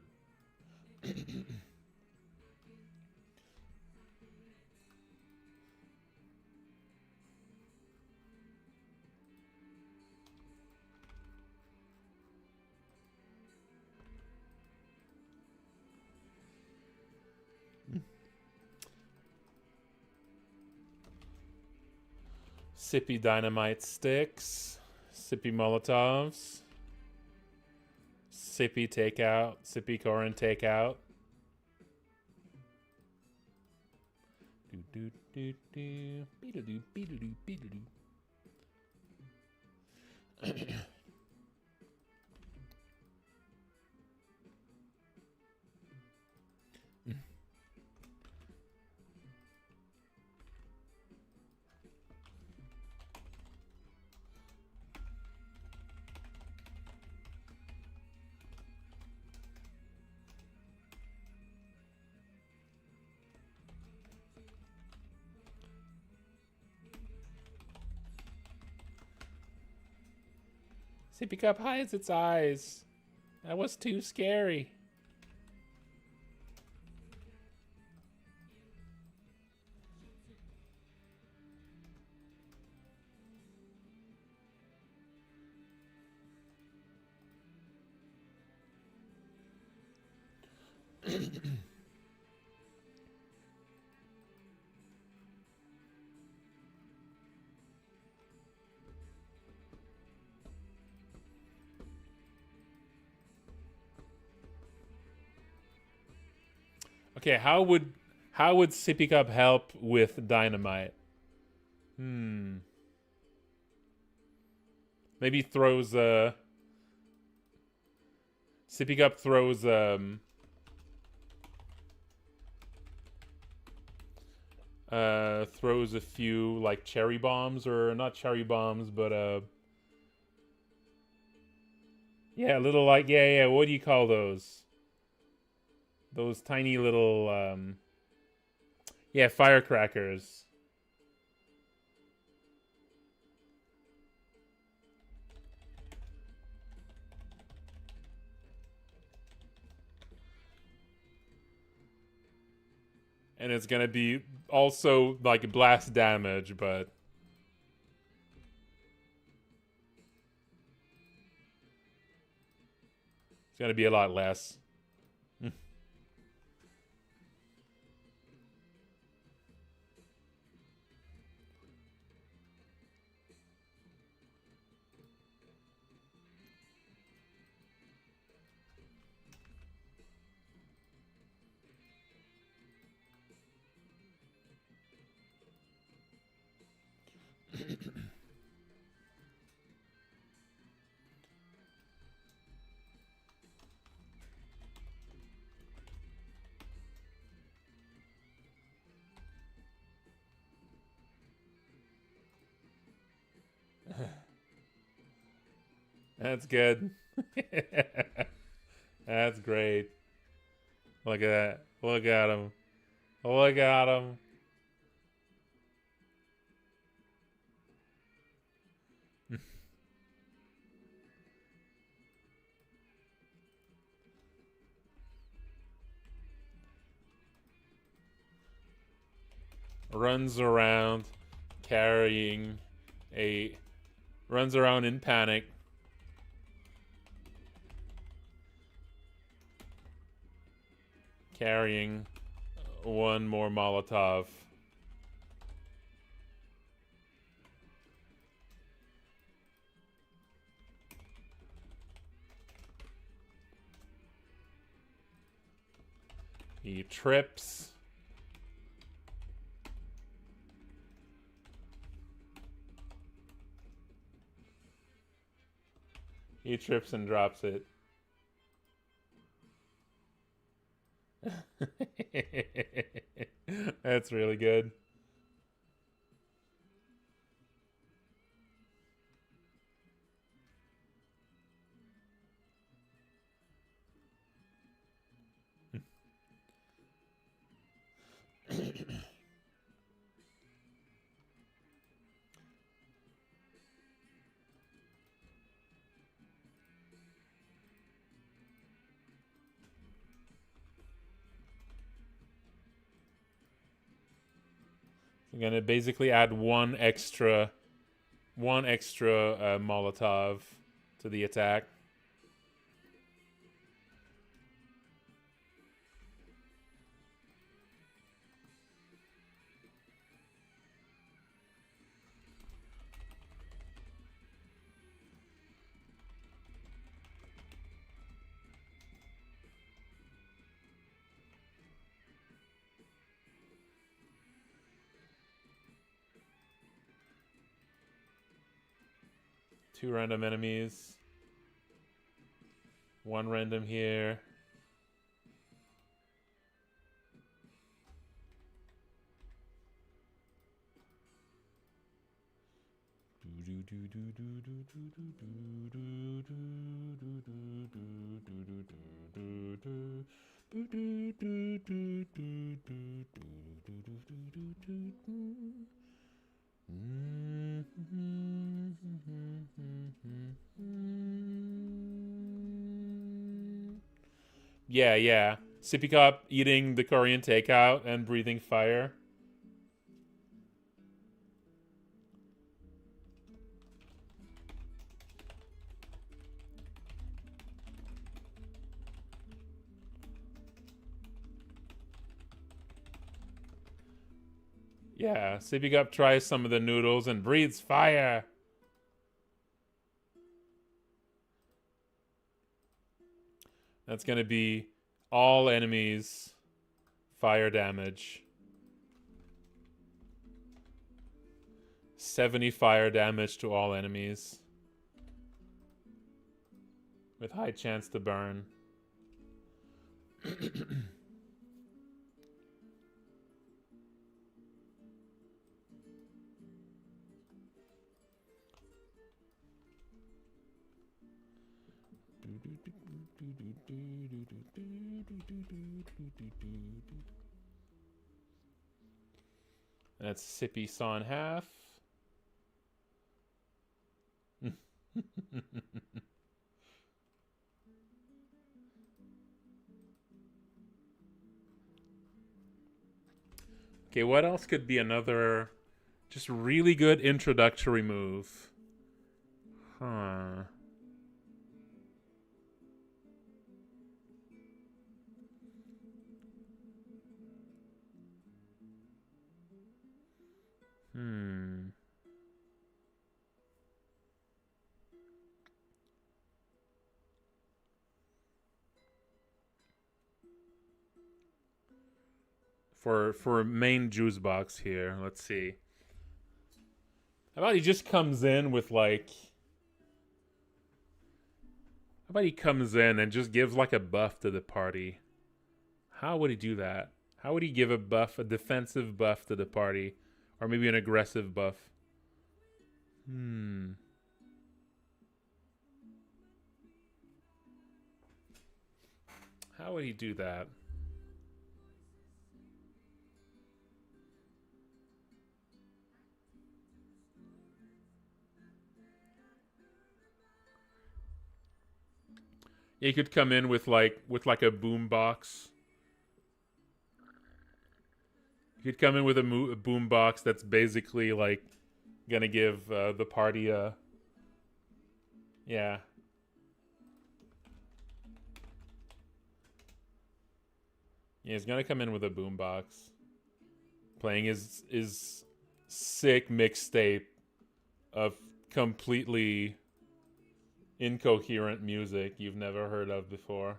Sippy dynamite sticks. Sippy Molotovs. Sippy takeout. Sippy Corin takeout. Do do do do. Beedle-doo, beedle-doo, beedle-doo. Sippy Cup hides its eyes. That was too scary. Okay, how would Sippy Cup help with dynamite? Maybe throws Sippy Cup throws throws a few like cherry bombs, or not cherry bombs, but yeah, little like yeah, what do you call those? Those tiny little yeah, firecrackers. And it's gonna be also like blast damage, but it's gonna be a lot less. That's good. That's great. Look at that. Look at him. Look at him. Runs around carrying a... Runs around in panic. Carrying one more Molotov. He trips. He trips and drops it. That's really good. I'm gonna basically add one extra Molotov to the attack. Two random enemies. One random here. Yeah. Sippy Cup eating the Korean takeout and breathing fire. Yeah, Sippy Cup tries some of the noodles and breathes fire. That's going to be all enemies fire damage. 70 fire damage to all enemies. With high chance to burn. That's Sippy sawn half. Okay, what else could be another just really good introductory move? Huh. Hmm. For main juice box here, let's see. How about he just comes in with like how about he comes in and just gives like a buff to the party? How would he do that? How would he give a buff, a defensive buff to the party? Or maybe an aggressive buff? Hmm. How would he do that? He could come in with like a boom box. He could come in with a boom box that's basically like gonna give the party a yeah. Yeah, he's gonna come in with a boom box, playing his sick mixtape of completely incoherent music you've never heard of before.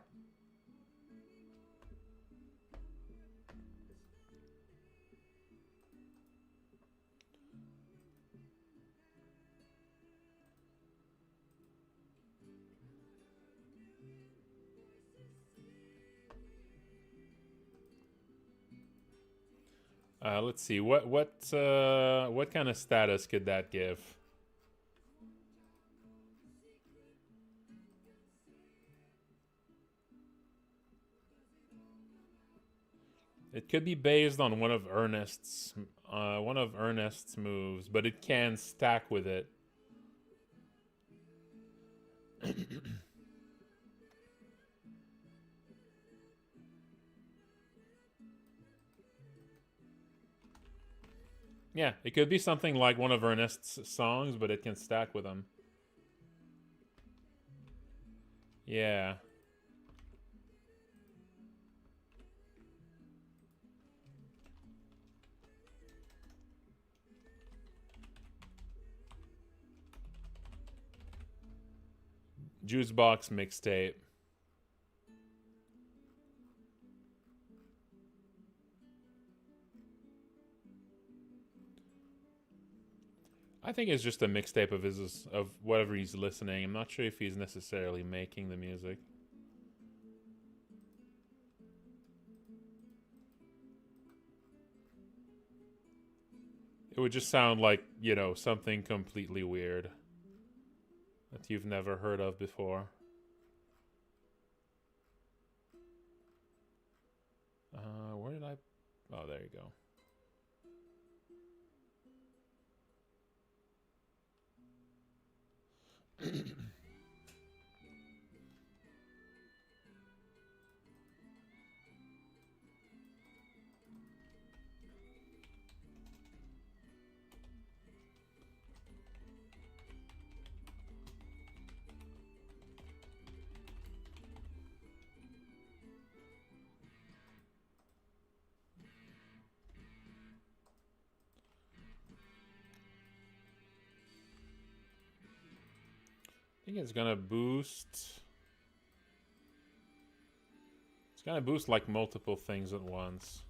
Let's see what kind of status could that give? It could be based on one of Ernest's moves, but it can stack with it. Yeah, it could be something like one of Ernest's songs, but it can stack with them. Yeah. JUICEBOX mixtape. I think it's just a mixtape of whatever he's listening. I'm not sure if he's necessarily making the music. It would just sound like, something completely weird that you've never heard of before. Where did I... Oh, there you go. I think it's gonna boost... It's gonna boost like multiple things at once.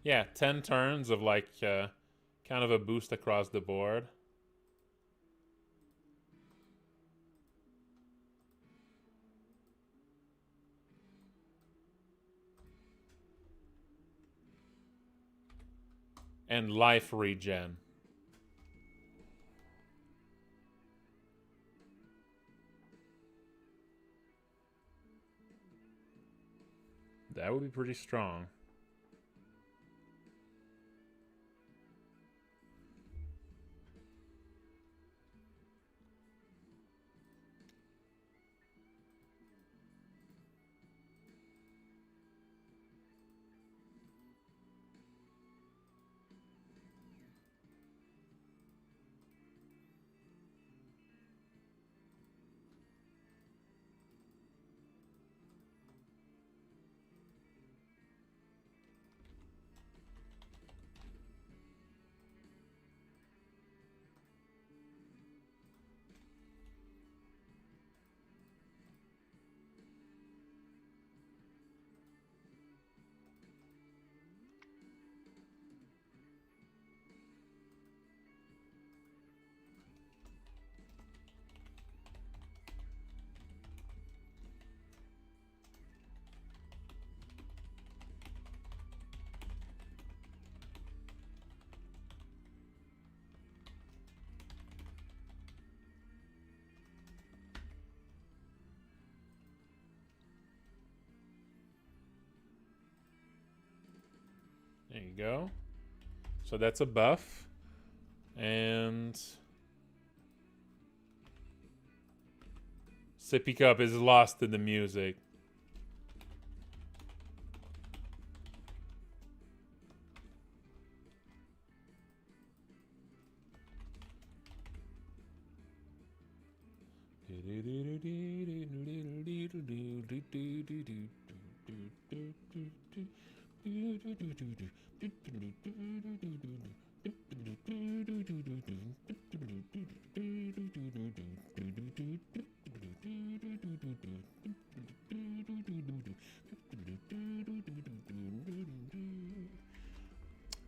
Yeah, 10 turns of like kind of a boost across the board. And life regen. That would be pretty strong. There you go. So that's a buff. And Sippy Cup is lost in the music.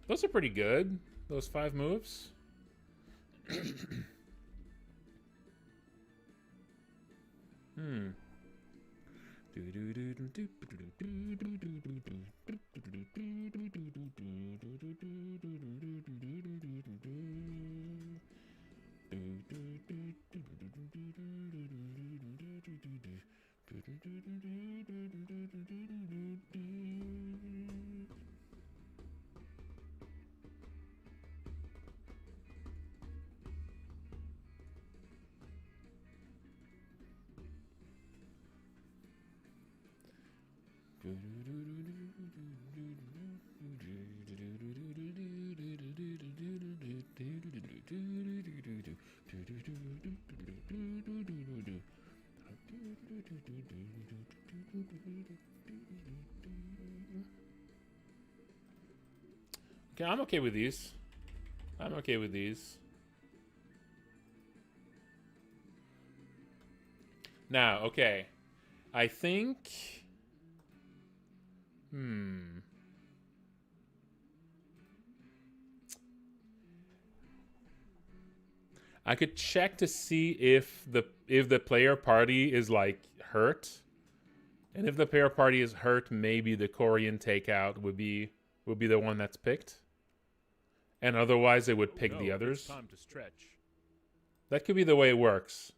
Those are pretty good, those 5 moves. Okay, I'm okay with these. I'm okay with these. Now, okay. I think... I could check to see if the player party is like hurt. And if the player party is hurt, maybe the Korean takeout would be the one that's picked. And otherwise it would pick the others. It's time to stretch. That could be the way it works.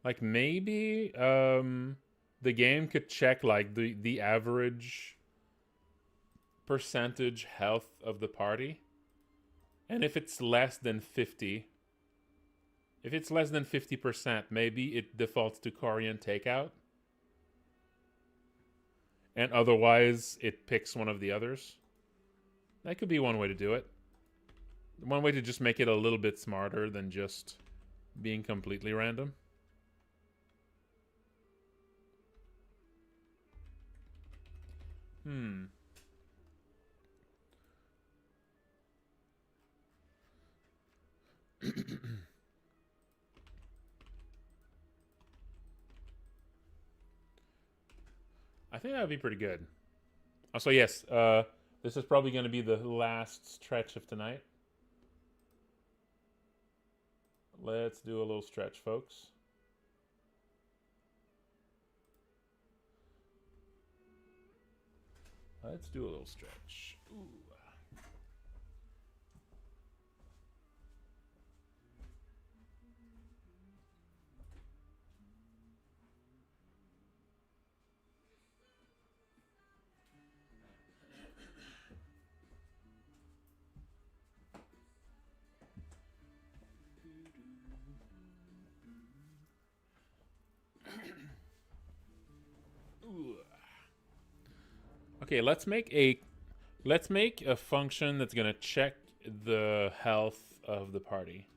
Like maybe the game could check like the average percentage health of the party. And if it's less than 50, if it's less than 50%, maybe it defaults to Korean takeout. And otherwise, it picks one of the others. That could be one way to do it. One way to just make it a little bit smarter than just being completely random. I think that would be pretty good. Also, yes, this is probably going to be the last stretch of tonight. Let's do a little stretch, folks. Let's do a little stretch. Ooh. Okay, let's make a function that's gonna check the health of the party.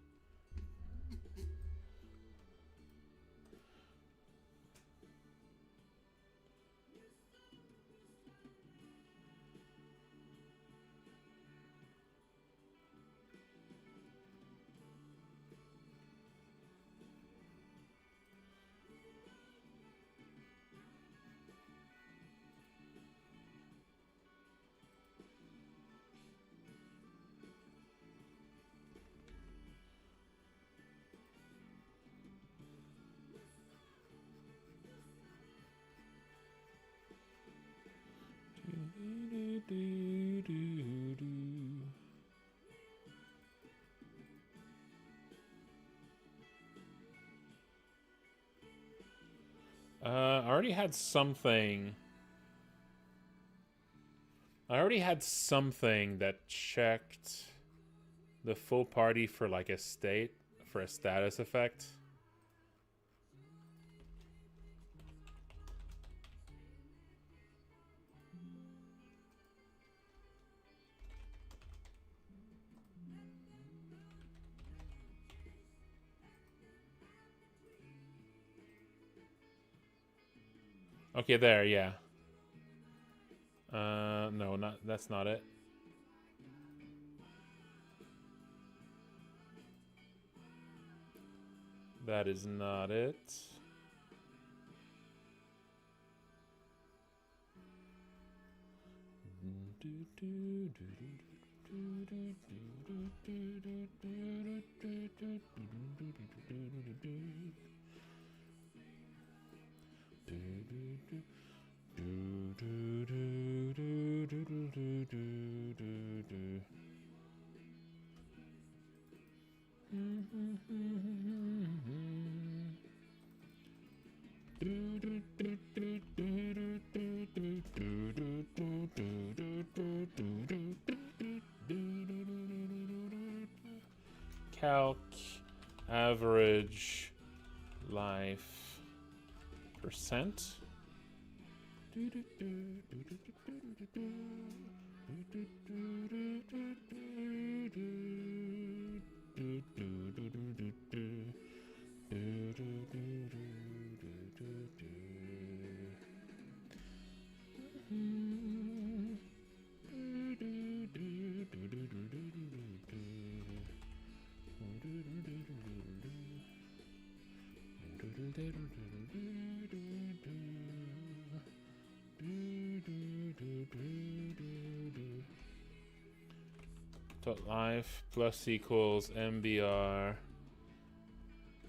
I already had something I already had something that checked the full party for like a state, for a status effect. Okay, there, yeah. No, that's not it. That is not it. Calc average life percent. Dot life plus equals MBR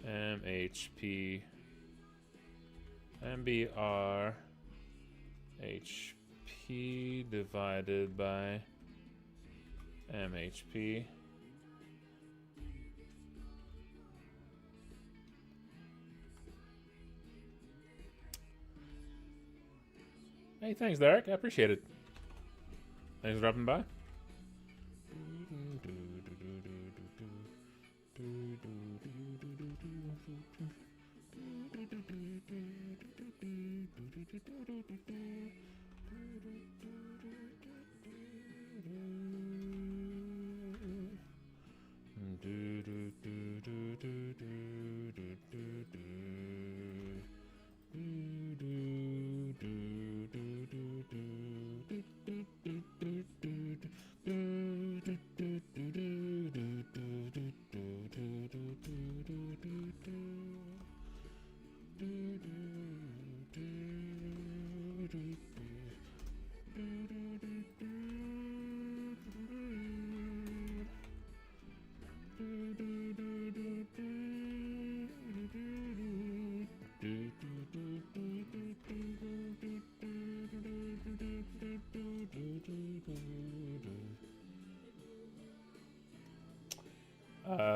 MHP MBR HP divided by MHP. Hey, thanks, Derek. I appreciate it. Thanks for dropping by.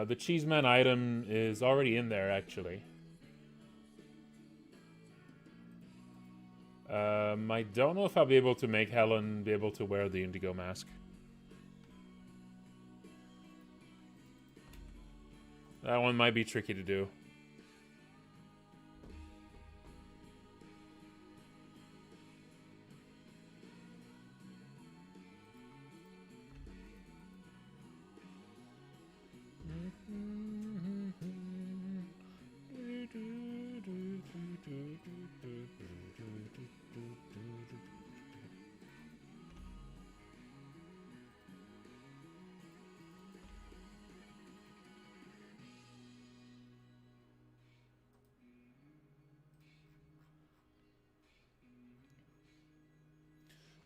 The Cheeseman item is already in there, actually. I don't know if I'll be able to make Helen be able to wear the Indigo mask. That one might be tricky to do.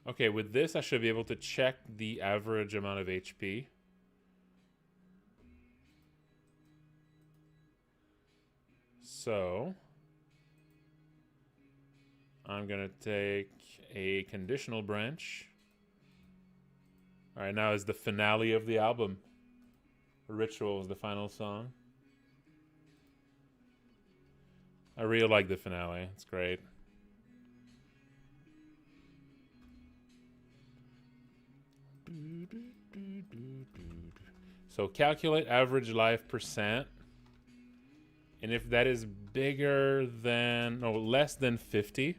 Okay, with this I should be able to check the average amount of HP. So I'm gonna take a conditional branch. Alright, now is the finale of the album. Ritual is the final song. I really like the finale, it's great. So calculate average life %. And if that is bigger than, no, less than 50.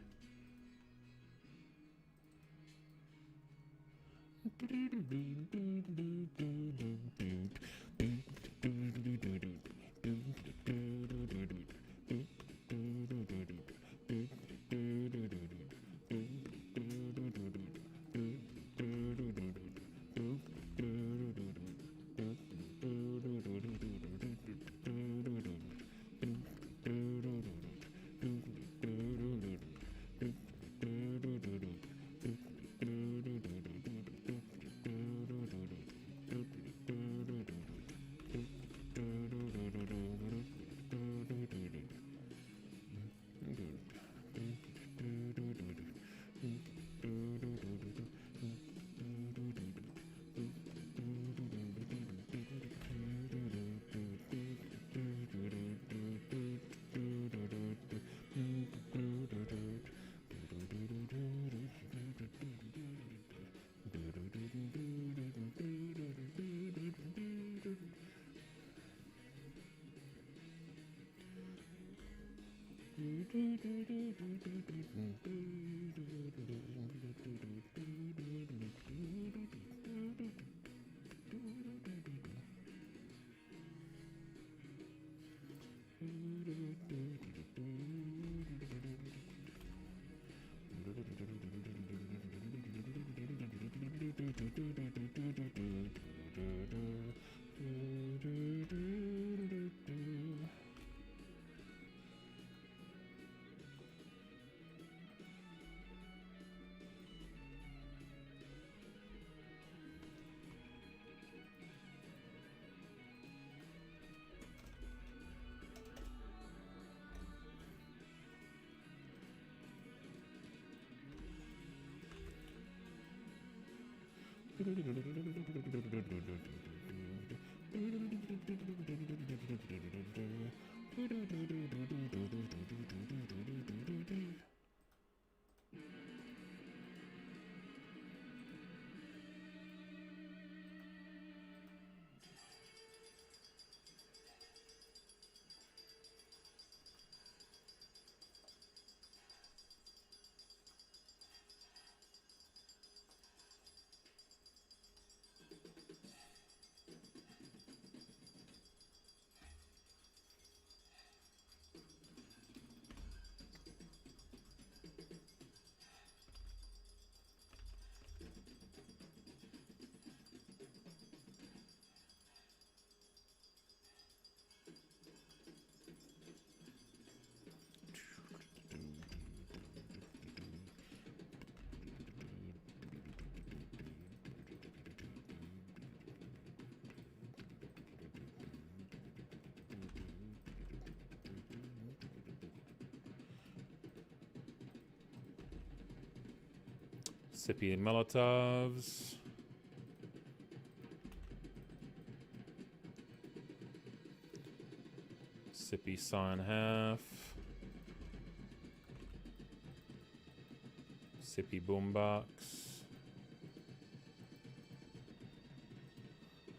Sippy and Molotovs. Sippy saw in half. Sippy boombox.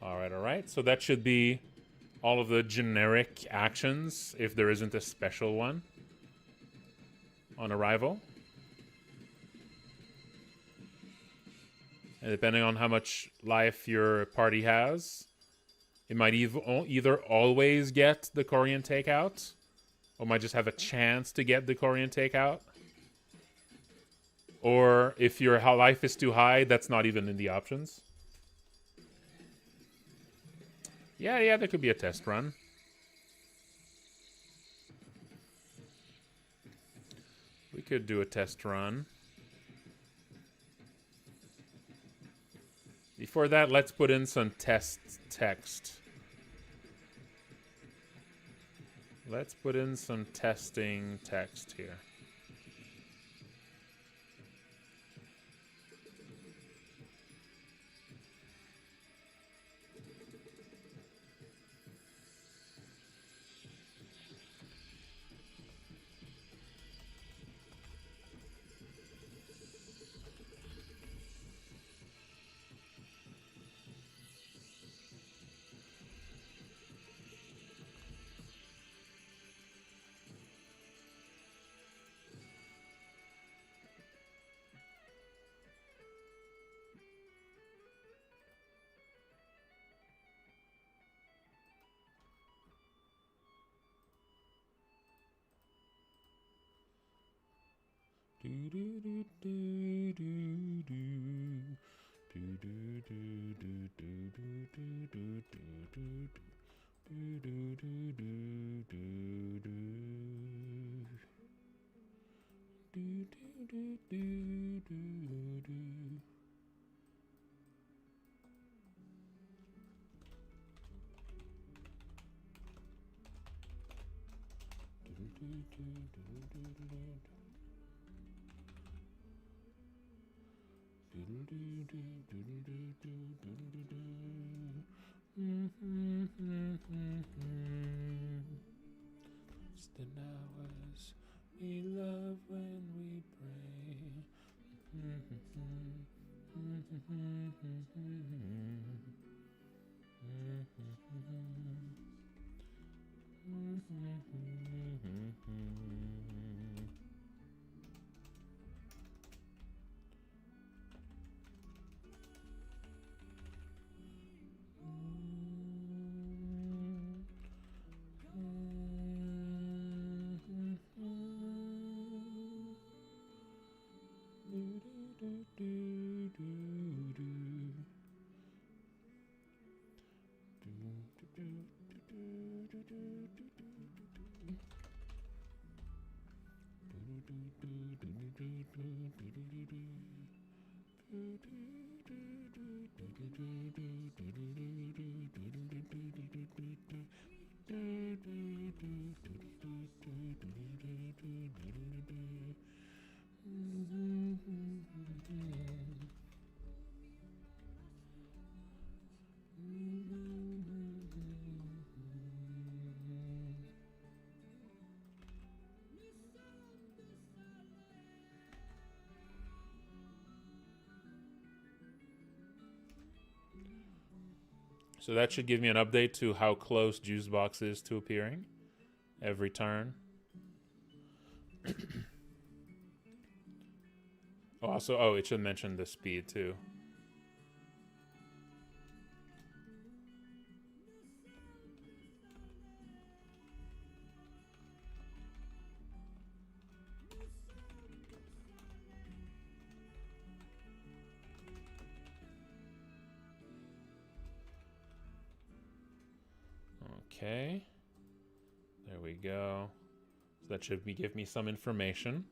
All right. So that should be all of the generic actions if there isn't a special one on arrival. And depending on how much life your party has, it might either always get the Korean takeout, or might just have a chance to get the Korean takeout. Or if your life is too high, that's not even in the options. Yeah, there could be a test run. We could do a test run. Before that, let's put in some test text. Let's put in some testing text here. The hours we love when we pray. So that should give me an update to how close JUICEBOX is to appearing every turn. Also, it should mention the speed too. Okay, there we go. So that should give me some information.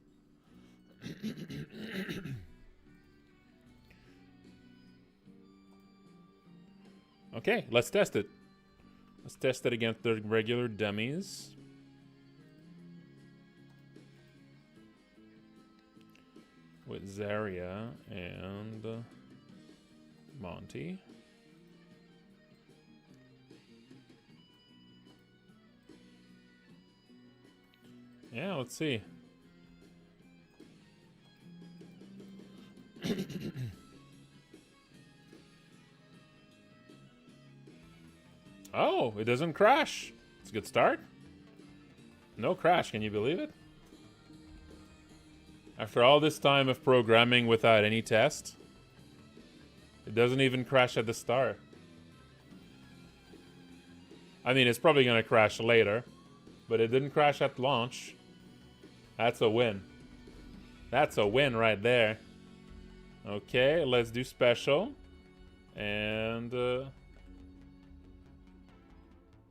Okay, let's test it. Let's test it against the regular dummies. With Zarya and Monty. Yeah, let's see. Oh, it doesn't crash. It's a good start. No crash, can you believe it? After all this time of programming without any test, it doesn't even crash at the start. I mean, it's probably going to crash later, but it didn't crash at launch. That's a win. That's a win right there. Okay, let's do special. And... oh,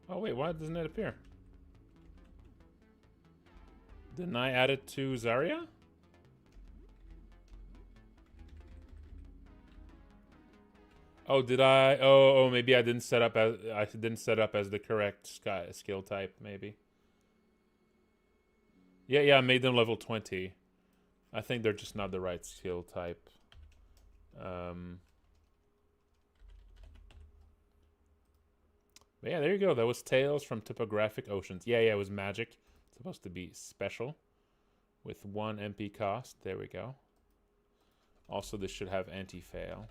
wait, why doesn't it appear? Didn't I add it to Zarya? Oh, did I? Oh, maybe I didn't set up as the correct skill type. Maybe. Yeah, I made them level 20. I think they're just not the right skill type. But yeah, there you go. That was Tales from Topographic Oceans. Yeah, it was magic. It's supposed to be special with 1 MP cost. There we go. Also, this should have anti-fail.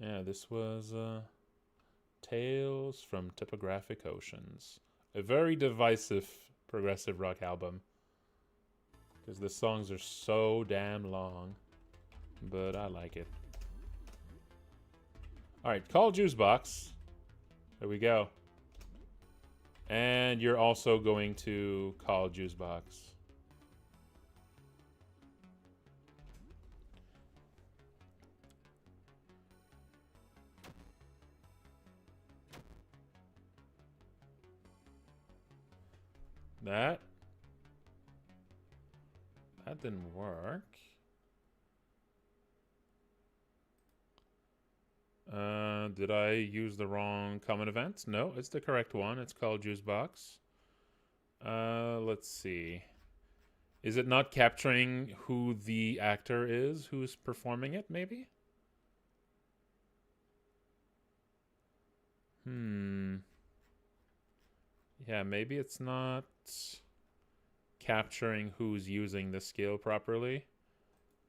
Yeah, this was Tales from Topographic Oceans. A very divisive progressive rock album. Because the songs are so damn long. But I like it. Alright, call JUICEBOX. There we go. And you're also going to call JUICEBOX. That didn't work. Did I use the wrong common event? No, it's the correct one. It's called JUICEBOX. Let's see. Is it not capturing who the actor is who's performing it, maybe? Yeah, maybe it's not capturing who's using the skill properly.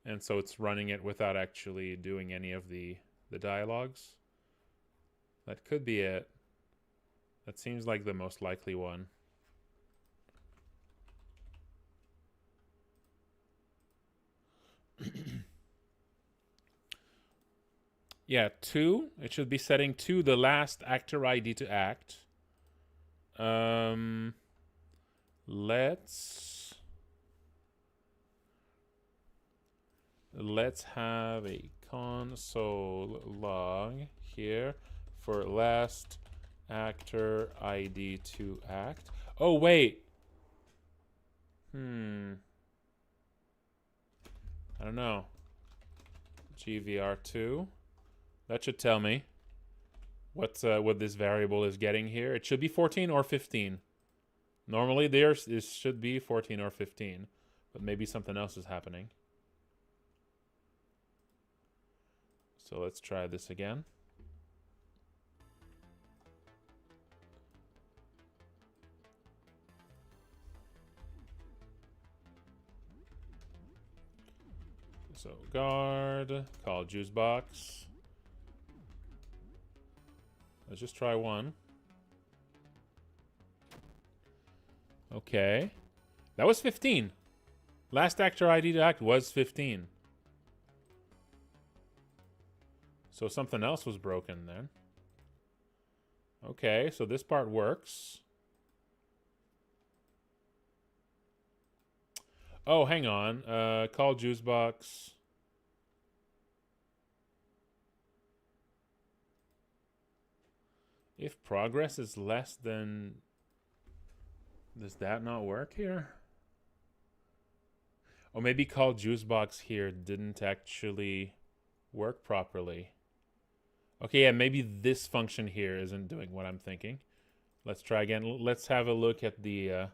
And so it's running it without actually doing any of the dialogues. That could be it. That seems like the most likely one. Yeah, 2. It should be setting to the last actor ID to act. Let's have a console log here for last actor ID to act. Oh, wait. I don't know. GVR2. That should tell me what this variable is getting here. It should be 14 or 15. Normally it should be 14 or 15, but maybe something else is happening. So let's try this again. So guard, call JUICEBOX. Let's just try one. Okay. That was 15. Last actor ID to act was 15. So something else was broken then. Okay, so this part works. Oh, hang on. Call JUICEBOX. If progress is less than... Does that not work here? Or maybe call JUICEBOX here didn't actually work properly. Okay, yeah, maybe this function here isn't doing what I'm thinking. Let's try again. Let's have a look at the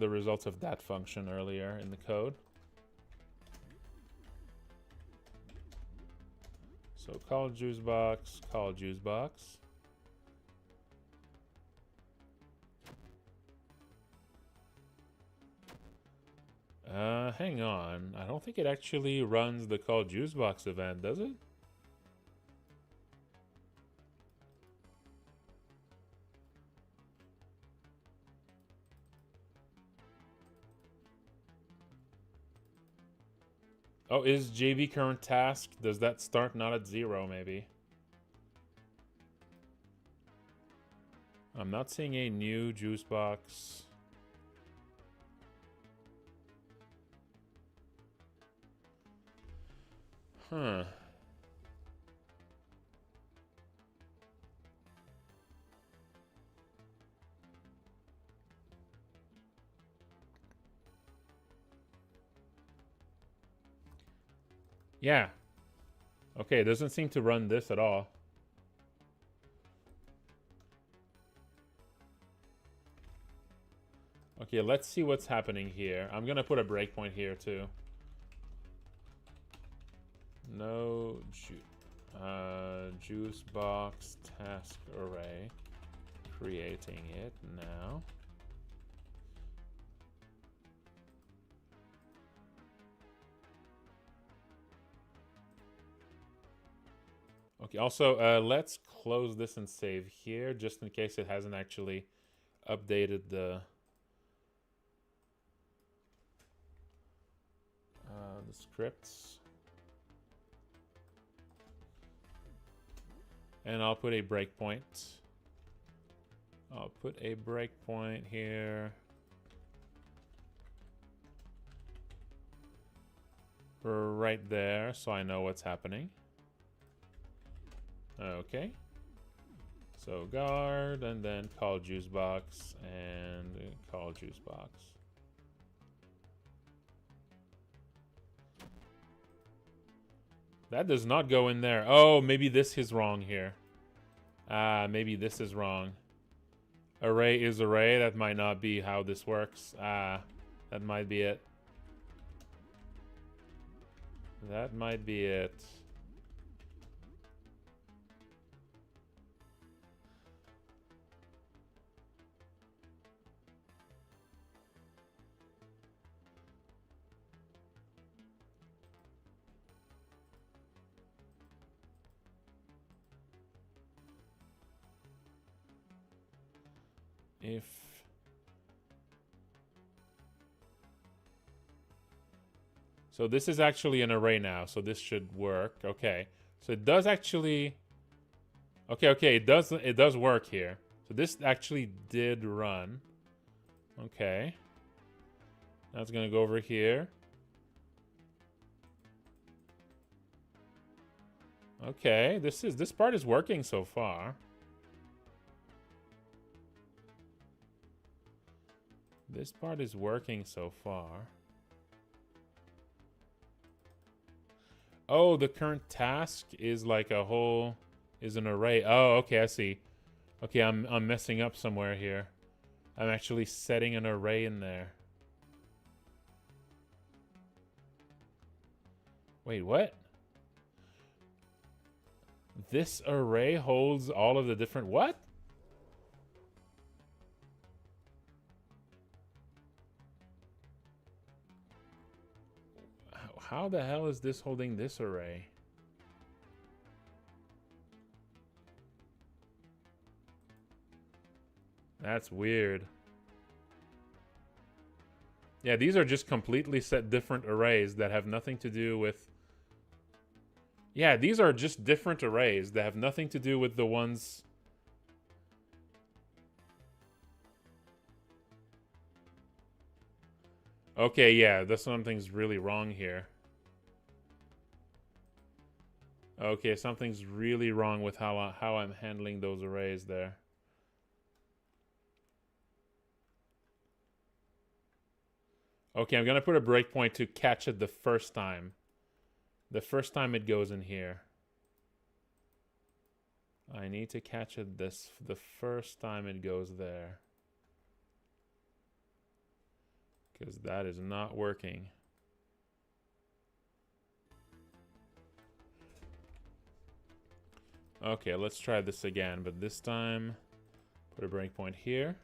results of that function earlier in the code. So call JUICEBOX, call JUICEBOX. Hang on. I don't think it actually runs the call JUICEBOX event, does it? Oh, is JB current task? Does that start not at 0, maybe? I'm not seeing a new JUICEBOX. Huh. Yeah. Okay, it doesn't seem to run this at all. Okay, let's see what's happening here. I'm gonna put a breakpoint here too. No JUICEBOX task array. Creating it now. Okay, also, let's close this and save here, just in case it hasn't actually updated the scripts. And I'll put a breakpoint. I'll put a breakpoint here. Right there, so I know what's happening. Okay. So guard, and then call JUICEBOX, and call JUICEBOX. That does not go in there. Oh, maybe this is wrong here. Maybe this is wrong. Array is array. That might not be how this works. That might be it. That might be it. If so, this is actually an array now, so this should work. Okay, so it does actually. Okay, it does work here. So this actually did run. Okay, that's gonna go over here. Okay, this part is working so far. This part is working so far. Oh, the current task is like a whole, is an array. Oh, okay, I see. Okay, I'm messing up somewhere here. I'm actually setting an array in there. Wait, what? This array holds all of the different, what? How the hell is this holding this array? That's weird. Yeah, these are just completely set different arrays that have nothing to do with... Yeah, these are just different arrays that have nothing to do with the ones... Okay, yeah, something's really wrong here. Okay, something's really wrong with how I'm handling those arrays there. Okay, I'm gonna put a breakpoint to catch it the first time. The first time it goes in here. I need to catch it the first time it goes there. Because that is not working. Okay, let's try this again, but this time, put a breakpoint here.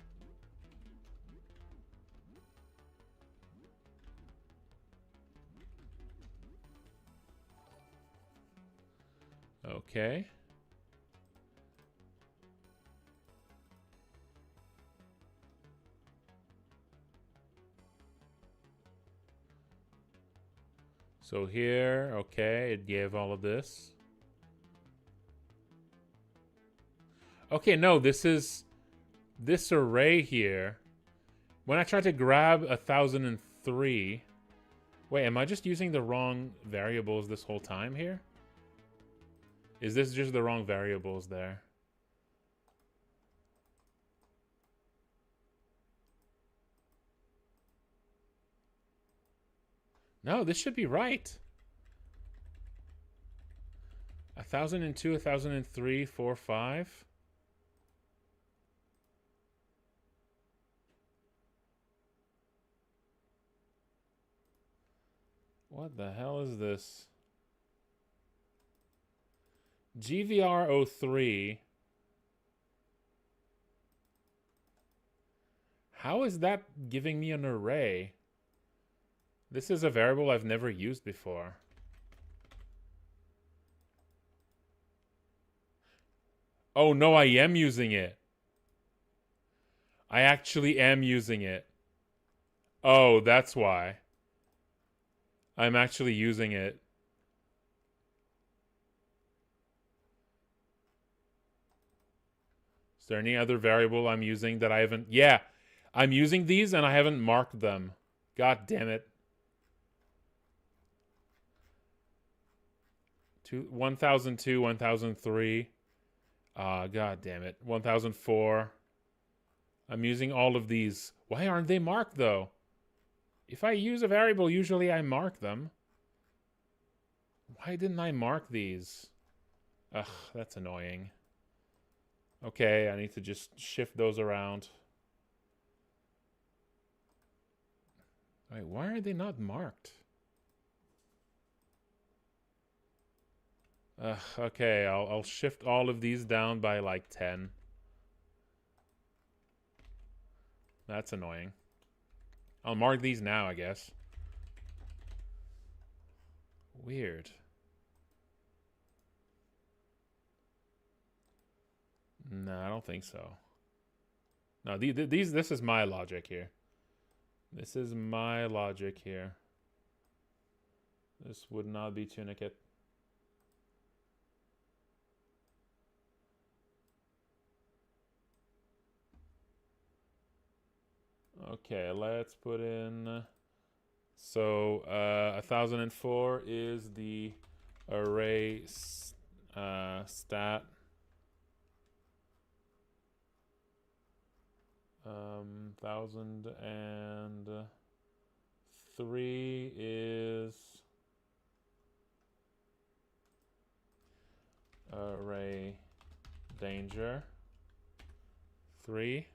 Okay. So here, okay, it gave all of this. Okay, no, this array here. When I tried to grab 1003, wait, am I just using the wrong variables this whole time here? Is this just the wrong variables there? No, this should be right. 1002, 1003, 4, 5. What the hell is this? GVR03. How is that giving me an array? This is a variable I've never used before. Oh no, I am using it. I actually am using it. Oh, that's why. I'm actually using it. Is there any other variable I'm using that I haven't? Yeah, I'm using these and I haven't marked them. God damn it. 1002, 1003. God damn it. 1004. I'm using all of these. Why aren't they marked though? If I use a variable, usually I mark them. Why didn't I mark these? Ugh, that's annoying. Okay, I need to just shift those around. Wait, why are they not marked? Okay, I'll shift all of these down by like 10. That's annoying. I'll mark these now, I guess. Weird. No, I don't think so. No, this is my logic here. This is my logic here. This would not be tunicate. Okay, let's put in. So 1004 is the array stat. 1003 is array danger 3.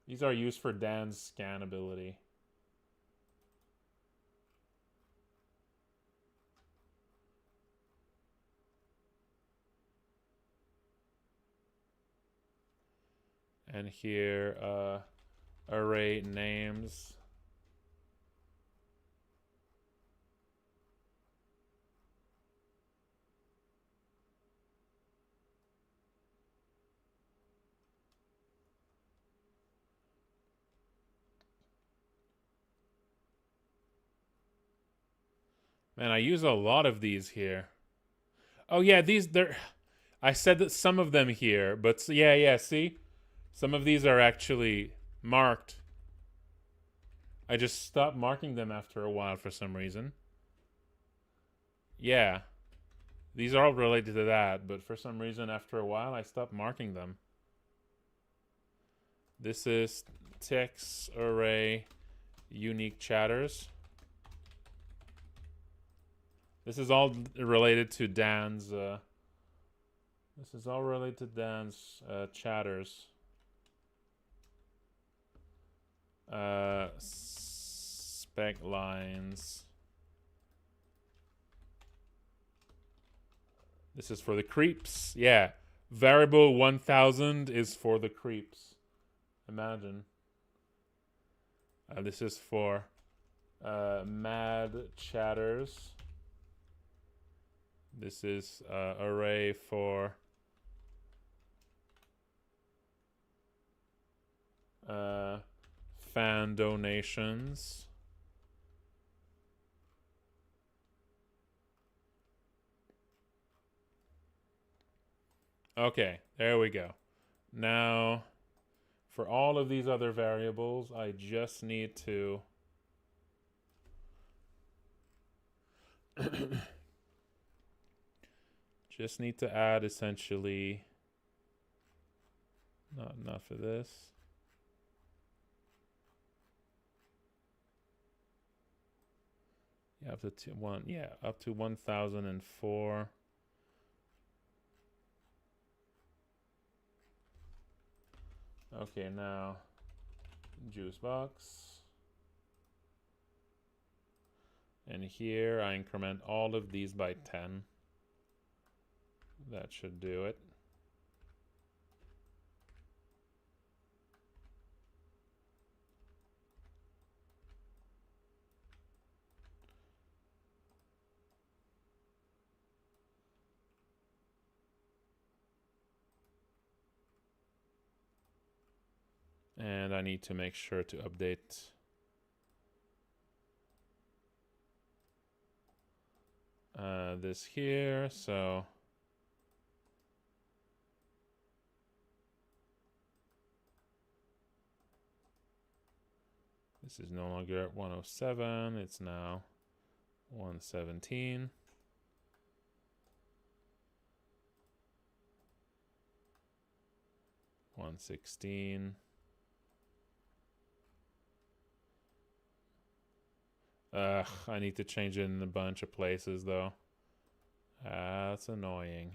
These are used for Dan's scan ability. And here, array names. Man, I use a lot of these here. Oh yeah, they're. I said that some of them here, but yeah, see? Some of these are actually marked. I just stopped marking them after a while for some reason. Yeah. These are all related to that, but for some reason after a while I stopped marking them. This is text array unique chatters. This is all related to Dan's chatters. Spec lines. This is for the creeps. Yeah. Variable 1000 is for the creeps. Imagine. This is for mad chatters. This is array for fan donations. Okay, there we go. Now, for all of these other variables, I just need to add essentially not for this. Yeah, up to 1004. Okay, now JUICEBOX. And here I increment all of these by 10. That should do it. And I need to make sure to update this here. So this is no longer at 107. It's now 117. $116. I need to change it in a bunch of places though. That's annoying.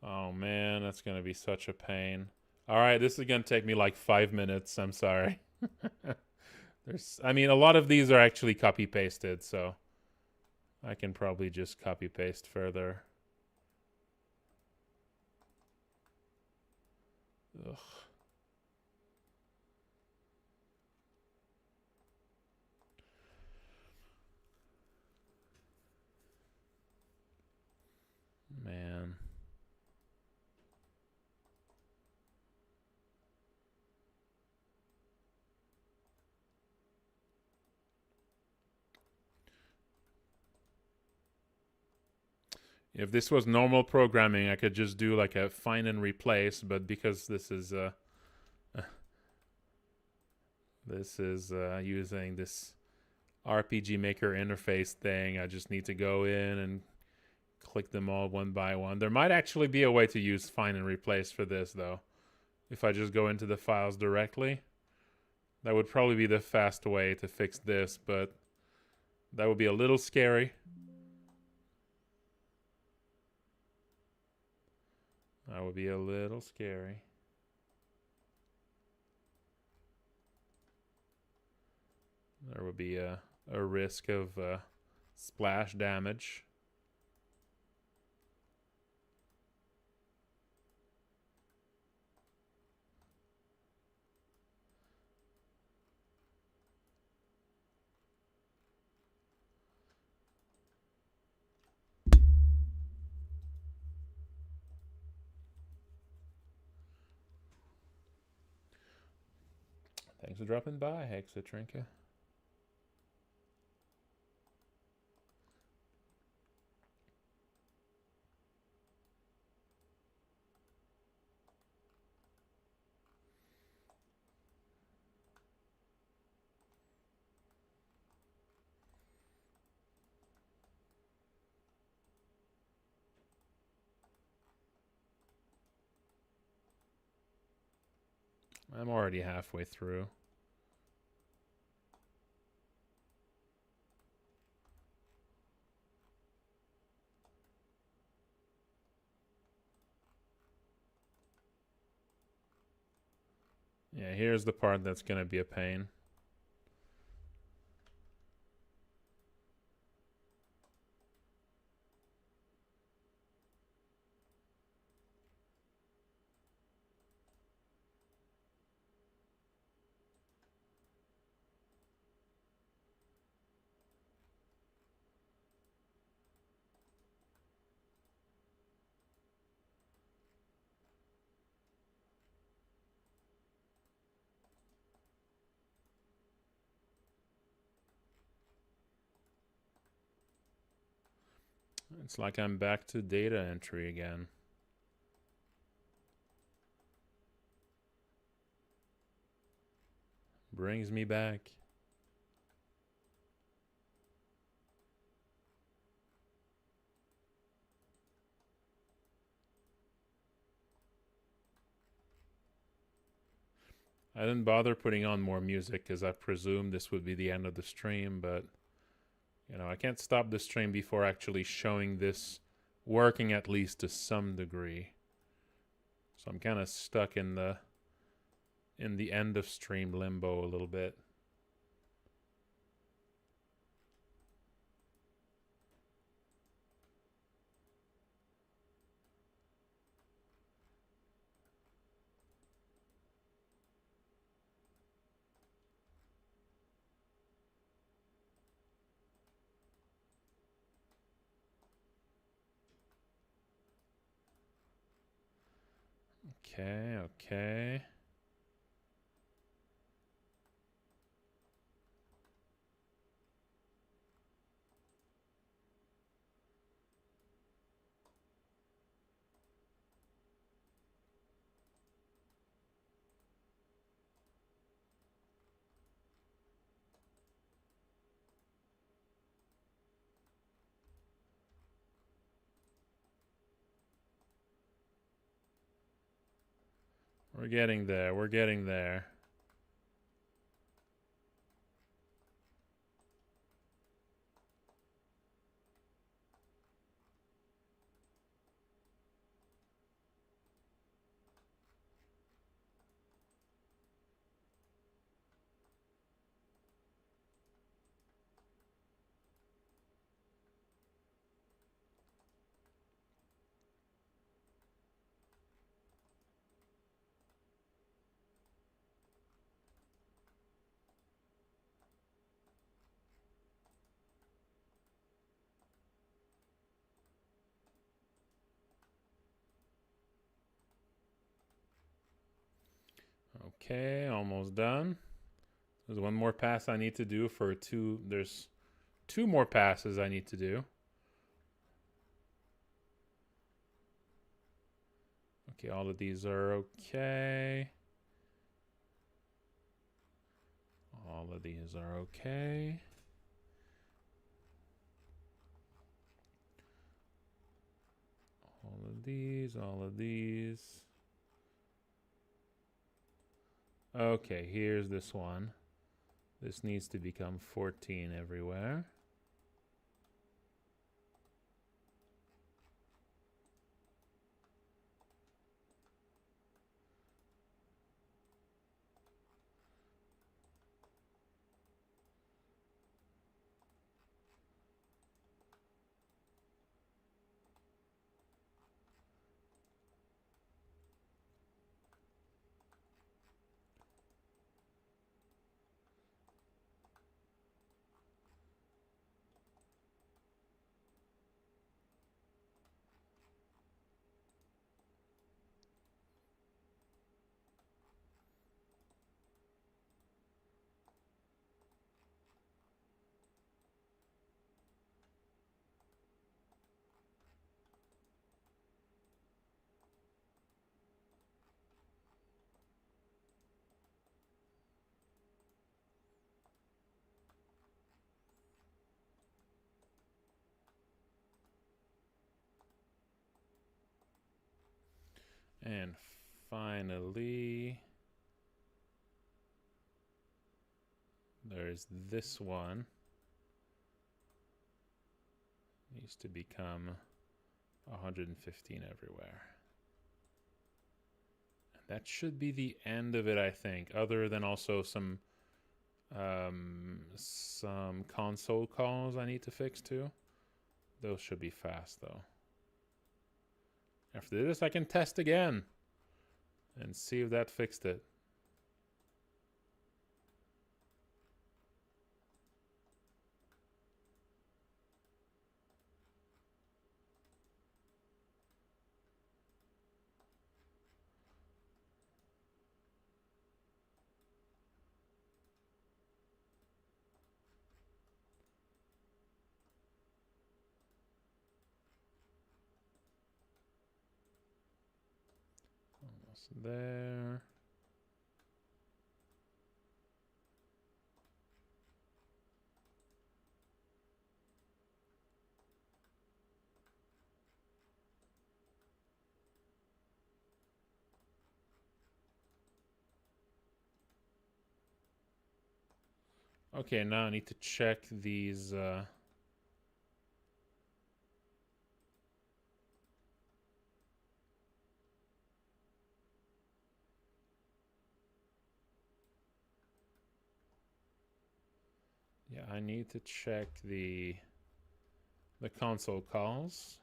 Oh man, that's gonna be such a pain. All right, this is gonna take me like 5 minutes. I'm sorry. I mean, a lot of these are actually copy pasted, so I can probably just copy paste further. Ugh. Man. If this was normal programming, I could just do like a find and replace, but because this is using this RPG Maker interface thing, I just need to go in and click them all one by one. There might actually be a way to use find and replace for this though. If I just go into the files directly, that would probably be the fast way to fix this, but that would be a little scary. That would be a little scary. There would be a risk of splash damage. Thanks for dropping by, Hexatrinka. I'm already halfway through. Yeah, here's the part that's going to be a pain. It's like I'm back to data entry again. Brings me back. I didn't bother putting on more music because I presumed this would be the end of the stream, but you know, I can't stop the stream before actually showing this working at least to some degree. So I'm kind of stuck in the end of stream limbo a little bit. Okay, okay. We're getting there. We're getting there. Okay, almost done. There's one more pass I need to do for two. There's two more passes I need to do. Okay, all of these are okay. All of these are okay. All of these, all of these. Okay, here's this one. This needs to become 14 everywhere. And finally, there's this one. Needs to become 115 everywhere. And that should be the end of it, I think, other than also some console calls I need to fix too. Those should be fast though. After this, I can test again and see if that fixed it. Almost there. Okay, now I need to check these. Yeah, I need to check the console calls,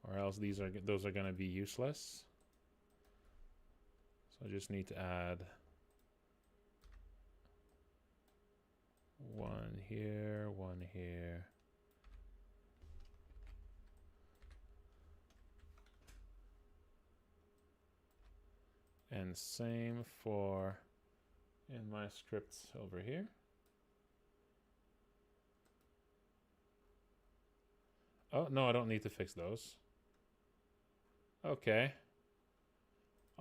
or else those are going to be useless. So I just need to add one here, one here. And same for in my scripts over here. Oh, no, I don't need to fix those. Okay.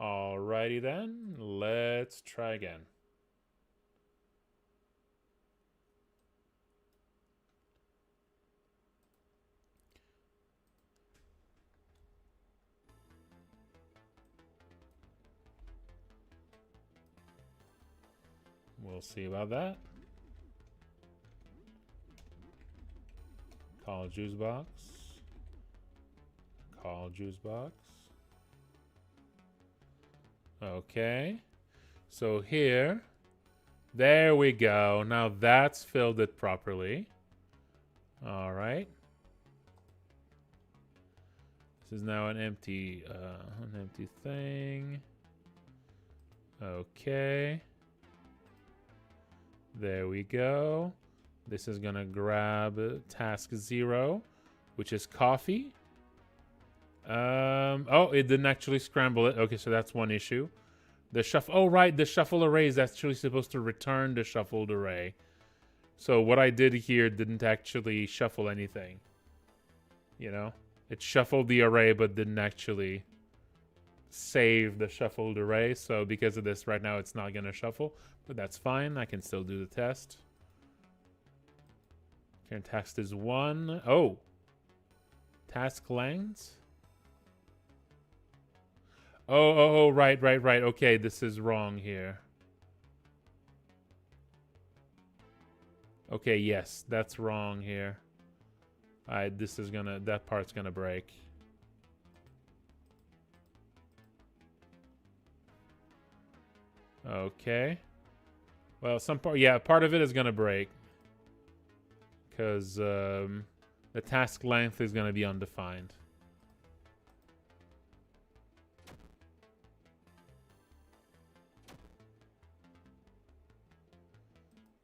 Alrighty then, let's try again. We'll see about that. Call JUICEBOX. Call JUICEBOX. Okay. So here, there we go. Now that's filled it properly. All right. This is now an empty thing. Okay. There we go. This is gonna grab task 0, which is coffee. Oh, it didn't actually scramble it. Okay, so that's one issue. The shuffle. Oh, right, the shuffle array is actually supposed to return the shuffled array. So what I did here didn't actually shuffle anything. You know, it shuffled the array but didn't actually save the shuffled array. So because of this, right now it's not gonna shuffle, but that's fine. I can still do the test. Current task is 1. Oh, task length. Oh, right. Okay, this is wrong here. Okay, yes, that's wrong here. This is gonna, that part's gonna break. Okay. Well, some part, yeah, part of it is gonna break. Because the task length is gonna be undefined.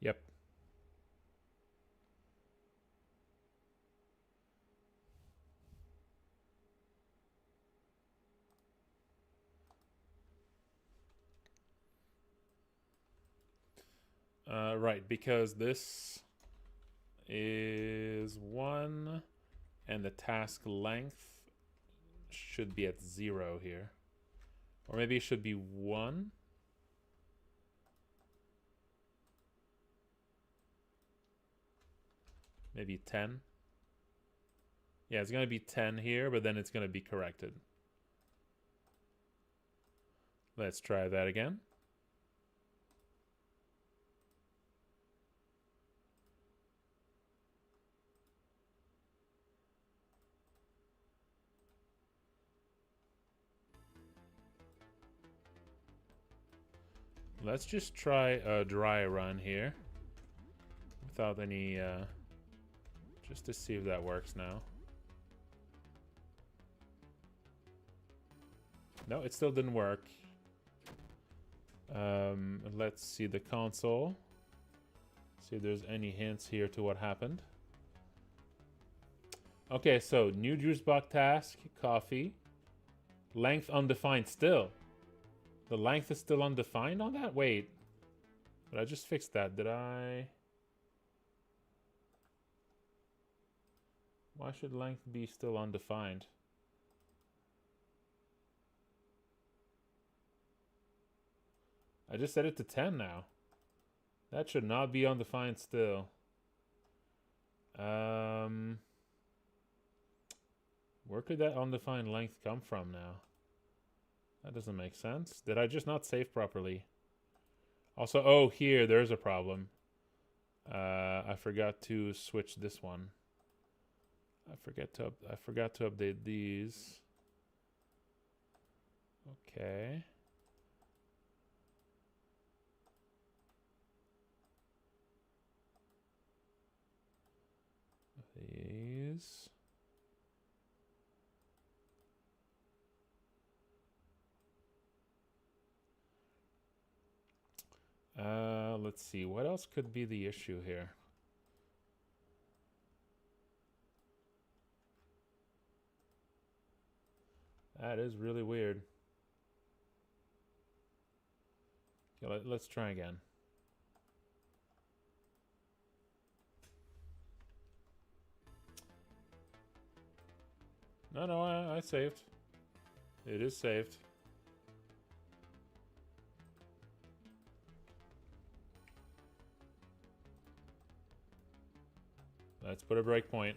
Yep. Right, because this is 1 and the task length should be at 0 here. Or maybe it should be 1. Maybe 10. Yeah, it's going to be 10 here, but then it's going to be corrected. Let's try that again. Let's just try a dry run here. Without any, just to see if that works now. No, it still didn't work. Let's see the console. See if there's any hints here to what happened. Okay, so new JUICEBOX task, coffee. Length undefined still. The length is still undefined on that? Wait. But I just fixed that. Did I? Why should length be still undefined? I just set it to 10 now. That should not be undefined still. Where could that undefined length come from now? That doesn't make sense. Did I just not save properly? Also, oh, here, there's a problem. I forgot to switch this one. I forgot to update these. Okay. These. Let's see. What else could be the issue here? That is really weird. Okay, let's try again. No, I saved. It is saved. Let's put a breakpoint.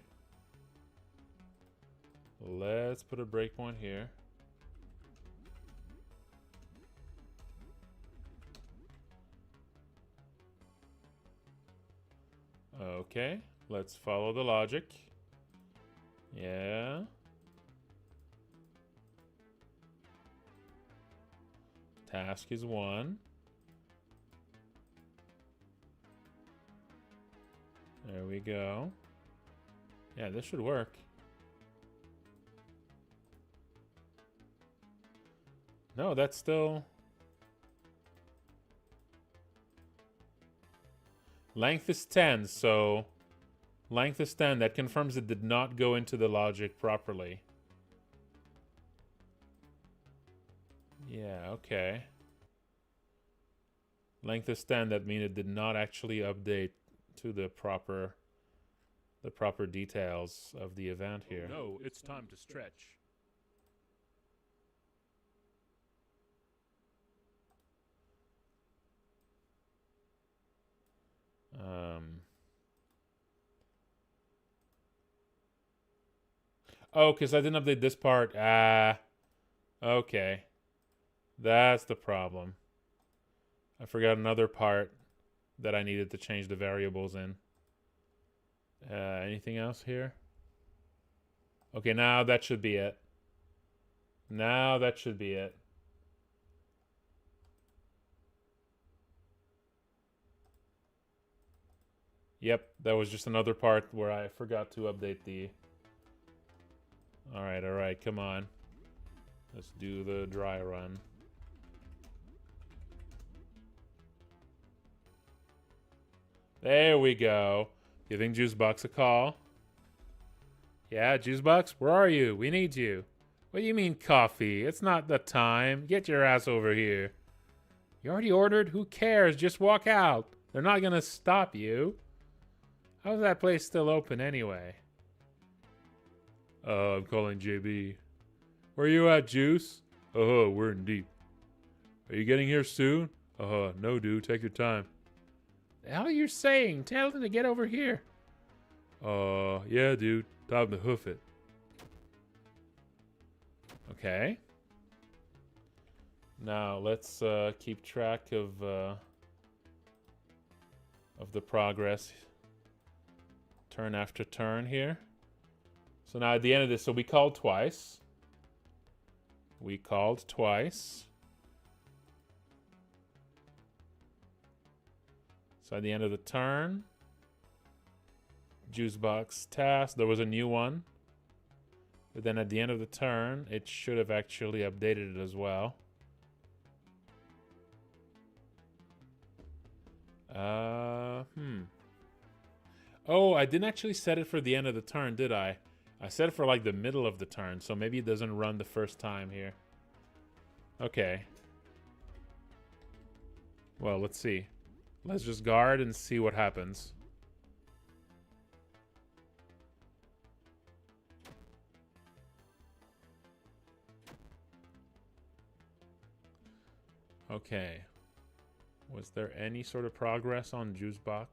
Let's put a breakpoint here. Okay, let's follow the logic. Yeah. Task is 1. There we go. Yeah, this should work. No, that's still... Length is 10, so... Length is 10. That confirms it did not go into the logic properly. Yeah, okay. Length is 10. That means it did not actually update to the proper details of the event here. No, it's time to stretch. Oh, because I didn't update this part. Okay. That's the problem. I forgot another part that I needed to change the variables in. Anything else here? Okay, now that should be it. Now that should be it. Yep, that was just another part where I forgot to update the... Alright, come on. Let's do the dry run. There we go. Giving JUICEBOX a call. Yeah, JUICEBOX, where are you? We need you. What do you mean coffee? It's not the time. Get your ass over here. You already ordered? Who cares? Just walk out. They're not gonna stop you. How's that place still open anyway? I'm calling JB. Where you at, Juice? We're in deep. Are you getting here soon? No, dude. Take your time. The hell are you saying? Tell them to get over here. Yeah, dude. Time to hoof it. Okay. Now, let's keep track of the progress. Turn after turn here. So now at the end of this, so we called twice. We called twice. So at the end of the turn, JUICEBOX task, there was a new one. But then at the end of the turn, it should have actually updated it as well. Oh, I didn't actually set it for the end of the turn, did I? I set it for like the middle of the turn, so maybe it doesn't run the first time here. Okay. Well, let's see. Let's just guard and see what happens. Okay. Was there any sort of progress on JUICEBOX?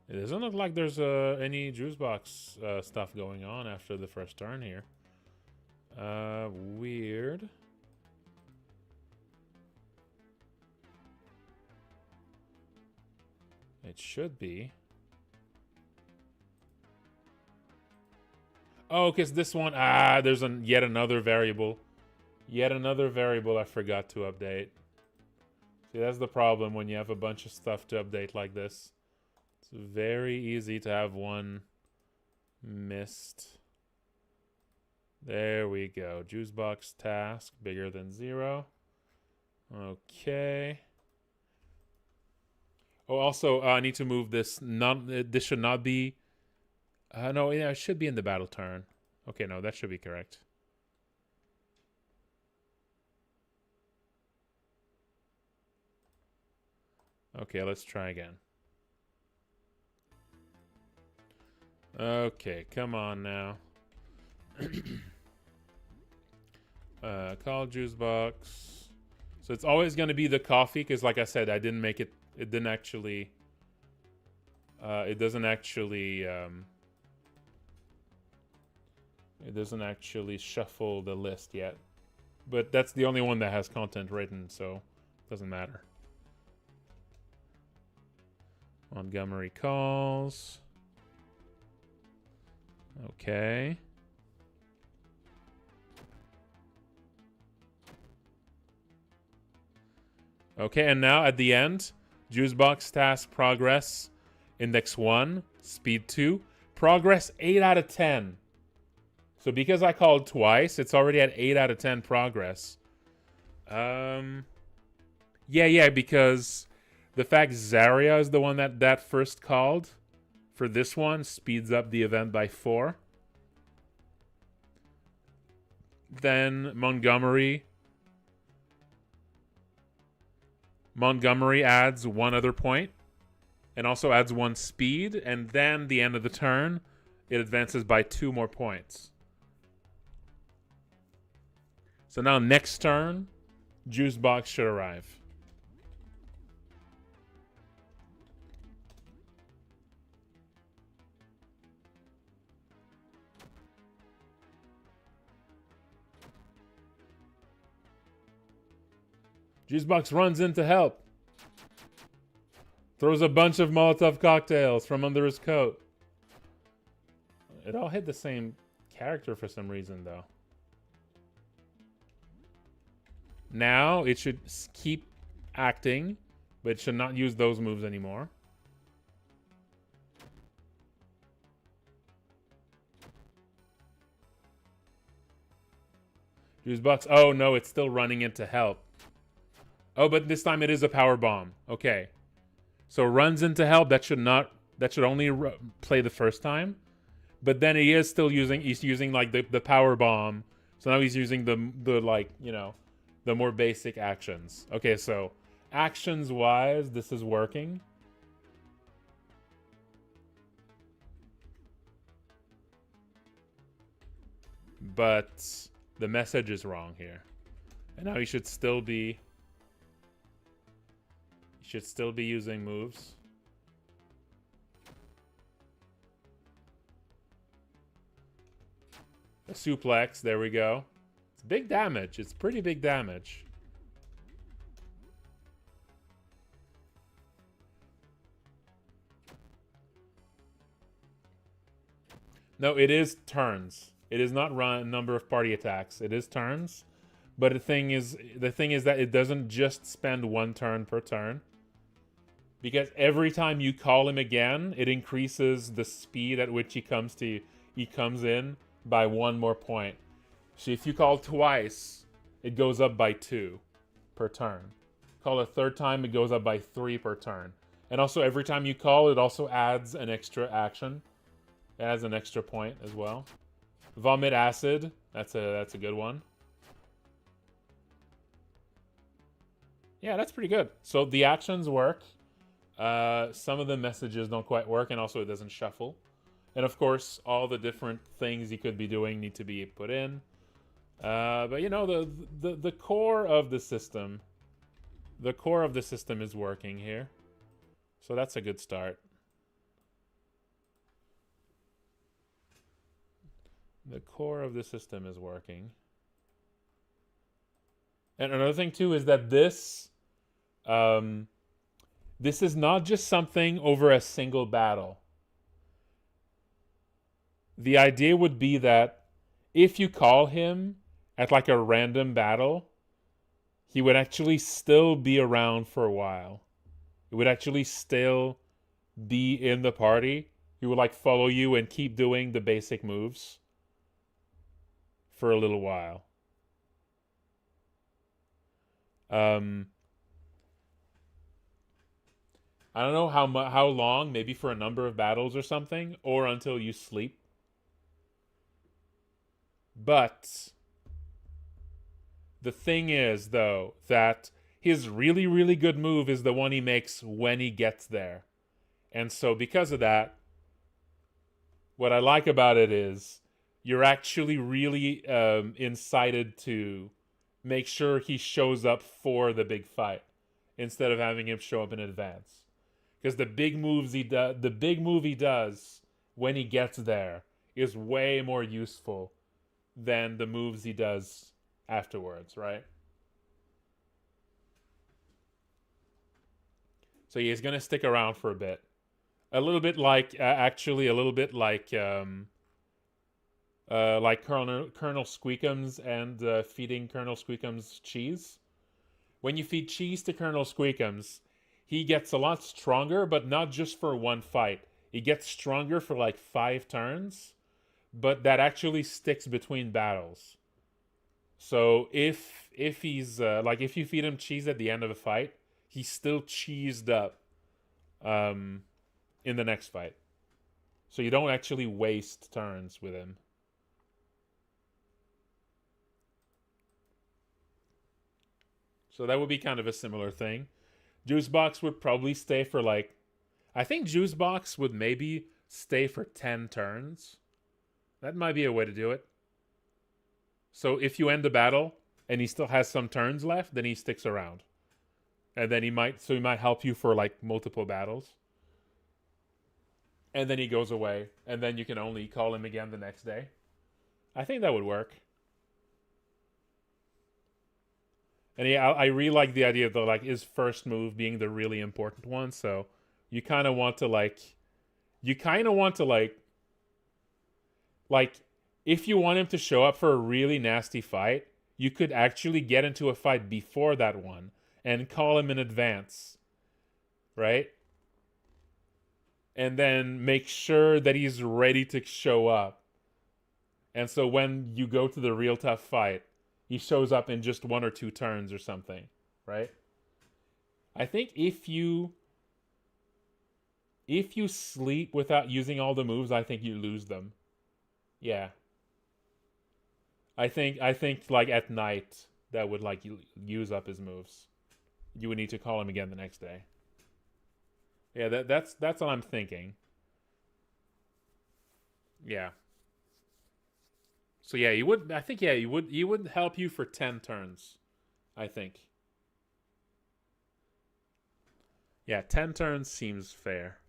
It doesn't look like there's any JUICEBOX stuff going on after the first turn here. Weird. It should be. Oh, because this one... there's yet another variable. Yet another variable I forgot to update. See, that's the problem when you have a bunch of stuff to update like this. It's very easy to have one missed. There we go. JUICEBOX task bigger than 0. Okay. Oh, also, I need to move this. This should not be No, yeah, it should be in the battle turn. Okay, no, that should be correct. Okay, let's try again. Okay, come on now. Call juice box. So it's always going to be the coffee because, like I said, I didn't make it. It didn't actually. It doesn't actually. It doesn't actually shuffle the list yet. But that's the only one that has content written, so it doesn't matter. Montgomery calls. Okay. Okay, and now at the end, JUICEBOX task progress, index 1, speed 2, progress 8 out of 10. So because I called twice, it's already at 8 out of 10 progress. Yeah, because the fact Zarya is the one that first called for this one speeds up the event by 4. Then Montgomery adds 1 other point and also adds 1 speed, and then the end of the turn, it advances by 2 more points. So now next turn, JUICEBOX should arrive. JUICEBOX runs in to help. Throws a bunch of Molotov cocktails from under his coat. It all hit the same character for some reason, though. Now it should keep acting, but it should not use those moves anymore. JUICEBOX. Oh no, it's still running in to help. Oh, but this time it is a power bomb. Okay. So runs into help. That should only play the first time. But then he is still he's using like the power bomb. So now he's using the like, you know, the more basic actions. Okay, so actions wise, this is working. But the message is wrong here. And now he should still be using moves. A suplex, there we go. It's big damage. It's pretty big damage. No, it is turns. It is not run number of party attacks. It is turns. But the thing is that it doesn't just spend 1 turn per turn. Because every time you call him again, it increases the speed at which he comes in by 1 more point. So if you call twice, it goes up by 2 per turn. Call a third time, it goes up by 3 per turn. And also every time you call, it also adds an extra action. It adds an extra point as well. Vomit acid, that's a good one. Yeah, that's pretty good. So the actions work. Some of the messages don't quite work, and also it doesn't shuffle. And of course, all the different things you could be doing need to be put in. But you know, the core of the system, is working here. So that's a good start. The core of the system is working. And another thing too is that this is not just something over a single battle. The idea would be that if you call him at like a random battle, he would actually still be around for a while. It would actually still be in the party. He would like follow you and keep doing the basic moves for a little while. I don't know how long, maybe for a number of battles or something, or until you sleep. But the thing is, though, that his really, really good move is the one he makes when he gets there. And so, because of that, what I like about it is you're actually really incited to make sure he shows up for the big fight instead of having him show up in advance. Because the big move he does when he gets there is way more useful than the moves he does afterwards, right? So he's gonna stick around for a bit, a little bit like actually a little bit like Colonel Squeakums and feeding Colonel Squeakums cheese. When you feed cheese to Colonel Squeakums, he gets a lot stronger, but not just for one fight. He gets stronger for like 5 turns, but that actually sticks between battles. So if he's like if you feed him cheese at the end of a fight, he's still cheesed up in the next fight. So you don't actually waste turns with him. So that would be kind of a similar thing. JUICEBOX would probably stay for like, I think JUICEBOX would maybe stay for 10 turns. That might be a way to do it. So if you end the battle and he still has some turns left, then he sticks around. And then he might help you for like multiple battles. And then he goes away. And then you can only call him again the next day. I think that would work. And yeah, I really like the idea of the like his first move being the really important one. So you kind of want to like if you want him to show up for a really nasty fight, you could actually get into a fight before that one and call him in advance, right? And then make sure that he's ready to show up. And so when you go to the real tough fight, he shows up in just 1 or 2 turns or something, right? I think if you sleep without using all the moves, I think you lose them. Yeah. I think like at night that would like use up his moves. You would need to call him again the next day. Yeah, that's what I'm thinking. Yeah. So yeah, he would. I think he would help you for 10 turns. I think. Yeah, 10 turns seems fair.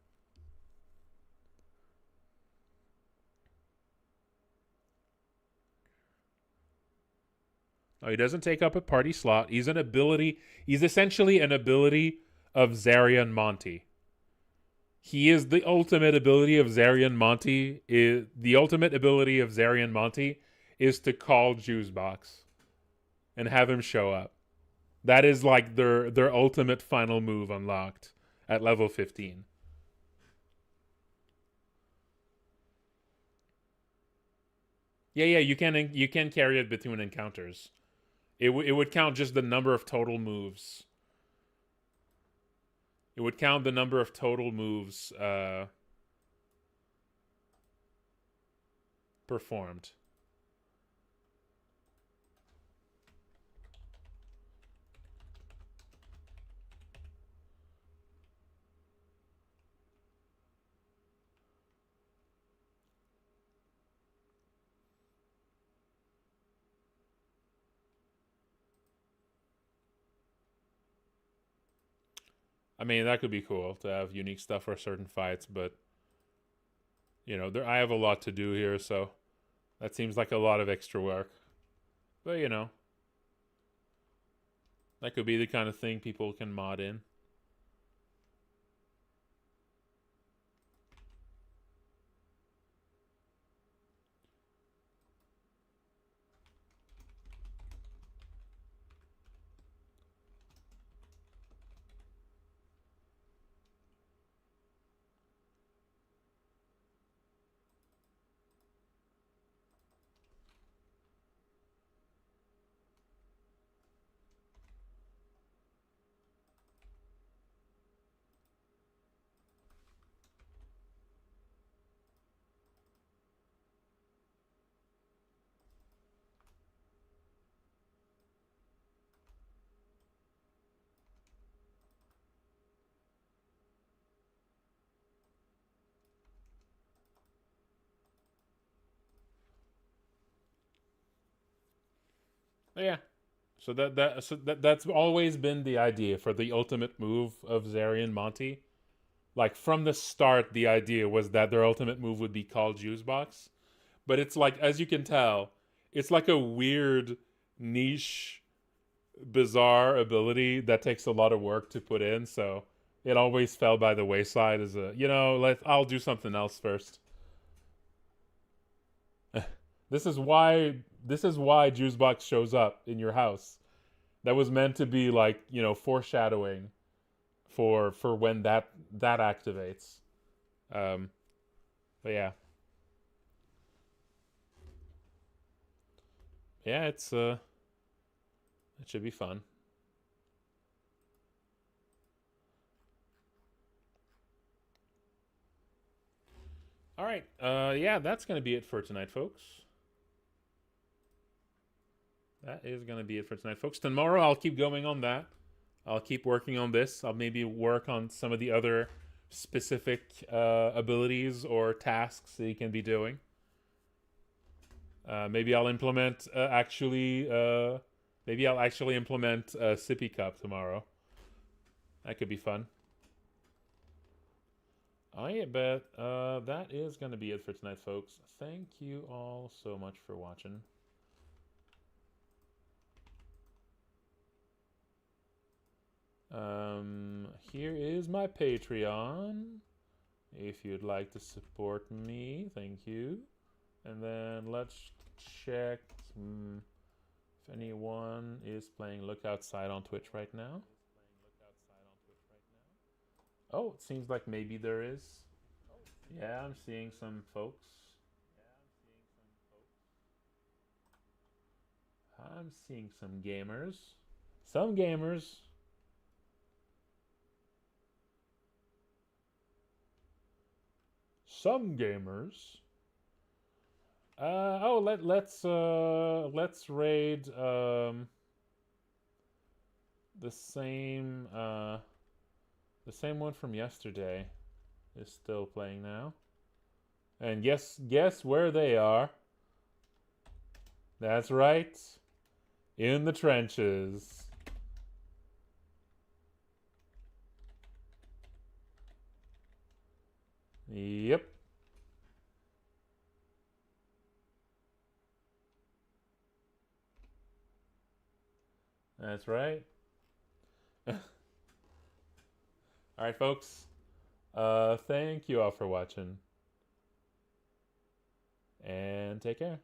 Oh, he doesn't take up a party slot. He's an ability. He's essentially an ability of Zarian Monty. He is the ultimate ability of Zarian Monty. The ultimate ability of Zarian Monty is to call JUICEBOX and have him show up. That is like their ultimate final move unlocked at level 15. Yeah, you can carry it between encounters. It would count just the number of total moves. It would count the number of total moves performed. I mean, that could be cool to have unique stuff for certain fights, but I have a lot to do here, so that seems like a lot of extra work. But that could be the kind of thing people can mod in. Yeah. So that's always been the idea for the ultimate move of Zeri and Monty. Like from the start, the idea was that their ultimate move would be called JUICEBOX. But it's like, as you can tell, it's like a weird niche bizarre ability that takes a lot of work to put in, so it always fell by the wayside as a, I'll do something else first. This is why Juicebox shows up in your house. That was meant to be like, foreshadowing for when that activates. Um but yeah. Yeah, it should be fun. All right. Yeah, that's going to be it for tonight, folks. That is going to be it for tonight, folks. Tomorrow, I'll keep going on that. I'll keep working on this. I'll maybe work on some of the other specific abilities or tasks that you can be doing. Maybe I'll implement maybe I'll actually implement Sippy Cup tomorrow. That could be fun. Oh yeah, but that is going to be it for tonight, folks. Thank you all so much for watching. Here is my Patreon. If you'd like to support me, thank you. And then let's check if anyone is playing Look Outside on Twitch right now. Oh, it seems like maybe there is. Yeah, I'm seeing some folks. I'm seeing some gamers. Some gamers. Some gamers. Let's raid the same one from yesterday is still playing now. And guess where they are? That's right. In the trenches. Yep. That's right. All right, folks. Thank you all for watching. And take care.